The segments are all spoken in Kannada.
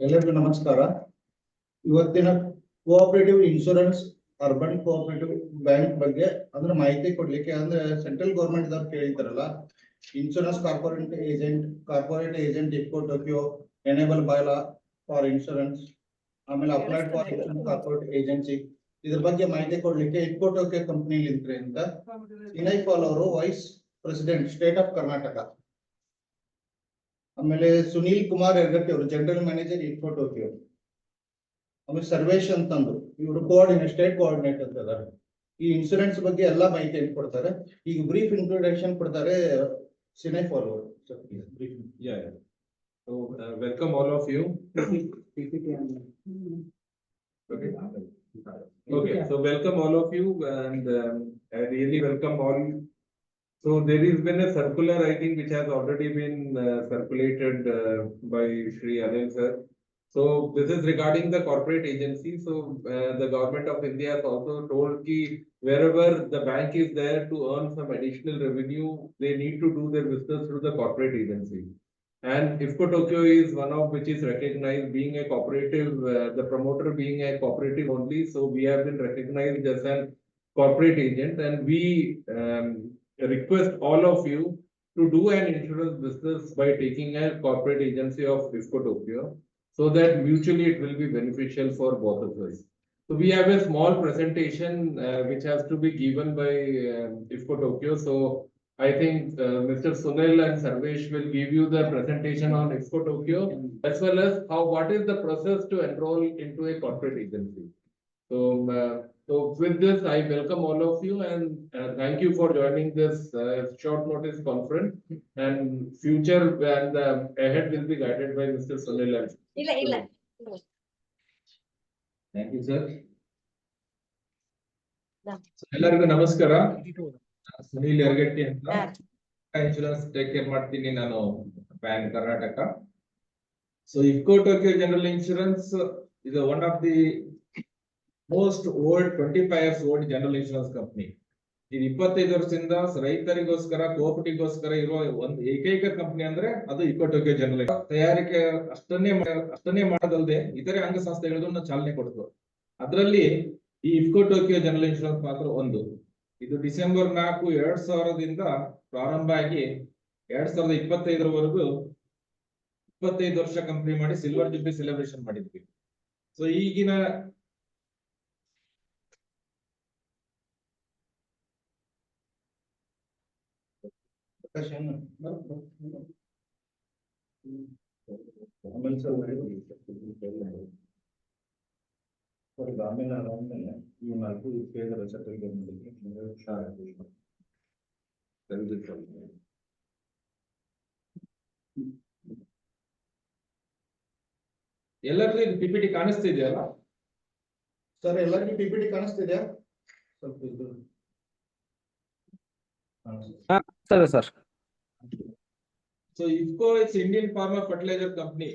ಎಲ್ಲರಿಗೂ ನಮಸ್ಕಾರ. ಇವತ್ತಿನ cooperative insurance urban cooperative bank ಬಗ್ಗೆ ಅಂದ್ರೆ ಮಾಹಿತಿ ಕೊಡ್ಲಿಕ್ಕೆ ಅಂದ್ರೆ ಸೆಂಟ್ರಲ್ ಗವರ್ಮೆಂಟ್ ದವ್ರು ಕೇಳಿದಾರಲ್ಲ, insurance corporate agent IFFCO Tokio enable by law for insurance, ಆಮೇಲೆ ಅಪ್ಲೈಡ್ ಫಾರ್ ಕಾರ್ಪೊರೇಟ್ ಏಜೆನ್ಸಿ, ಇದ್ರ ಬಗ್ಗೆ ಮಾಹಿತಿ ಕೊಡ್ಲಿಕ್ಕೆ ಇಫ್ಕೋ ಟೋಕಿಯೋ ಕಂಪನಿ ಅಂತ ವಿನಯ್ ಪಾಲ್ ಅವರು vice president state of Karnataka, ಆಮೇಲೆ ಸುನೀಲ್ ಕುಮಾರ್ ಯರಗಟ್ಟಿ ಅವರು ಜನರಲ್ ಮ್ಯಾನೇಜರ್ ಇಫ್ಕೋ ಟೋಕಿಯೋ, ಆಮೇಲೆ ಸರ್ವೇಶ್ ಅಂತಂದು ಇವರು ಸ್ಟೇಟ್ ಕೋಆರ್ಡಿನೇಟರ್ ಅಂತ. ಈ ಇನ್ಶೂರೆನ್ಸ್ ಬಗ್ಗೆ ಎಲ್ಲಾ ಮಾಹಿತಿ ಕೊಡ್ತಾರೆ. ಈಗ ಬ್ರೀಫ್ ಇಂಟ್ರೊಡಕ್ಷನ್ ಕೊಡ್ತಾರೆ Sinai follow. So welcome all of you. Okay, so welcome all of you, and I really welcome all. So there has been a circular, I think, which has already been circulated by Shri Anil sir. So this is regarding the corporate agency. So the government of India has also told that wherever the bank is there to earn some additional revenue, they need to do their business through the corporate agency. And IFCO Tokyo is one of which is recognized being a cooperative, the promoter being a cooperative only. So we have been recognized as a corporate agent, and we request all of you to do an insurance business by taking a corporate agency of IFCO Tokyo, so that mutually it will be beneficial for both of us. So we have a small presentation which has to be given by IFCO Tokyo. So I think Mr. Sunil and Sarvesh will give you the presentation on IFCO Tokyo, as well as what is the process to enroll into a corporate agency. So with this, I welcome all of you, and thank you for joining this short notice conference. And future and ahead will be guided by Mr. Sunil. Thank you, sir. ಎಲ್ಲರಿಗೂ ನಮಸ್ಕಾರ. ಸುನೀಲ್ ಯರಗಟ್ಟಿ ಅಂತ, ಇನ್ಶೂರೆನ್ಸ್ ಟೇಕ್ ಕೇರ್ ಮಾಡ್ತೀನಿ ನಾನು bank Karnataka. So IFFCO Tokyo general insurance is one of the most old 25 years old general insurance company. ಇದು 25 ವರ್ಷದಿಂದ ರೈತರಿಗೋಸ್ಕರ ಕೋಆಪರೇಟಿವ್ಗೋಸ್ಕರ ಇರುವ ಒಂದು ಏಕೈಕ ಕಂಪನಿ ಅಂದ್ರೆ ಅದು ಇಫ್ಕೋ ಟೋಕಿಯೋ ಜನರಲ್. ತಯಾರಿಕೆ ಅಷ್ಟನ್ನೇ ಮಾಡೋದಲ್ಲದೆ ಇತರೆ ಅಂಗಸಂಸ್ಥೆಗಳಿಗೂ ಚಾಲನೆ ಕೊಡ್ತು. ಅದರಲ್ಲಿ ಈ ಇಫ್ಕೋ ಟೋಕಿಯೋ ಜನರಲ್ ಇನ್ಶೂರೆನ್ಸ್ ಮಾತ್ರ ಒಂದು. ಇದು ಡಿಸೆಂಬರ್ 4, 2000ದಿಂದ ಪ್ರಾರಂಭ ಆಗಿ 2025ರವರೆಗೂ 25 ವರ್ಷ ಕಂಪ್ಲೀಟ್ ಮಾಡಿ ಸಿಲ್ವರ್ ಜುಬ್ಲಿ ಸೆಲೆಬ್ರೇಷನ್ ಮಾಡಿದ್ವಿ. ಸೊ ಈಗಿನ ಎಲ್ಲರಿಗೂ ಇದು ಪಿಪಿಟಿ ಕಾಣಿಸ್ತಿದೆಯಲ್ಲ ಸರ್? ಎಲ್ಲರಿಗೂ ಪಿಪಿಟಿ ಕಾಣಿಸ್ತಿದೆಯಾ? ಸ್ವಲ್ಪ sir. So IFFCO it's Indian farmer fertiliser company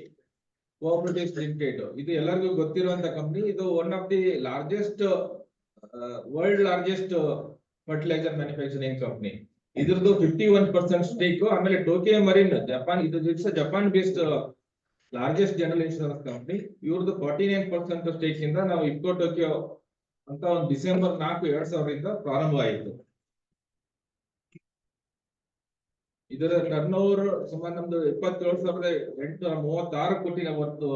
cooperative limited. ಇದು ಎಲ್ಲರಿಗೂ ಗೊತ್ತಿರುವಂತ ಕಂಪನಿ. ಇದು one of the largest world largest fertiliser manufacturing company. ಇದ್ರದ್ದು 51% ಸ್ಟೇಕ್. ಆಮೇಲೆ ಟೋಕಿಯೋ ಮರಿನ್ ಜಪಾನ್, ಇದು Japan based largest general insurance company. ಇವ್ರದ್ದು 49% ಸ್ಟೇಕ್ ಇಂದ ನಾವು ಇಫ್ಕೋ ಟೋಕಿಯೋ ಅಂತ ಒಂದು ಡಿಸೆಂಬರ್ 4, 2000ರಿಂದ ಪ್ರಾರಂಭ ಆಯಿತು. ಇದರ ಟರ್ನ್ ಓವರ್ ಸುಮಾರು ನಮ್ದು 27,836 ಕೋಟಿ ಅವತ್ತು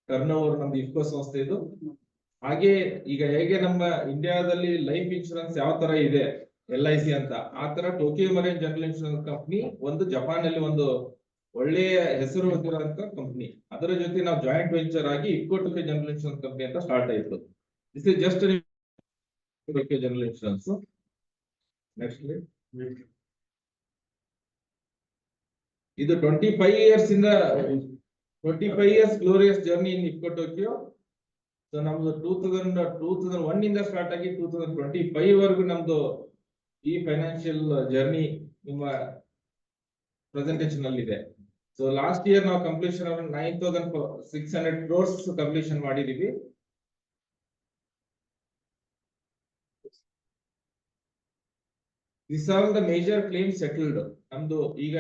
ಟರ್ನ್ ಓವರ್ ನಮ್ದು ಇಫ್ಕೋ ಸಂಸ್ಥೆ ಇದು. ಹಾಗೆ ಈಗ ಹೇಗೆ ನಮ್ಮ ಇಂಡಿಯಾದಲ್ಲಿ ಲೈಫ್ ಇನ್ಶೂರೆನ್ಸ್ ಯಾವ ತರ ಇದೆ LIC ಅಂತ, ಆ ತರ Tokyo Marine general insurance company ಒಂದು ಜಪಾನ್ ಅಲ್ಲಿ ಒಂದು ಒಳ್ಳೆಯ ಹೆಸರು ಹೊಂದಿರುವಂತ ಕಂಪನಿ. ಅದರ ಜೊತೆ ನಾವು ಜಾಯಿಂಟ್ ವೆಂಚರ್ ಆಗಿ IFFCO Tokyo general insurance company ಅಂತ ಸ್ಟಾರ್ಟ್ ಆಯಿತು. This is just Tokyo general insurance. Next ಇದು 25 years glorious journey in IFCO Tokyo. So ನಮ್ದು 2001 ಇಂದ ಸ್ಟಾರ್ಟ್ ಆಗಿ 2025 ವರೆಗೂ ನಮ್ದು ಈ ಫೈನಾನ್ಷಿಯಲ್ ಜರ್ನಿ ನಿಮ್ಮ ಪ್ರೆಸೆಂಟೇಷನ್ ಅಲ್ಲಿ ಇದೆ. ಸೊ ಲಾಸ್ಟ್ ಇಯರ್ ನಾವು ಕಂಪ್ಲೀಷನ್ 9,600 crores ಕಂಪ್ಲೀಷನ್ ಮಾಡಿದೀವಿ. These are the major claims settled. ನಮ್ದು ಈಗ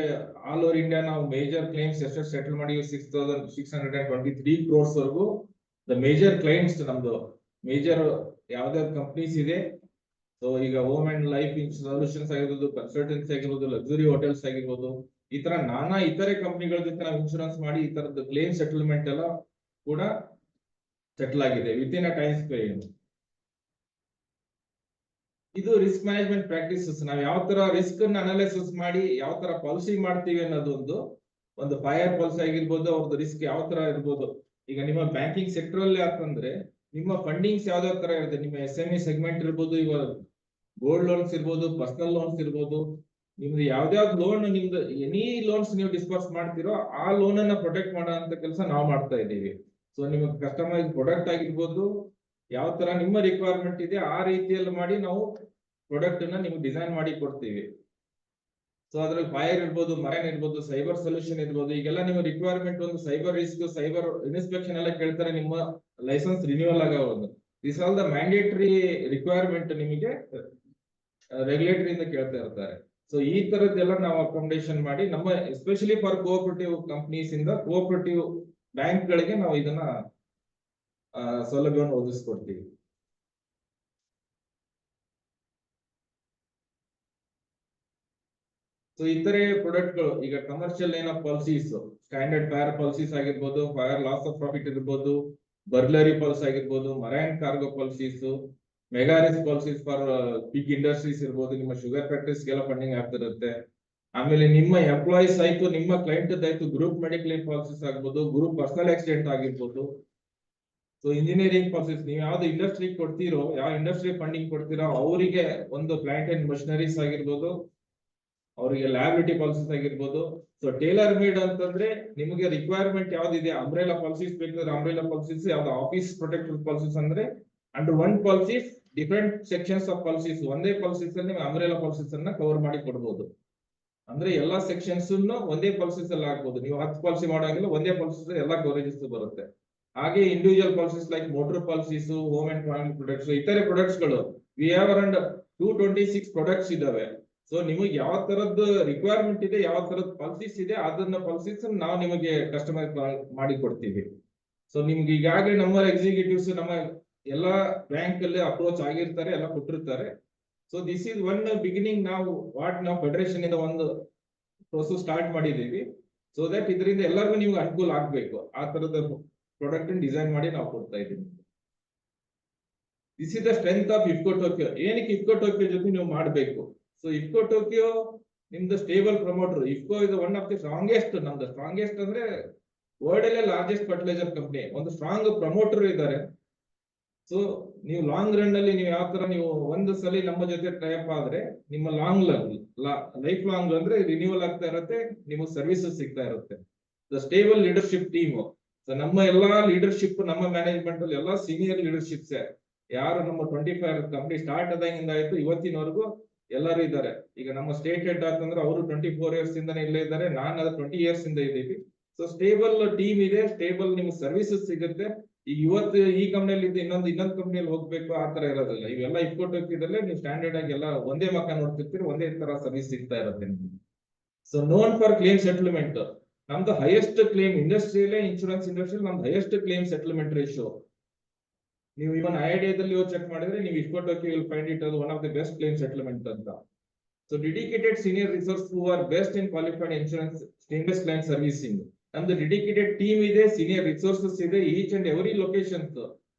ಆಲ್ ಓವರ್ ಇಂಡಿಯಾ ನಾವು ಮೇಜರ್ ಕ್ಲೇಮ್ಸ್ ಎಷ್ಟು ಸೆಟಲ್ ಮಾಡಿ 6,623 crores ವರೆಗೂ ದ ಮೇಜರ್ ಕ್ಲೈಂಟ್ಸ್ ನಮ್ದು ಮೇಜರ್ ಯಾವ್ದಾವ್ದು ಕಂಪ್ನೀಸ್ ಇದೆ. ಸೊ ಈಗ ಹೋಮ್ ಅಂಡ್ ಲೈಫ್ ಸೊಲ್ಯೂಷನ್ಸ್ ಆಗಿರ್ಬೋದು, ಕನ್ಸಲ್ಟೆನ್ಸಿ ಆಗಿರ್ಬೋದು, ಲಕ್ಸುರಿ ಹೋಟೆಲ್ಸ್ ಆಗಿರ್ಬೋದು, ಈ ತರ ನಾನಾ ಇತರೆ ಕಂಪ್ನಿಗಳ ಜೊತೆ ನಾವು ಇನ್ಶೂರೆನ್ಸ್ ಮಾಡಿ ಈ ತರದ ಕ್ಲೇಮ್ ಸೆಟಲ್ಮೆಂಟ್ ಎಲ್ಲ ಕೂಡ ಸೆಟಲ್ ಆಗಿದೆ ವಿತಿನ್ ಅ ಟೈಮ್ ಸ್ಪೇನ್. ಇದು ರಿಸ್ಕ್ ಮ್ಯಾನೇಜ್ಮೆಂಟ್ ಪ್ರಾಕ್ಟೀಸಸ್. ನಾವು ಯಾವ ತರ ರಿಸ್ಕ್ ಅನ್ನ ಅನಾಲಿಸಿಸ್ ಮಾಡಿ ಯಾವ ತರ ಪಾಲಿಸಿ ಮಾಡ್ತೀವಿ ಅನ್ನೋದು ಒಂದು ಫೈರ್ ಪಾಲಿಸಿ ಆಗಿರ್ಬೋದು, ಅವ್ರದ್ದು ರಿಸ್ಕ್ ಯಾವ ತರ ಇರ್ಬೋದು. ಈಗ ನಿಮ್ಮ ಬ್ಯಾಂಕಿಂಗ್ ಸೆಕ್ಟರ್ ಅಲ್ಲಿ ಯಾಕಂದ್ರೆ ನಿಮ್ಮ ಫಂಡಿಂಗ್ಸ್ ಯಾವ್ದಾವ ತರ ಇರುತ್ತೆ, ನಿಮ್ಮ SME ಸೆಗ್ಮೆಂಟ್ ಇರ್ಬೋದು, ಇವಾಗ ಗೋಲ್ಡ್ ಲೋನ್ಸ್ ಇರ್ಬೋದು, ಪರ್ಸನಲ್ ಲೋನ್ಸ್ ಇರ್ಬೋದು, ನಿಮ್ದು ಯಾವ್ದಾವ್ದು ಲೋನ್ ನಿಮ್ದು ಎನಿ ಲೋನ್ಸ್ ನೀವು ಡಿಸ್ಪರ್ಸ್ ಮಾಡ್ತಿರೋ ಆ ಲೋನ್ ಅನ್ನ ಪ್ರೊಟೆಕ್ಟ್ ಮಾಡೋ ಅಂತ ಕೆಲಸ ನಾವು ಮಾಡ್ತಾ ಇದ್ದೀವಿ. ಸೊ ನಿಮಗೆ ಕಸ್ಟಮೈಸ್ ಪ್ರಾಡಕ್ಟ್ ಆಗಿರ್ಬೋದು, ಯಾವ ತರ ನಿಮ್ಮ ರಿಕ್ವೈರ್ಮೆಂಟ್ ಇದೆ ಆ ರೀತಿಯಲ್ಲಿ ಮಾಡಿ ನಾವು ಪ್ರಾಡಕ್ಟ್ ಅನ್ನ ನಿಮ್ಗೆ ಡಿಸೈನ್ ಮಾಡಿ ಕೊಡ್ತೀವಿ. ಸೊ ಅದ್ರಲ್ಲಿ ಫೈರ್ ಇರ್ಬೋದು, ಮರೈನ್ ಇರ್ಬೋದು, ಸೈಬರ್ ಸೊಲ್ಯೂಷನ್ ಇರ್ಬೋದು, ಈಗೆಲ್ಲ ನಿಮ್ಮ ರಿಕ್ವೈರ್ಮೆಂಟ್ ಒಂದು ಸೈಬರ್ ರಿಸ್ಕ್, ಸೈಬರ್ ಇನ್ಸ್ಪೆಕ್ಷನ್ ಎಲ್ಲ ಕೇಳ್ತಾರೆ ನಿಮ್ಮ ಲೈಸೆನ್ಸ್ ರಿನ್ಯೂವಲ್ ಆಗೋದು. This all the mandatory requirement ನಿಮಗೆ ರೆಗ್ಯುಲೇಟರಿ ಇಂದ ಕೇಳ್ತಾ ಇರ್ತಾರೆ. ಸೊ ಈ ತರದ್ದೆಲ್ಲ ನಾವು ಅಕಾಮಡೇಷನ್ ಮಾಡಿ ನಮ್ಮ ಎಸ್ಪೆಷಲಿ ಫಾರ್ ಕೋಆಪರೇಟಿವ್ ಕಂಪ್ನೀಸ್ ಇಂದ ಕೋಆಪರೇಟಿವ್ ಬ್ಯಾಂಕ್ ಗಳಿಗೆ ನಾವು ಇದನ್ನ ಸೌಲಭ್ಯವನ್ನು ಒದಗಿಸ್ಕೊಡ್ತೀವಿ. ಸೊ ಇತರೆ ಪ್ರಾಡಕ್ಟ್ಗಳು ಈಗ commercial line of policies, standard fire policies ಆಗಿರ್ಬೋದು, ಫೈರ್ ಲಾಸ್ ಆಫ್ ಪ್ರಾಫಿಟ್ ಇರ್ಬೋದು, ಬರ್ಗ್ಲರಿ ಪಾಲಿಸಿ ಆಗಿರ್ಬೋದು, marine cargo policies, mega risk policies for big industries ಇರ್ಬೋದು, ನಿಮ್ಮ ಶುಗರ್ ಫ್ಯಾಕ್ಟರೀಸ್ ಗೆಲ್ಲ ಫಂಡಿಂಗ್ ಆಗ್ತಿರುತ್ತೆ. ಆಮೇಲೆ ನಿಮ್ಮ ಎಂಪ್ಲಾಯೀಸ್ ಆಯ್ತು, ನಿಮ್ಮ ಕ್ಲೈಂಟ್ ಆಯ್ತು, ಗ್ರೂಪ್ ಮೆಡಿಕ್ಲೇಮ್ ಪಾಲಿಸೀಸ್ ಆಗ್ಬೋದು, ಗ್ರೂಪ್ ಪರ್ಸನಲ್ ಆಕ್ಸಿಡೆಂಟ್ ಆಗಿರ್ಬೋದು. ಸೊ ಇಂಜಿನಿಯರಿಂಗ್ ಪಾಲಿಸೀಸ್, ನೀವು ಯಾವ್ದು ಇಂಡಸ್ಟ್ರಿ ಕೊಡ್ತೀರೋ, ಯಾವ ಇಂಡಸ್ಟ್ರಿ ಫಂಡಿಂಗ್ ಕೊಡ್ತೀರೋ ಅವರಿಗೆ ಒಂದು ಪ್ಲಾಂಟ್ ಅಂಡ್ ಮಷಿನರೀಸ್ ಆಗಿರ್ಬೋದು, ಅವರಿಗೆ ಲ್ಯಾಬಿಲಿಟಿ ಪಾಲಿಸೀಸ್ ಆಗಿರ್ಬೋದು. ಸೊ ಟೇಲರ್ ಮೇಡ್ ಅಂತಂದ್ರೆ ನಿಮಗೆ ರಿಕ್ವೈರ್ಮೆಂಟ್ ಯಾವ್ದಿದೆ, ಅಂಬ್ರೆಲಾ ಪಾಲಿಸೀಸ್ ಬೇಕಾದ್ರೆ ಅಂಬ್ರೆಲಾ ಪಾಲಿಸೀಸ್, ಯಾವ್ದು ಆಫೀಸ್ ಪ್ರೊಟೆಕ್ಟೆಡ್ ಪಾಲಿಸೀಸ್ ಅಂದ್ರೆ under one policies different sections of policies, ಒಂದೇ ಪಾಲಿಸೀಸ್ ಅಲ್ಲಿ ನೀವು ಅಂಬ್ರೆಲಾ ಪಾಲಿಸೀಸ್ ಅನ್ನ ಕವರ್ ಮಾಡಿ ಕೊಡ್ಬೋದು. ಅಂದ್ರೆ ಎಲ್ಲಾ ಸೆಕ್ಷನ್ಸ್ ಒಂದೇ ಪಾಲಿಸೀಸ್ ಅಲ್ಲಿ ಆಗ್ಬೋದು. ನೀವು 10 ಪಾಲಿಸಿ ಮಾಡೋಂಗಿಲ್ಲ, ಒಂದೇ ಪಾಲಿಸೀಸ್ ಎಲ್ಲಾ ಕವರೇಜಸ್ ಬರುತ್ತೆ. ಹಾಗೆ individual policies like motor policies, home and family products, ಇತರೆ ಪ್ರೊಡಕ್ಟ್ಸ್ ಗಳು ವಿ ಹ್ಯಾವ್ ಅರೌಂಡ್ 226 ಪ್ರಾಡಕ್ಟ್ಸ್ ಇದಾವೆ. ಸೊ ನಿಮಗೆ ಯಾವ ತರದ್ದು ರಿಕ್ವೈರ್ಮೆಂಟ್ ಇದೆ, ಯಾವ ತರದ ಪಾಲಿಸೀಸ್ ಇದೆ, ಅದನ್ನ ಪಾಲಿಸೀಸ್ ನಾವು ನಿಮಗೆ ಕಸ್ಟಮೈಸ್ ಮಾಡಿ ಕೊಡ್ತೀವಿ. ಸೊ ನಿಮ್ಗೆ ಈಗಾಗಲೇ ನಮ್ಮ ಎಕ್ಸಿಕ್ಯೂಟಿವ್ಸ್ ನಮ್ಮ ಎಲ್ಲಾ ಬ್ಯಾಂಕ್ ಅಲ್ಲಿ ಅಪ್ರೋಚ್ ಆಗಿರ್ತಾರೆ, ಎಲ್ಲ ಕೊಟ್ಟಿರ್ತಾರೆ. So this is one beginning. ನಾವು ಫೆಡರೇಷನ್ ಇಂದ ಒಂದು ಪ್ರೋಸೆಸ್ ಸ್ಟಾರ್ಟ್ ಮಾಡಿದೀವಿ. ಸೊ ದಟ್ ಇದರಿಂದ ಎಲ್ಲರಿಗೂ ನಿಮ್ಗೆ ಅನುಕೂಲ ಆಗ್ಬೇಕು. ಆ ತರದ ಪ್ರಾಡಕ್ಟ್ ಡಿಸೈನ್ ಮಾಡಿ ನಾವು ಕೊಡ್ತಾ ಇದ್ದೀವಿ. This is the strength of IFFCO Tokyo. ಏನಕ್ಕೆ ಇಫ್ಕೋ ಟೋಕಿಯೋ ಜೊತೆ ನೀವು ಮಾಡಬೇಕು? ಸೊ ಇಫ್ಕೋ ಟೋಕಿಯೋ ನಿಮ್ದು stable promoter. IFFCO is one of the strongest, ನಮ್ದು ಸ್ಟ್ರಾಂಗೆಸ್ಟ್ ಅಂದ್ರೆ ವರ್ಲ್ಡ್ ಅಲ್ಲೇ ಲಾರ್ಜೆಸ್ಟ್ ಫರ್ಟಿಲೈಸರ್ ಕಂಪನಿ, ಒಂದು ಸ್ಟ್ರಾಂಗ್ ಪ್ರಮೋಟರ್ ಇದ್ದಾರೆ. ಸೊ ನೀವು ಲಾಂಗ್ ರನ್ ಅಲ್ಲಿ ನೀವು ಯಾವ ತರ ನೀವು ಒಂದು ಸಲ ನಮ್ಮ ಜೊತೆ ಟೈಪ್ ಆದ್ರೆ ನಿಮ್ಮ ಲೈಫ್ ಲಾಂಗ್ ಅಂದ್ರೆ ರಿನ್ಯೂವಲ್ ಆಗ್ತಾ ಇರುತ್ತೆ, ನಿಮಗೆ ಸರ್ವಿಸಸ್ ಸಿಗ್ತಾ ಇರುತ್ತೆ. The stable leadership team. So ನಮ್ಮ ಎಲ್ಲಾ ಲೀಡರ್ಶಿಪ್, ನಮ್ಮ ಮ್ಯಾನೇಜ್ಮೆಂಟ್ ಅಲ್ಲಿ ಎಲ್ಲಾ ಸೀನಿಯರ್ ಲೀಡರ್ಶಿಪ್ಸ್ ಯಾರು ನಮ್ಮ 25 ಕಂಪ್ನಿ ಸ್ಟಾರ್ಟ್ ಆದಾಗಿಂದ ಆಯ್ತು ಇವತ್ತಿನವರೆಗೂ ಎಲ್ಲರೂ ಇದ್ದಾರೆ. ಈಗ ನಮ್ಮ ಸ್ಟೇಟ್ ಹೆಡ್ ಅಂತಂದ್ರೆ ಅವರು 24 years ಇಂದಾನೆ ಇಲ್ಲೇ ಇದ್ದಾರೆ, ನಾನು ಅದು 20 years ಇಂದ ಇದ್ದೀವಿ. ಸೊ ಸ್ಟೇಬಲ್ ಟೀಮ್ ಇದೆ, ಸ್ಟೇಬಲ್ ನಿಮ್ಗೆ ಸರ್ವಿಸಸ್ ಸಿಗುತ್ತೆ. ಈಗ ಇವತ್ತು ಈ ಕಂಪ್ನಿಯಲ್ಲಿ ಇದ್ದು ಇನ್ನೊಂದು ಕಂಪ್ನಿಯಲ್ಲಿ ಹೋಗ್ಬೇಕು ಆ ತರ ಇರೋದಿಲ್ಲ. ಇವೆಲ್ಲ ಇಫ್ಕೋ ಟೋಕಿಯೋದಲ್ಲೇ ನೀವು ಸ್ಟ್ಯಾಂಡರ್ಡ್ ಆಗಿ ಎಲ್ಲ ಒಂದೇ ಮಕ್ಕ ನೋಡ್ತಿರ್ತೀರಿ, ಒಂದೇ ತರ ಸರ್ವಿಸ್ ಸಿಗ್ತಾ ಇರುತ್ತೆ ನಿಮ್ಗೆ. So known for claim settlement, ನಮ್ದು ಹೈಯೆಸ್ಟ್ ಕ್ಲೇಮ್ ಇಂಡಸ್ಟ್ರಿಯಲ್ಲೇ, ಇನ್ಶೂರೆನ್ಸ್ ಇಂಡಸ್ಟ್ರಿಯಲ್ಲಿ ನಮ್ದು ಹೈಯೆಸ್ಟ್ ಕ್ಲೇಮ್ ಸೆಟಲ್ಮೆಂಟ್ ರೇಷಿಯೋ. ನೀವು ಇವನ್ ಐಡಿಯಾದಲ್ಲಿ ಚೆಕ್ ಮಾಡಿದ್ರೆ ನೀವು IFFCO Tokio will find it as one of the best claim settlement ಅಂತ. So dedicated senior resource who are best in qualified insurance stainless client servicing. ನಮ್ದು ಡೆಡಿಕೇಟೆಡ್ ಟೀಮ್ ಇದೆ, ಸೀನಿಯರ್ ರಿಸೋರ್ಸಸ್ ಇದೆ, ಈಚ್ ಅಂಡ್ ಎವ್ರಿ ಲೊಕೇಶನ್ಸ್.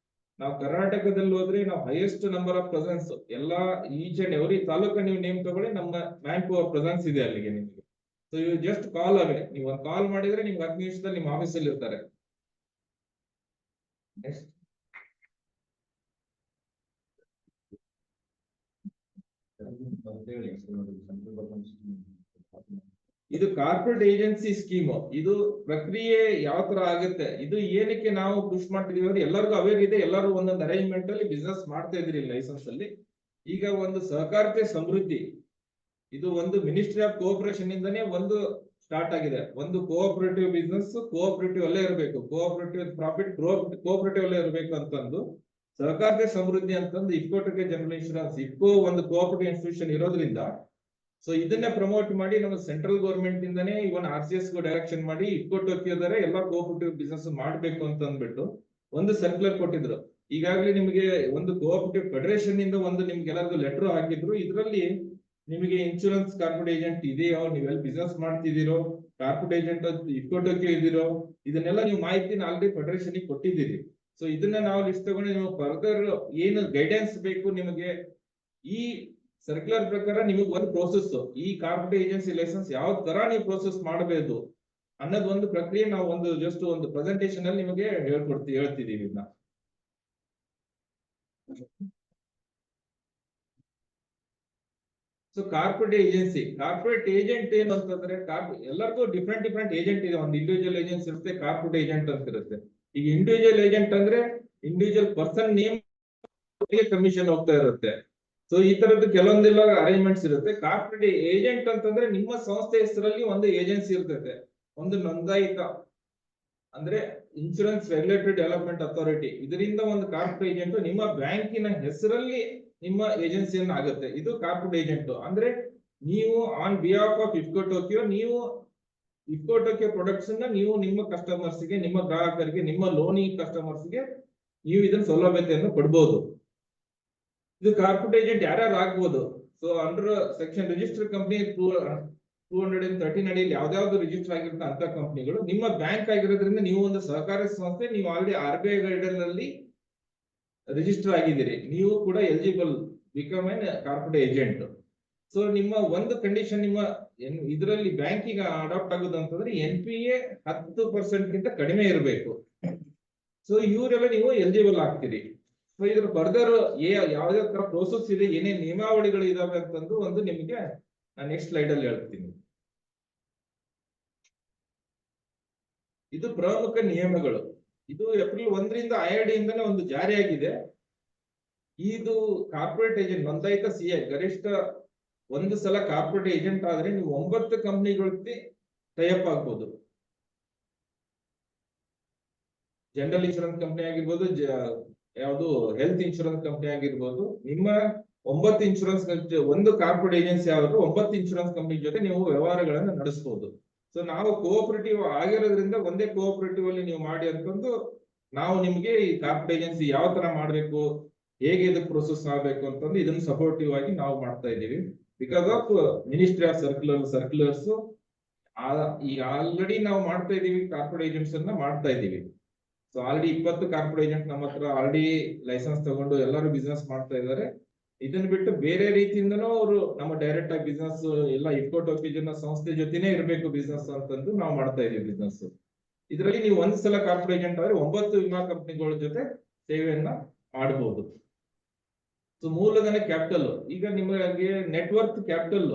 ನಾವು ಕರ್ನಾಟಕದಲ್ಲಿ ಹೋದ್ರೆ ನಾವು ಹೈಯೆಸ್ಟ್ ನಂಬರ್ ಆಫ್ ಪ್ರೆಸೆನ್ಸ್ ಎಲ್ಲ ಈಚ್ ಅಂಡ್ ಎವ್ರಿ ತಾಲೂಕು ನೀವು ನೇಮ್ ತಗೊಳ್ಳಿ, ನಮ್ಮ ಬ್ಯಾಂಕ್ ಪ್ರೆಸೆನ್ಸ್ ಇದೆ ಅಲ್ಲಿಗೆ ನಿಮಗೆ. So you just call away, ನೀವು ಒಂದು ಕಾಲ್ ಮಾಡಿದ್ರೆ ನಿಮ್ಗೆ 10 ನಿಮಿಷದಲ್ಲಿ ನಿಮ್ಮ ಆಫೀಸಲ್ಲಿ ಇರ್ತಾರೆ. ನೆಕ್ಸ್ಟ್ ಇದು ಕಾರ್ಪೊರೇಟ್ ಏಜೆನ್ಸಿ ಸ್ಕೀಮ್. ಇದು ಪ್ರಕ್ರಿಯೆ ಯಾವ ತರ ಆಗುತ್ತೆ, ಇದು ಏನಕ್ಕೆ ನಾವು ಪುಷ್ ಮಾಡ್ತಿದೀವಿ ಅಂದ್ರೆ ಎಲ್ಲರಿಗೂ ಅವೇರ್ ಇದೆ, ಎಲ್ಲರೂ ಒಂದೊಂದು ಅರೇಂಜ್ಮೆಂಟ್ ಅಲ್ಲಿ ಬಿಸ್ನೆಸ್ ಮಾಡ್ತಾ ಇದ್ರಿ ಲೈಸೆನ್ಸ್ ಅಲ್ಲಿ. ಈಗ ಒಂದು ಸಹಕಾರತೆ ಸಮೃದ್ಧಿ, ಇದು ಒಂದು ಮಿನಿಸ್ಟ್ರಿ ಆಫ್ ಕೋಆಪರೇಷನ್ ಇಂದಾನೇ ಒಂದು ಸ್ಟಾರ್ಟ್ ಆಗಿದೆ. ಒಂದು ಕೋಆಪರೇಟಿವ್ ಬಿಸ್ನೆಸ್ ಕೋಆಪರೇಟಿವ್ ಅಲ್ಲೇ ಇರಬೇಕು, ಕೋಆಪರೇಟಿವ್ ಪ್ರಾಫಿಟ್ ಕೋಆಪರೇಟಿವ್ ಅಲ್ಲೇ ಇರಬೇಕು ಅಂತಂದು ಸಹಕಾರತೆ ಸಮೃದ್ಧಿ ಅಂತಂದು IFFCO Tokyo general insurance, IFFCO ಒಂದು ಕೋಆಪರೇಟಿವ್ ಇನ್ಸ್ಟಿಟ್ಯೂಷನ್ ಇರೋದ್ರಿಂದ ಸೊ ಇದನ್ನ ಪ್ರಮೋಟ್ ಮಾಡಿ ನಮ್ಮ ಸೆಂಟ್ರಲ್ ಗೌರ್ಮೆಂಟ್ ಇಂದಾನೇ ಇವನ್ RCS ಡೈರೆಕ್ಷನ್ ಮಾಡಿ ಇಫ್ಕೋ ಟೋಕಿಯೋದರೆ ಎಲ್ಲ ಕೋಆಪರೇಟಿವ್ ಬಿಸ್ನೆಸ್ ಮಾಡ್ಬೇಕು ಅಂತ ಅಂದ್ಬಿಟ್ಟು ಒಂದು ಸರ್ಕ್ಯುಲರ್ ಕೊಟ್ಟಿದ್ರು. ಈಗಾಗಲೇ ನಿಮಗೆ ಒಂದು ಕೋಆಪರೇಟಿವ್ ಫೆಡರೇಷನ್ ಇಂದ ಒಂದು ನಿಮ್ಗೆಲ್ಲರಿಗೂ ಲೆಟರ್ ಹಾಕಿದ್ರು. ಇದರಲ್ಲಿ ನಿಮಗೆ ಇನ್ಶೂರೆನ್ಸ್ ಕಾರ್ಪೊರೇಟ್ ಏಜೆಂಟ್ ಇದೆಯೋ, ನೀವೆಲ್ಲ ಬಿಸ್ನೆಸ್ ಮಾಡ್ತಿದ್ದೀರೋ, ಕಾರ್ಪೊರೇಟ್ ಏಜೆಂಟ್ ಇಫ್ಕೋ ಟೋಕಿಯೋ ಇದ್ದೀರೋ, ಇದನ್ನೆಲ್ಲ ನೀವು ಮಾಹಿತಿನ ಆಲ್ರೆಡಿ ಫೆಡರೇಷನ್ ಕೊಟ್ಟಿದ್ದೀರಿ. ಸೊ ಇದನ್ನ ನಾವು ಲಿಸ್ಟ್ ತಗೊಂಡು ನೀವು ಫರ್ದರ್ ಏನು ಗೈಡೆನ್ಸ್ ಬೇಕು ನಿಮಗೆ, ಈ ಸರ್ಕ್ಯುಲರ್ ಪ್ರಕಾರ ನಿಮಗೆ ಒಂದು ಪ್ರೋಸೆಸ್, ಈ ಕಾರ್ಪೊರೇಟ್ ಏಜೆನ್ಸಿ ಲೈಸೆನ್ಸ್ ಯಾವ ತರ ನೀವು ಪ್ರೋಸೆಸ್ ಮಾಡಬೇಕು ಅನ್ನೋದು ಒಂದು ಪ್ರಕ್ರಿಯೆ ನಾವು ಒಂದು ಜಸ್ಟ್ ಒಂದು ಪ್ರೆಸೆಂಟೇಶನ್ ಅಲ್ಲಿ ನಿಮಗೆ ಹೇಳ್ತಿದೀವಿ ಇದನ್ನ. ಸೊ ಕಾರ್ಪೊರೇಟ್ ಏಜೆಂಟ್ ಏನು ಅಂತಂದ್ರೆ ಎಲ್ಲರಿಗೂ ಡಿಫ್ರೆಂಟ್ ಏಜೆಂಟ್ ಇದೆ. ಒಂದು ಇಂಡಿವಿಜುವಲ್ ಏಜೆನ್ಸಿ ಇರುತ್ತೆ, ಕಾರ್ಪೊರೇಟ್ ಏಜೆಂಟ್ ಅಂತ ಇರುತ್ತೆ. ಈಗ ಇಂಡಿವಿಜುವಲ್ ಏಜೆಂಟ್ ಅಂದ್ರೆ ಇಂಡಿವಿಜುವಲ್ ಪರ್ಸನ್ ನೇಮ್ ಕಮಿಷನ್ ಹೋಗ್ತಾ ಇರುತ್ತೆ. ಸೊ ಈ ತರದ್ದು ಕೆಲವೊಂದೆಲ್ಲ ಅರೇಂಜ್ಮೆಂಟ್ಸ್ ಇರುತ್ತೆ. ಕಾರ್ಪೊರೇಟ್ ಏಜೆಂಟ್ ಅಂತಂದ್ರೆ ನಿಮ್ಮ ಸಂಸ್ಥೆ ಹೆಸರಲ್ಲಿ ಒಂದು ಏಜೆನ್ಸಿ ಇರ್ತೈತೆ, ಒಂದು ನೋಂದಾಯಿತ ಅಂದ್ರೆ ಇನ್ಶೂರೆನ್ಸ್ ರೆಗ್ಯುಲೇಟರಿ ಡೆವಲಪ್ಮೆಂಟ್ ಅಥಾರಿಟಿ, ಇದರಿಂದ ಒಂದು ಕಾರ್ಪೊರೇಟ್ ಏಜೆಂಟ್ ನಿಮ್ಮ ಬ್ಯಾಂಕಿನ ಹೆಸರಲ್ಲಿ ನಿಮ್ಮ ಏಜೆನ್ಸಿಯನ್ನ ಆಗುತ್ತೆ. ಇದು ಕಾರ್ಪೊರೇಟ್ ಏಜೆಂಟ್ ಅಂದ್ರೆ ನೀವು on behalf of IFFCO Tokyo, ನೀವು ಇಫ್ಕೋ ಟೋಕಿಯೋ ಪ್ರಾಡಕ್ಟ್ಸ್ ಅನ್ನ ನೀವು ನಿಮ್ಮ ಕಸ್ಟಮರ್ಸ್ ಗೆ, ನಿಮ್ಮ ಗ್ರಾಹಕರಿಗೆ, ನಿಮ್ಮ ಲೋನಿ ಕಸ್ಟಮರ್ಸ್ ಗೆ ನೀವು ಇದನ್ನ ಸೌಲಭ್ಯತೆಯನ್ನು ಕೊಡ್ಬೋದು. ಇದು ಕಾರ್ಪೊರೇಟ್ ಏಜೆಂಟ್ ಯಾರ್ಯಾರು ಆಗ್ಬೋದು? So under section register company 213 ಅಡಿಯಲ್ಲಿ ಯಾವ್ದಾವ್ದು ರಿಜಿಸ್ಟರ್ ಆಗಿರುತ್ತೆ ಅಂತ ಕಂಪನಿಗಳು, ನಿಮ್ಮ ಬ್ಯಾಂಕ್ ಆಗಿರೋದ್ರಿಂದ ನೀವು ಒಂದು ಸಹಕಾರಿ ಸಂಸ್ಥೆ, ನೀವು ಆಲ್ರೆಡಿ RBI ಗೈಡನ್ ಅಲ್ಲಿ ರಿಜಿಸ್ಟರ್ ಆಗಿದ್ದೀರಿ, ನೀವು ಕೂಡ eligible become an corporate agent. So ನಿಮ್ಮ ಒಂದು ಕಂಡೀಷನ್, ನಿಮ್ಮ ಇದರಲ್ಲಿ ಬ್ಯಾಂಕಿಗೆ ಅಡಾಪ್ಟ್ ಆಗೋದು ಅಂತಂದ್ರೆ NPA 10% ಗಿಂತ ಕಡಿಮೆ ಇರಬೇಕು. ಸೊ ಇವರೆಲ್ಲ ನೀವು ಎಲಿಜಿಬಲ್ ಆಗ್ತೀರಿ. ಸೊ ಇದ್ರ ಫರ್ದರ್ ಯಾವ್ದೇ ತರ ಪ್ರೋಸೆಸ್ ಇದೆ, ಏನೇನ್ ನಿಯಮಾವಳಿಗಳು ಇದಾವೆ ಅಂತಂದು ಒಂದು ನಿಮಗೆ ನಾನು ನೆಕ್ಸ್ಟ್ ಸ್ಲೈಡ್ ಅಲ್ಲಿ ಹೇಳ್ತೀನಿ. ಇದು ಪ್ರಮುಖ ನಿಯಮಗಳು. ಇದು ಏಪ್ರಿಲ್ 1ರಿಂದ IRD ಇಂದಾನೆ ಒಂದು ಜಾರಿಯಾಗಿದೆ. ಇದು ಕಾರ್ಪೊರೇಟ್ ಏಜೆಂಟ್ ನೋಂದಾಯಿತ CI ಗರಿಷ್ಠ ಒಂದು ಸಲ ಕಾರ್ಪೊರೇಟ್ ಏಜೆಂಟ್ ಆದ್ರೆ ನೀವು 9 ಕಂಪನಿಗಳಿಗೆ ಟೈಅಪ್ ಆಗ್ಬೋದು. ಜನರಲ್ ಇನ್ಶೂರೆನ್ಸ್ ಕಂಪನಿ ಆಗಿರ್ಬೋದು, ಯಾವುದು ಹೆಲ್ತ್ ಇನ್ಶೂರೆನ್ಸ್ ಕಂಪನಿ ಆಗಿರ್ಬೋದು, ನಿಮ್ಮ 9 ಇನ್ಶೂರೆನ್ಸ್ ಒಂದು ಕಾರ್ಪೊರೇಟ್ ಏಜೆನ್ಸಿ ಆದ್ರೂ 9 ಇನ್ಶೂರೆನ್ಸ್ ಕಂಪನಿ ಜೊತೆ ನೀವು ವ್ಯವಹಾರಗಳನ್ನು ನಡೆಸಬಹುದು. ಸೊ ನಾವು ಕೋಆಪರೇಟಿವ್ ಆಗಿರೋದ್ರಿಂದ ಒಂದೇ ಕೋಆಪರೇಟಿವ್ ಅಲ್ಲಿ ನೀವು ಮಾಡಿ ಅಂತಂದು ನಾವು ನಿಮ್ಗೆ ಈ ಕಾರ್ಪೊರೇಟ್ ಏಜೆನ್ಸಿ ಯಾವ ತರ ಮಾಡ್ಬೇಕು, ಹೇಗೆ ಇದಕ್ಕೆ ಪ್ರೊಸೆಸ್ ಆಗ್ಬೇಕು ಅಂತಂದು ಇದನ್ನ ಸಪೋರ್ಟಿವ್ ಆಗಿ ನಾವು ಮಾಡ್ತಾ ಇದ್ದೀವಿ. Because of ministry of circulars ಈಗ ಆಲ್ರೆಡಿ ನಾವು ಮಾಡ್ತಾ ಇದೀವಿ, ಕಾರ್ಪೊರೇಟ್ ಏಜೆಂಟ್ಸ್ ಅನ್ನ ಮಾಡ್ತಾ ಇದೀವಿ. ಸೊ ಆಲ್ರೆಡಿ 20 ಕಾರ್ಪೊರೇಟ್ ಏಜೆಂಟ್ ನಮ್ಮ ಹತ್ರ ಆಲ್ರೆಡಿ ಲೈಸೆನ್ಸ್ ತಗೊಂಡು ಎಲ್ಲರೂ ಬಿಸ್ನೆಸ್ ಮಾಡ್ತಾ ಇದ್ದಾರೆ. ಇದನ್ನ ಬಿಟ್ಟು ಬೇರೆ ರೀತಿಯಿಂದನೂ ಅವರು ನಮ್ಮ ಡೈರೆಕ್ಟ್ ಆಗಿ ಬಿಸ್ನೆಸ್ ಎಲ್ಲ ಇಫ್ಕೋ ಟೋಕಿಯೋ ಸಂಸ್ಥೆ ಜೊತೆನೇ ಇರಬೇಕು ಬಿಸ್ನೆಸ್ ಅಂತಂದು ನಾವು ಮಾಡ್ತಾ ಇದೀವಿ ಬಿಸ್ನೆಸ್. ಇದರಲ್ಲಿ ನೀವು ಒಂದ್ಸಲ ಕಾರ್ಪೊರೇಟ್ ಏಜೆಂಟ್ ಆದ್ರೆ 9 ವಿಮಾ ಕಂಪನಿಗಳ ಜೊತೆ ಸೇವೆಯನ್ನ ಮಾಡಬಹುದು. ಸೊ ಮೂಲಧನ ಕ್ಯಾಪಿಟಲ್, ಈಗ ನಿಮಗೆ ನೆಟ್ವರ್ಕ್ ಕ್ಯಾಪಿಟಲ್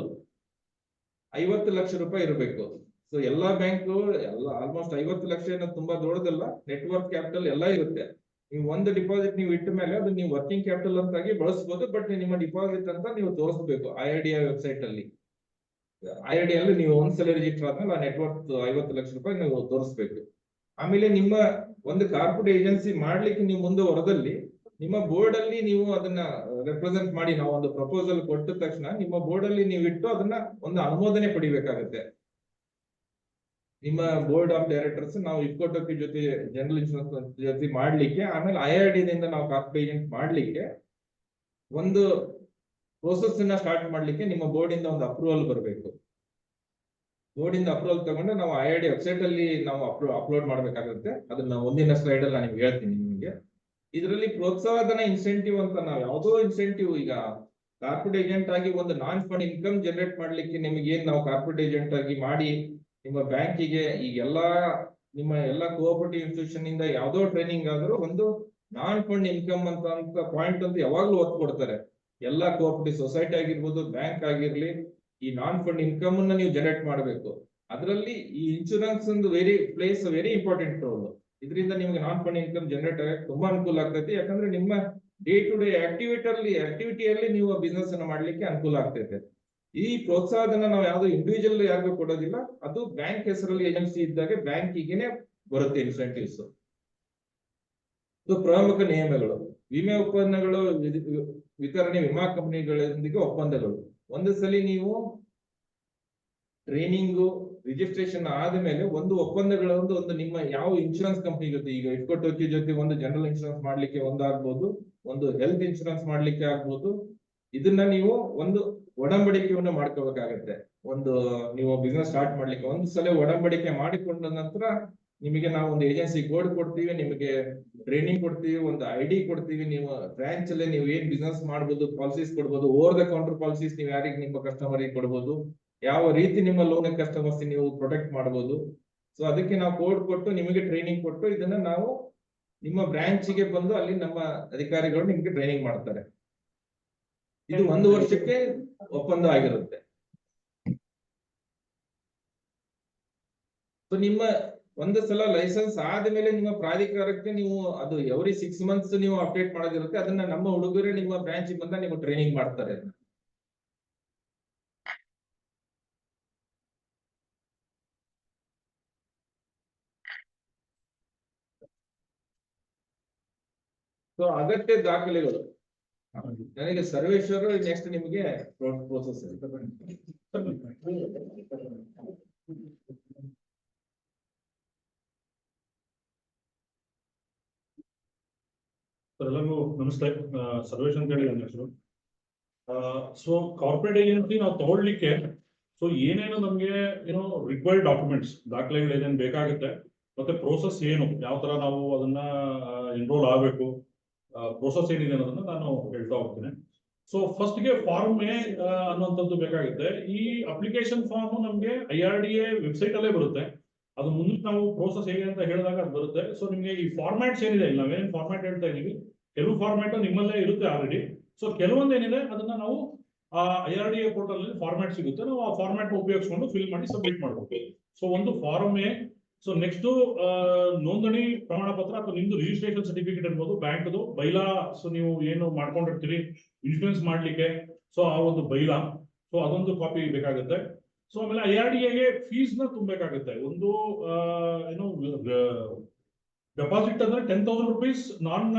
50 ಲಕ್ಷ ರೂಪಾಯಿ ಇರಬೇಕು. ಸೊ ಎಲ್ಲಾ ಬ್ಯಾಂಕ್ ಎಲ್ಲ ಆಲ್ಮೋಸ್ಟ್ 50 ಲಕ್ಷ ಏನೋ ತುಂಬಾ ದೊಡ್ಡದಲ್ಲ. ನೆಟ್ವರ್ಕ್ ಕ್ಯಾಪಿಟಲ್ ಎಲ್ಲ ಇರುತ್ತೆ. ನೀವು ಒಂದು ಡಿಪಾಸಿಟ್ ನೀವು ಇಟ್ಟ ಮೇಲೆ ಅದು ನೀವು ವರ್ಕಿಂಗ್ ಕ್ಯಾಪಿಟಲ್ ಅಂತಾಗಿ ಬಳಸಬಹುದು. ಬಟ್ ನಿಮ್ಮ ಡಿಪಾಸಿಟ್ ಅಂತ ನೀವು ತೋರಿಸಬೇಕು IRDA ವೆಬ್ಸೈಟ್ ಅಲ್ಲಿ. IRDA ಅಲ್ಲಿ ನೀವು ಒಂದ್ಸಲ ರಿಜಿಸ್ಟರ್ ಆದ್ಮೇಲೆ ಆ ನೆಟ್ವರ್ಕ್ 50 ಲಕ್ಷ ರೂಪಾಯಿ ನೀವು ತೋರಿಸ್ಬೇಕು. ಆಮೇಲೆ ನಿಮ್ಮ ಒಂದು ಕಾರ್ಪೊರೇಟ್ ಏಜೆನ್ಸಿ ಮಾಡ್ಲಿಕ್ಕೆ ನೀವು ಮುಂದುವರೆದಲ್ಲಿ ನಿಮ್ಮ ಬೋರ್ಡ್ ಅಲ್ಲಿ ನೀವು ಅದನ್ನ ರೆಪ್ರೆಸೆಂಟ್ ಮಾಡಿ, ನಾವು ಒಂದು ಪ್ರಪೋಸಲ್ ಕೊಟ್ಟ ತಕ್ಷಣ ನಿಮ್ಮ ಬೋರ್ಡ್ ಅಲ್ಲಿ ನೀವು ಇಟ್ಟು ಅದನ್ನ ಒಂದು ಅನುಮೋದನೆ ಪಡಿಬೇಕಾಗುತ್ತೆ. ನಿಮ್ಮ ಬೋರ್ಡ್ ಆಫ್ ಡೈರೆಕ್ಟರ್ಸ್ ನಾವು ಇಫ್ಕೋ ಟೋಕಿಯೋ ಜೊತೆ ಜನರಲ್ ಇನ್ಶೂರೆನ್ಸ್ ಜೊತೆ ಮಾಡ್ಲಿಕ್ಕೆ, ಆಮೇಲೆ IRD ನಿಂದ ನಾವು ಕಾರ್ಪೊರೇಟ್ ಏಜೆಂಟ್ ಮಾಡ್ಲಿಕ್ಕೆ ಒಂದು ಪ್ರೋಸೆಸ್ ಅನ್ನ ಸ್ಟಾರ್ಟ್ ಮಾಡ್ಲಿಕ್ಕೆ ನಿಮ್ಮ ಬೋರ್ಡ್ ಇಂದ ಒಂದು ಅಪ್ರೂವಲ್ ಬರಬೇಕು. ಬೋರ್ಡ್ ಇಂದ ಅಪ್ರೂವಲ್ ತಗೊಂಡು ನಾವು IRD ವೆಬ್ಸೈಟ್ ಅಲ್ಲಿ ನಾವು ಅಪ್ಲೋಡ್ ಮಾಡ್ಬೇಕಾಗುತ್ತೆ. ಅದನ್ನ ಮುಂದಿನ ಸ್ಲೈಡ್ ಅಲ್ಲಿ ನಾನು ಹೇಳ್ತೀನಿ ನಿಮಗೆ. ಇದರಲ್ಲಿ ಪ್ರೋತ್ಸಾಹಧನ ಇನ್ಸೆಂಟಿವ್ ಅಂತ ನಾವು ಯಾವುದೋ ಇನ್ಸೆಂಟಿವ್, ಈಗ ಕಾರ್ಪೊರೇಟ್ ಏಜೆಂಟ್ ಆಗಿ ಒಂದು ನಾನ್ ಫಂಡ್ ಇನ್ಕಮ್ ಜನರೇಟ್ ಮಾಡ್ಲಿಕ್ಕೆ ನಿಮಗೆ ಏನ್ ನಾವು ಕಾರ್ಪೊರೇಟ್ ಏಜೆಂಟ್ ಆಗಿ ಮಾಡಿ ನಿಮ್ಮ ಬ್ಯಾಂಕಿಗೆ ಈಗೆಲ್ಲಾ ನಿಮ್ಮ ಎಲ್ಲಾ ಕೋಆಪರೇಟಿವ್ ಇನ್ಸ್ಟಿಟ್ಯೂಷನ್ ಇಂದ ಯಾವ್ದೋ ಟ್ರೈನಿಂಗ್ ಆದ್ರೂ ಒಂದು ನಾನ್ ಫಂಡ್ ಇನ್ಕಮ್ ಅಂತ ಪಾಯಿಂಟ್ ಅಂತ ಯಾವಾಗ್ಲೂ ಒತ್ತು ಕೊಡ್ತಾರೆ. ಎಲ್ಲಾ ಕೋಆಪರೇಟಿವ್ ಸೊಸೈಟಿ ಆಗಿರ್ಬೋದು, ಬ್ಯಾಂಕ್ ಆಗಿರ್ಲಿ, ಈ ನಾನ್ ಫಂಡ್ ಇನ್ಕಮ್ ಅನ್ನ ನೀವು ಜನರೇಟ್ ಮಾಡಬೇಕು. ಅದರಲ್ಲಿ ಈ ಇನ್ಶೂರೆನ್ಸ್ ಒಂದು ವೆರಿ ಇಂಪಾರ್ಟೆಂಟ್ ರೋಲ್. ಇದರಿಂದ ನಿಮ್ಗೆ ನಾನ್ ಫಂಡ್ ಇನ್ಕಮ್ ಜನರೇಟ್ ಆಗಕ್ಕೆ ತುಂಬಾ ಅನುಕೂಲ ಆಗ್ತೈತಿ. ಯಾಕಂದ್ರೆ ನಿಮ್ಮ ಡೇ ಟು ಡೇ ಆಕ್ಟಿವಿಟಿಯಲ್ಲಿ ನೀವು ಬಿಸ್ನೆಸ್ ಅನ್ನ ಮಾಡ್ಲಿಕ್ಕೆ ಅನುಕೂಲ ಆಗ್ತೈತೆ. ಈ ಪ್ರೋತ್ಸಾಹಧನ ನಾವು ಯಾವ್ದು ಇಂಡಿವಿಜುವಲ್ ಯಾರಿಗೂ ಕೊಡೋದಿಲ್ಲ, ಅದು ಬ್ಯಾಂಕ್ ಹೆಸರಲ್ಲಿ ಏಜೆನ್ಸಿ ಇದ್ದಾಗ ಬ್ಯಾಂಕಿಗೆನೆ ಬರುತ್ತೆ ಇನ್ಸೆಂಟಿವ್ಸ್. ಪ್ರಮುಖ ನಿಯಮಗಳು, ವಿಮೆ ಒಪ್ಪಂದಗಳು, ವಿತರಣೆ ವಿಮಾ ಕಂಪನಿಗಳೊಂದಿಗೆ ಒಪ್ಪಂದಗಳು. ಒಂದು ಸಲ ನೀವು ಟ್ರೈನಿಂಗು ರಿಜಿಸ್ಟ್ರೇಷನ್ ಆದ್ಮೇಲೆ ಒಂದು ಒಪ್ಪಂದಗಳ ಒಂದು ನಿಮ್ಮ ಯಾವ ಇನ್ಶೂರೆನ್ಸ್ ಕಂಪನಿ ಜೊತೆ, ಈಗ ಇಫ್ಕೋ ಟೋಕಿಯೋ ಜೊತೆ ಒಂದು ಜನರಲ್ ಇನ್ಶೂರೆನ್ಸ್ ಮಾಡ್ಲಿಕ್ಕೆ ಒಂದು ಆಗ್ಬೋದು, ಒಂದು ಹೆಲ್ತ್ ಇನ್ಶೂರೆನ್ಸ್ ಮಾಡ್ಲಿಕ್ಕೆ ಆಗ್ಬೋದು. ಇದನ್ನ ನೀವು ಒಂದು ಒಡಂಬಡಿಕೆಯನ್ನು ಮಾಡ್ಕೋಬೇಕಾಗತ್ತೆ. ಒಂದು ನೀವು ಬಿಸ್ನೆಸ್ ಸ್ಟಾರ್ಟ್ ಮಾಡ್ಲಿಕ್ಕೆ ಒಂದು ಸಲ ಒಡಂಬಡಿಕೆ ಮಾಡಿಕೊಂಡ ನಂತರ ನಿಮಗೆ ನಾವು ಒಂದು ಏಜೆನ್ಸಿ ಕೋಡ್ ಕೊಡ್ತೀವಿ, ನಿಮಗೆ ಟ್ರೈನಿಂಗ್ ಕೊಡ್ತೀವಿ, ಒಂದು ID ಕೊಡ್ತೀವಿ. ನೀವು ಬ್ರಾಂಚ್ ಅಲ್ಲೇ ನೀವು ಏನ್ ಬಿಸ್ನೆಸ್ ಮಾಡ್ಬೋದು, ಪಾಲಿಸೀಸ್ ಕೊಡ್ಬೋದು, ಓವರ್ ದ ಕೌಂಟರ್ ಪಾಲಿಸೀಸ್ ನೀವು ಯಾರಿಗೆ ನಿಮ್ಮ ಕಸ್ಟಮರ್ ಕೊಡ್ಬೋದು, ಯಾವ ರೀತಿ ನಿಮ್ಮ ಲೋನ್ ಕಸ್ಟಮರ್ಸ್ ನೀವು ಪ್ರೊಟೆಕ್ಟ್ ಮಾಡ್ಬೋದು. ಸೊ ಅದಕ್ಕೆ ನಾವು ಕೋಡ್ ಕೊಟ್ಟು ನಿಮಗೆ ಟ್ರೈನಿಂಗ್ ಕೊಟ್ಟು ಇದನ್ನ ನಾವು ನಿಮ್ಮ ಬ್ರಾಂಚ್ಗೆ ಬಂದು ಅಲ್ಲಿ ನಮ್ಮ ಅಧಿಕಾರಿಗಳು ನಿಮ್ಗೆ ಟ್ರೈನಿಂಗ್ ಮಾಡ್ತಾರೆ. ಇದು 1 ವರ್ಷಕ್ಕೆ ಒಪ್ಪಂದ ಆಗಿರುತ್ತೆ. ಸೊ ನಿಮ್ಮ ಒಂದು ಸಲ ಲೈಸೆನ್ಸ್ ಆದ್ಮೇಲೆ ನಿಮ್ಮ ಪ್ರಾಧಿಕಾರಕ್ಕೆ ನೀವು ಅದು ಎವ್ರಿ 6 months ನೀವು ಅಪ್ಡೇಟ್ ಮಾಡೋದಿರುತ್ತೆ. ಅದನ್ನ ನಮ್ಮ ಹುಡುಗರೇ ನಿಮ್ಮ ಬ್ರಾಂಚ್ ಬಂದ ನೀವು ಟ್ರೈನಿಂಗ್ ಮಾಡ್ತಾರೆ. ಸೊ ಅಗತ್ಯ ದಾಖಲೆಗಳು ನನಗೆ ಸರ್ವೇಶ್ವರ್ ನೆಕ್ಸ್ಟ್ ನಿಮಗೆ ಪ್ರೋಸೆಸ್. ಎಲ್ಲರಿಗೂ ನಮಸ್ತೆ. ಸರ್ವೇಶ್ ಅಂತ ಹೇಳಿ ನನ್ನ ಹೆಸರು. ಸೊ ಕಾರ್ಪೊರೇಟ್ ಏಜೆನ್ಸಿ ನಾವು ತಗೊಳ್ಲಿಕ್ಕೆ ಸೊ ಏನೇನು ನಮಗೆ ಏನೋ ರಿಕ್ವೈರ್ಡ್ ಡಾಕ್ಯುಮೆಂಟ್ಸ್, ದಾಖಲೆಗಳು ಏನೇನು ಬೇಕಾಗುತ್ತೆ, ಮತ್ತೆ ಪ್ರೋಸೆಸ್ ಏನು, ಯಾವ ತರ ನಾವು ಅದನ್ನ ಎನ್ರೋಲ್ ಆಗಬೇಕು, ಪ್ರೋಸೆಸ್ ಏನಿದೆ ಅನ್ನೋದನ್ನ ನಾನು ಹೇಳ್ತಾ ಹೋಗ್ತೀನಿ. ಸೊ ಫಸ್ಟ್ಗೆ ಫಾರ್ಮ್ ಎ ಅನ್ನುವಂಥದ್ದು ಬೇಕಾಗುತ್ತೆ. ಈ ಅಪ್ಲಿಕೇಶನ್ ಫಾರ್ಮ್ ನಮಗೆ IRDA ವೆಬ್ಸೈಟ್ ಅಲ್ಲೇ ಬರುತ್ತೆ. ಅದು ಮುಂದಕ್ಕೆ ನಾವು ಪ್ರೋಸೆಸ್ ಹೇಗೆ ಅಂತ ಹೇಳಿದಾಗ ಅದು ಬರುತ್ತೆ. ಸೊ ನಿಮಗೆ ಈ ಫಾರ್ಮ್ಯಾಟ್ಸ್ ಏನಿದೆ, ನಾವೇನು ಫಾರ್ಮ್ಯಾಟ್ ಹೇಳ್ತಾ ಇದೀವಿ, ಕೆಲವು ಫಾರ್ಮ್ಯಾಟ್ ನಿಮ್ಮಲ್ಲೇ ಇರುತ್ತೆ ಆಲ್ರೆಡಿ. ಸೊ ಕೆಲವೊಂದು ಏನಿದೆ ಅದನ್ನ ನಾವು IRDA ಪೋರ್ಟಲ್ ಅಲ್ಲಿ ಫಾರ್ಮ್ಯಾಟ್ ಸಿಗುತ್ತೆ, ನಾವು ಆ ಫಾರ್ಮ್ಯಾಟ್ ಉಪಯೋಗಿಸ್ಕೊಂಡು ಫಿಲ್ ಮಾಡಿ ಸಬ್ಮಿಟ್ ಮಾಡಬೇಕು. ಸೊ ಒಂದು ಫಾರ್ಮ್ ಎ. ಸೊ ನೆಕ್ಸ್ಟ್ ನೋಂದಣಿ ಪ್ರಮಾಣ ಪತ್ರ ಅಥವಾ ನಿಮ್ದು ರಿಜಿಸ್ಟ್ರೇಷನ್ ಸರ್ಟಿಫಿಕೇಟ್ ಇರ್ಬೋದು, ಬ್ಯಾಂಕ್ದು ಬೈಲಾ. ಸೊ ನೀವು ಏನು ಮಾಡ್ಕೊಂಡಿರ್ತೀರಿ ಇನ್ಶೂರೆನ್ಸ್ ಮಾಡ್ಲಿಕ್ಕೆ, ಸೊ ಆ ಒಂದು ಬೈಲಾ, ಸೊ ಅದೊಂದು ಕಾಪಿ ಬೇಕಾಗುತ್ತೆ. ಸೊ ಆಮೇಲೆ IRDAಗೆ ಫೀಸ್ ನ ತುಂಬಬೇಕಾಗುತ್ತೆ. ಒಂದು ಏನು ಡೆಪಾಸಿಟ್ ಅಂದ್ರೆ 10,000 rupees non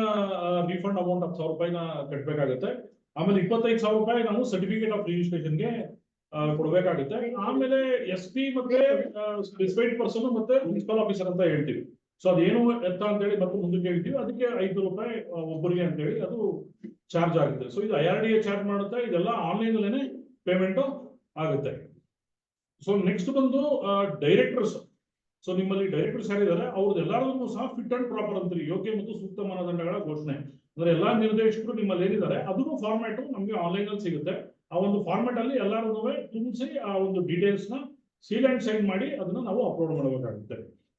refund amount of 1,000 ರೂಪಾಯಿನ ಕಟ್ಟಬೇಕಾಗುತ್ತೆ. ಆಮೇಲೆ 25,000 ರೂಪಾಯಿ ನಾವು ಸರ್ಟಿಫಿಕೇಟ್ ಆಫ್ ರಿಜಿಸ್ಟ್ರೇಷನ್ಗೆ ಕೊಡಬೇಕಾಗುತ್ತೆ. ಆಮೇಲೆ SP ಮತ್ತೆ ಸ್ಪೆಸಿಫೈಡ್ ಪರ್ಸನ್ ಮತ್ತೆ ಪ್ರಿನ್ಸಿಪಲ್ ಆಫೀಸರ್ ಅಂತ ಹೇಳ್ತೀವಿ. ಸೊ ಅದೇನು ಅಂತ ಹೇಳಿ ಮತ್ತೆ ಮುಂದಕ್ಕೆ ಹೇಳ್ತೀವಿ. ಅದಕ್ಕೆ 5 ರೂಪಾಯಿ ಒಬ್ಬರಿಗೆ ಅಂತ ಹೇಳಿ ಅದು ಚಾರ್ಜ್ ಆಗುತ್ತೆ. ಸೊ ಇದು IRDA ಚಾರ್ಜ್ ಮಾಡುತ್ತೆ. ಇದೆಲ್ಲ ಆನ್ಲೈನ್ ಅಲ್ಲೇನೆ ಪೇಮೆಂಟ್ ಆಗುತ್ತೆ. ಸೊ ನೆಕ್ಸ್ಟ್ ಬಂದು ಡೈರೆಕ್ಟರ್ಸ್. ಸೊ ನಿಮ್ಮಲ್ಲಿ ಡೈರೆಕ್ಟರ್ಸ್ ಯಾರಿದ್ದಾರೆ ಅವ್ರದ್ದೆಲ್ಲರೂ ಸಹ ಫಿಟ್ ಅಂಡ್ ಪ್ರಾಪರ್ ಅಂತೀರಿ, ಯೋಗ್ಯ ಮತ್ತು ಸೂಕ್ತ ಮಾನದಂಡಗಳ ಘೋಷಣೆ. ಅಂದ್ರೆ ಎಲ್ಲಾ ನಿರ್ದೇಶಕರು ನಿಮ್ಮಲ್ಲಿ ಏನಿದ್ದಾರೆ ಅದನ್ನು ಫಾರ್ಮ್ಯಾಟ್ ನಮಗೆ ಆನ್ಲೈನ್ ಅಲ್ಲಿ ಸಿಗುತ್ತೆ. ಆ ಒಂದು ಫಾರ್ಮ್ಯಾಟ್ ಅಲ್ಲಿ ಎಲ್ಲರೂ ತುಂಬಿಸಿ ಆ ಒಂದು ಡೀಟೇಲ್ಸ್ ನ ಸೀಲ್ ಅಂಡ್ ಸೈನ್ ಮಾಡಿ ಅದನ್ನ ನಾವು ಅಪ್ಲೋಡ್ ಮಾಡಬೇಕಾಗುತ್ತೆ.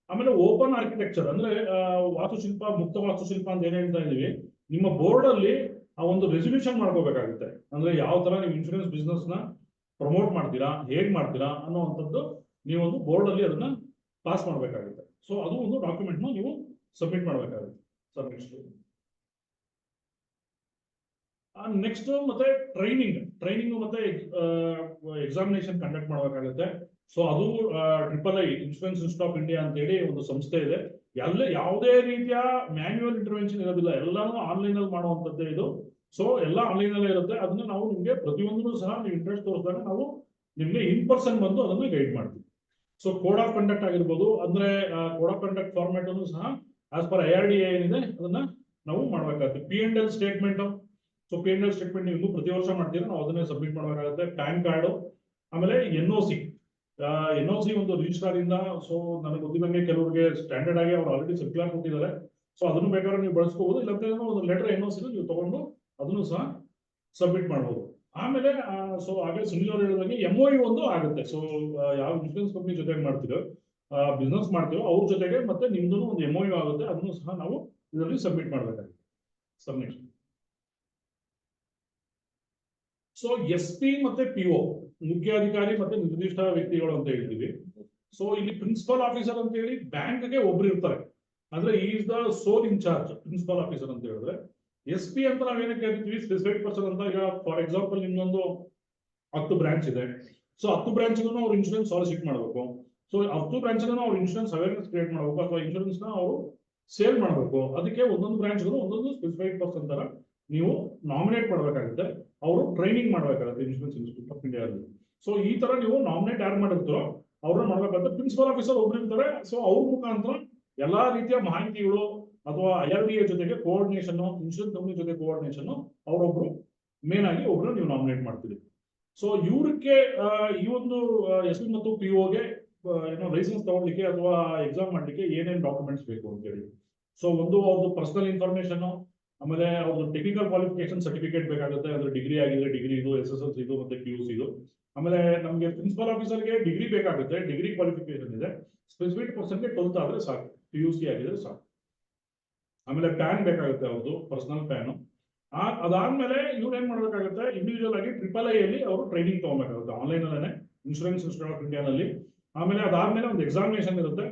ಆಮೇಲೆ ಓಪನ್ ಆರ್ಕಿಟೆಕ್ಚರ್ ಅಂದ್ರೆ ವಾಸ್ತುಶಿಲ್ಪ, ಮುಕ್ತ ವಾಸ್ತುಶಿಲ್ಪ ಅಂತ ಏನ್ ಹೇಳ್ತಾ ಇದೀವಿ, ನಿಮ್ಮ ಬೋರ್ಡ್ ಅಲ್ಲಿ ಆ ಒಂದು ರೆಸಲ್ಯೂಷನ್ ಮಾಡ್ಕೋಬೇಕಾಗುತ್ತೆ. ಅಂದ್ರೆ ಯಾವ ತರ ನೀವು ಇನ್ಶೂರೆನ್ಸ್ ಬಿಸ್ನೆಸ್ ನ ಪ್ರಮೋಟ್ ಮಾಡ್ತೀರಾ, ಹೇಗ್ ಮಾಡ್ತೀರಾ ಅನ್ನೋವಂಥದ್ದು ನೀವೊಂದು ಬೋರ್ಡ್ ಅಲ್ಲಿ ಅದನ್ನ ಪಾಸ್ ಮಾಡಬೇಕಾಗುತ್ತೆ. ಸೊ ಅದು ಒಂದು ಡಾಕ್ಯುಮೆಂಟ್ ನ ನೀವು ಸಬ್ಮಿಟ್ ಮಾಡಬೇಕಾಗುತ್ತೆ. ನೆಕ್ಸ್ಟ್ ಮತ್ತೆ ಟ್ರೈನಿಂಗ್ ಮತ್ತೆ ಎಕ್ಸಾಮಿನೇಷನ್ ಕಂಡಕ್ಟ್ ಮಾಡಬೇಕಾಗುತ್ತೆ. ಸೊ ಅದು III insurance institute of India ಅಂತ ಹೇಳಿ ಒಂದು ಸಂಸ್ಥೆ ಇದೆ. ಯಾವುದೇ ರೀತಿಯ ಮ್ಯಾನ್ಯುವಲ್ ಇಂಟರ್ವೆನ್ಷನ್ ಇರೋದಿಲ್ಲ, ಎಲ್ಲಾನು ಆನ್ಲೈನ್ ಅಲ್ಲಿ ಮಾಡುವಂತದ್ದೇ ಇದು. ಸೊ ಎಲ್ಲ ಆನ್ಲೈನ್ ಅಲ್ಲೇ ಇರುತ್ತೆ. ಅದನ್ನ ನಾವು ನಿಮ್ಗೆ ಪ್ರತಿಯೊಂದೂ ಸಹ ನೀವು ಇಂಟ್ರೆಸ್ಟ್ ತೋರಿಸಿದಾಗ ನಾವು ನಿಮ್ಗೆ ಇನ್ ಪರ್ಸನ್ ಬಂದು ಅದನ್ನ ಗೈಡ್ ಮಾಡ್ತೀವಿ. ಸೊ ಕೋಡ್ ಆಫ್ ಕಂಡಕ್ಟ್ ಆಗಿರ್ಬೋದು, ಅಂದ್ರೆ ಕೋಡ್ ಆಫ್ ಕಂಡಕ್ಟ್ ಫಾರ್ಮ್ಯಾಟ್ ಅನ್ನು ಸಹ ಆಸ್ ಪರ್ IRDA ಏನಿದೆ ಅದನ್ನ ನಾವು ಮಾಡಬೇಕಾಗುತ್ತೆ. P&L statement. So P&L statement ನೀವು ಪ್ರತಿ ವರ್ಷ ಮಾಡ್ತೀರಾ, ನಾವು ಅದನ್ನೇ ಸಬ್ಮಿಟ್ ಮಾಡಬೇಕಾಗುತ್ತೆ. ಪ್ಯಾನ್ ಕಾರ್ಡು, ಆಮೇಲೆ NOC ಒಂದು ರಿಜಿಸ್ಟ್ರಾರ್ ಇಂದ. ಸೊ ನನಗೆ ಗೊತ್ತಿದ್ದಂಗೆ ಕೆಲವರಿಗೆ ಸ್ಟ್ಯಾಂಡರ್ಡ್ ಆಗಿ ಅವ್ರು ಆಲ್ರೆಡಿ ಸರ್ಕ್ಯುಲರ್ ಕೊಟ್ಟಿದ್ದಾರೆ. ಸೊ ಅದನ್ನು ಬೇಕಾದ್ರೆ ನೀವು ಬಳಸ್ಕೋಬಹುದು. ಇಲ್ಲಾಂದ್ರೆ ಒಂದು ಲೆಟರ್ NOC ನೀವು ತಗೊಂಡು ಅದನ್ನು ಸಹ ಸಬ್ಮಿಟ್ ಮಾಡಬಹುದು. ಆಮೇಲೆ ಸೊ ಹಾಗೆ ಸುನಿಲ್ ಅವರು ಹೇಳಿದಂಗೆ MOU ಒಂದು ಆಗುತ್ತೆ. ಸೊ ಯಾವ ಇನ್ಶೂರೆನ್ಸ್ ಕಂಪನಿ ಜೊತೆಗೆ ಮಾಡ್ತೀರೋ, ಬಿಸ್ನೆಸ್ ಮಾಡ್ತೀರೋ ಅವ್ರ ಜೊತೆಗೆ ಮತ್ತೆ ನಿಮ್ದು ಒಂದು MOU ಆಗುತ್ತೆ. ಅದನ್ನು ಸಹ ನಾವು ಇದರಲ್ಲಿ ಸಬ್ಮಿಟ್ ಮಾಡಬೇಕಾಗುತ್ತೆ. ಸಬ್ಮಿಟ್. ಸೊ SP ಮತ್ತೆ PO ಮುಖ್ಯಾಧಿಕಾರಿ ಮತ್ತೆ ನಿರ್ದಿಷ್ಟ ವ್ಯಕ್ತಿಗಳು ಅಂತ ಹೇಳ್ತೀವಿ. ಸೊ ಇಲ್ಲಿ ಪ್ರಿನ್ಸಿಪಲ್ ಆಫೀಸರ್ ಅಂತ ಹೇಳಿ ಬ್ಯಾಂಕ್ಗೆ ಒಬ್ರು ಇರ್ತಾರೆ, ಅಂದ್ರೆ is the sole in charge principal officer ಅಂತ ಹೇಳಿದ್ರೆ. SP ಅಂತ ನಾವೇನಕ್ಕೆ ಹೇಳ್ತೀವಿ, ಸ್ಪೆಸಿಫೈಡ್ ಪರ್ಸನ್ ಅಂತ. ಈಗ ಫಾರ್ ಎಕ್ಸಾಂಪಲ್ ನಿಮ್ದೊಂದು 10 ಬ್ರಾಂಚ್ ಇದೆ. ಸೊ 10 ಬ್ರಾಂಚ್ಗೂ ಅವ್ರು ಇನ್ಶೂರೆನ್ಸ್ ಸಾಲಿಸಿಟ್ ಮಾಡಬೇಕು. ಸೊ 10 ಬ್ರಾಂಚ್ಗೂ ಅವ್ರು ಇನ್ಶೂರೆನ್ಸ್ ಅವೇರ್ನೆಸ್ ಕ್ರಿಯೇಟ್ ಮಾಡಬೇಕು ಅಥವಾ ಇನ್ಶೂರೆನ್ಸ್ ನ ಅವರು ಸೇಲ್ ಮಾಡಬೇಕು. ಅದಕ್ಕೆ ಒಂದೊಂದು ಬ್ರಾಂಚ್ಗೂ ಒಂದೊಂದು ಸ್ಪೆಸಿಫೈಡ್ ಪರ್ಸನ್ ತರ ನೀವು ನಾಮಿನೇಟ್ ಮಾಡಬೇಕಾಗುತ್ತೆ. ಅವರು ಟ್ರೈನಿಂಗ್ ಮಾಡಬೇಕಾಗುತ್ತೆ ಇನ್ಶೂರೆನ್ಸ್ ಇನ್ಸ್ಟಿಟ್ಯೂಟ್ ಆಫ್ ಇಂಡಿಯಾ ಅಲ್ಲಿ. ಸೊ ಈ ತರ ನೀವು ನಾಮಿನೇಟ್ ಯಾರು ಮಾಡಿರ್ತೀರೋ ಅವ್ರನ್ನ ಮಾಡ್ಬೇಕಾಗುತ್ತೆ. ಪ್ರಿನ್ಸಿಪಲ್ ಆಫೀಸರ್ ಒಬ್ರು ಇರ್ತಾರೆ. ಸೊ ಅವ್ರ ಮುಖಾಂತರ ಎಲ್ಲಾ ರೀತಿಯ ಮಾಹಿತಿಗಳು ಅಥವಾ IRDA ಜೊತೆಗೆ ಕೋಆರ್ಡಿನೇಷನ್, ಇನ್ಶೂರೆನ್ಸ್ ಕಂಪನಿ ಜೊತೆ ಕೋಆರ್ಡಿನೇಷನ್ ಅವರೊಬ್ರು ಮೇನ್ ಆಗಿ ಒಬ್ರು ನೀವು ನಾಮಿನೇಟ್ ಮಾಡ್ತೀರಿ. ಸೊ ಇವ್ರಿಗೆ ಈ ಒಂದು SP ಮತ್ತು POಗೆ ಏನೋ ಲೈಸೆನ್ಸ್ ತಗೊಳ್ಳಿಕ್ಕೆ ಅಥವಾ ಎಕ್ಸಾಮ್ ಮಾಡ್ಲಿಕ್ಕೆ ಏನೇನು ಡಾಕ್ಯುಮೆಂಟ್ಸ್ ಬೇಕು ಅಂತ ಹೇಳಿ. ಸೊ ಒಂದು ಅವ್ರದ್ದು ಪರ್ಸನಲ್ ಇನ್ಫಾರ್ಮೇಶನ್, ಆಮೇಲೆ ಅವ್ರದ್ದು ಟೆಕ್ನಿಕಲ್ ಕ್ವಾಲಿಫಿಕೇಶನ್ ಸರ್ಟಿಫಿಕೇಟ್ ಬೇಕಾಗುತ್ತೆ. ಅಂದ್ರೆ ಡಿಗ್ರಿ ಆಗಿದ್ರೆ ಡಿಗ್ರಿ ಇದು, SSLC ಇದು ಮತ್ತೆ PUC ಇದು. ಆಮೇಲೆ ನಮಗೆ ಪ್ರಿನ್ಸಿಪಲ್ ಆಫೀಸರ್ಗೆ ಡಿಗ್ರಿ ಬೇಕಾಗುತ್ತೆ, ಡಿಗ್ರಿ ಕ್ವಾಲಿಫಿಕೇಶನ್ ಇದೆ. ಸ್ಪೆಸಿಫಿಕ್ ಪರ್ಸನ್ಗೆ 12th ಆದ್ರೆ ಸಾಕು, PUC ಆಗಿದ್ರೆ ಸಾಕು. ಆಮೇಲೆ ಪ್ಯಾನ್ ಬೇಕಾಗುತ್ತೆ, ಅವ್ರದ್ದು ಪರ್ಸನಲ್ ಪ್ಯಾನ್. ಅದಾದ್ಮೇಲೆ ಇವ್ರು ಏನ್ ಮಾಡ್ಬೇಕಾಗುತ್ತೆ, ಇಂಡಿವಿಜುವಲ್ ಆಗಿ IIII ಅಲ್ಲಿ ಅವರು ಟ್ರೈನಿಂಗ್ ತಗೋಬೇಕಾಗುತ್ತೆ ಆನ್ಲೈನ್ ಅಲ್ಲೇ, ಇನ್ಶೂರೆನ್ಸ್ ಇನ್ಸ್ಟಿಟ್ಯೂಟ್ ಆಫ್ ಇಂಡಿಯಾನಲ್ಲಿ. ಆಮೇಲೆ ಅದಾದ್ಮೇಲೆ ಒಂದು ಎಕ್ಸಾಮಿನೇಷನ್ ಇರುತ್ತೆ.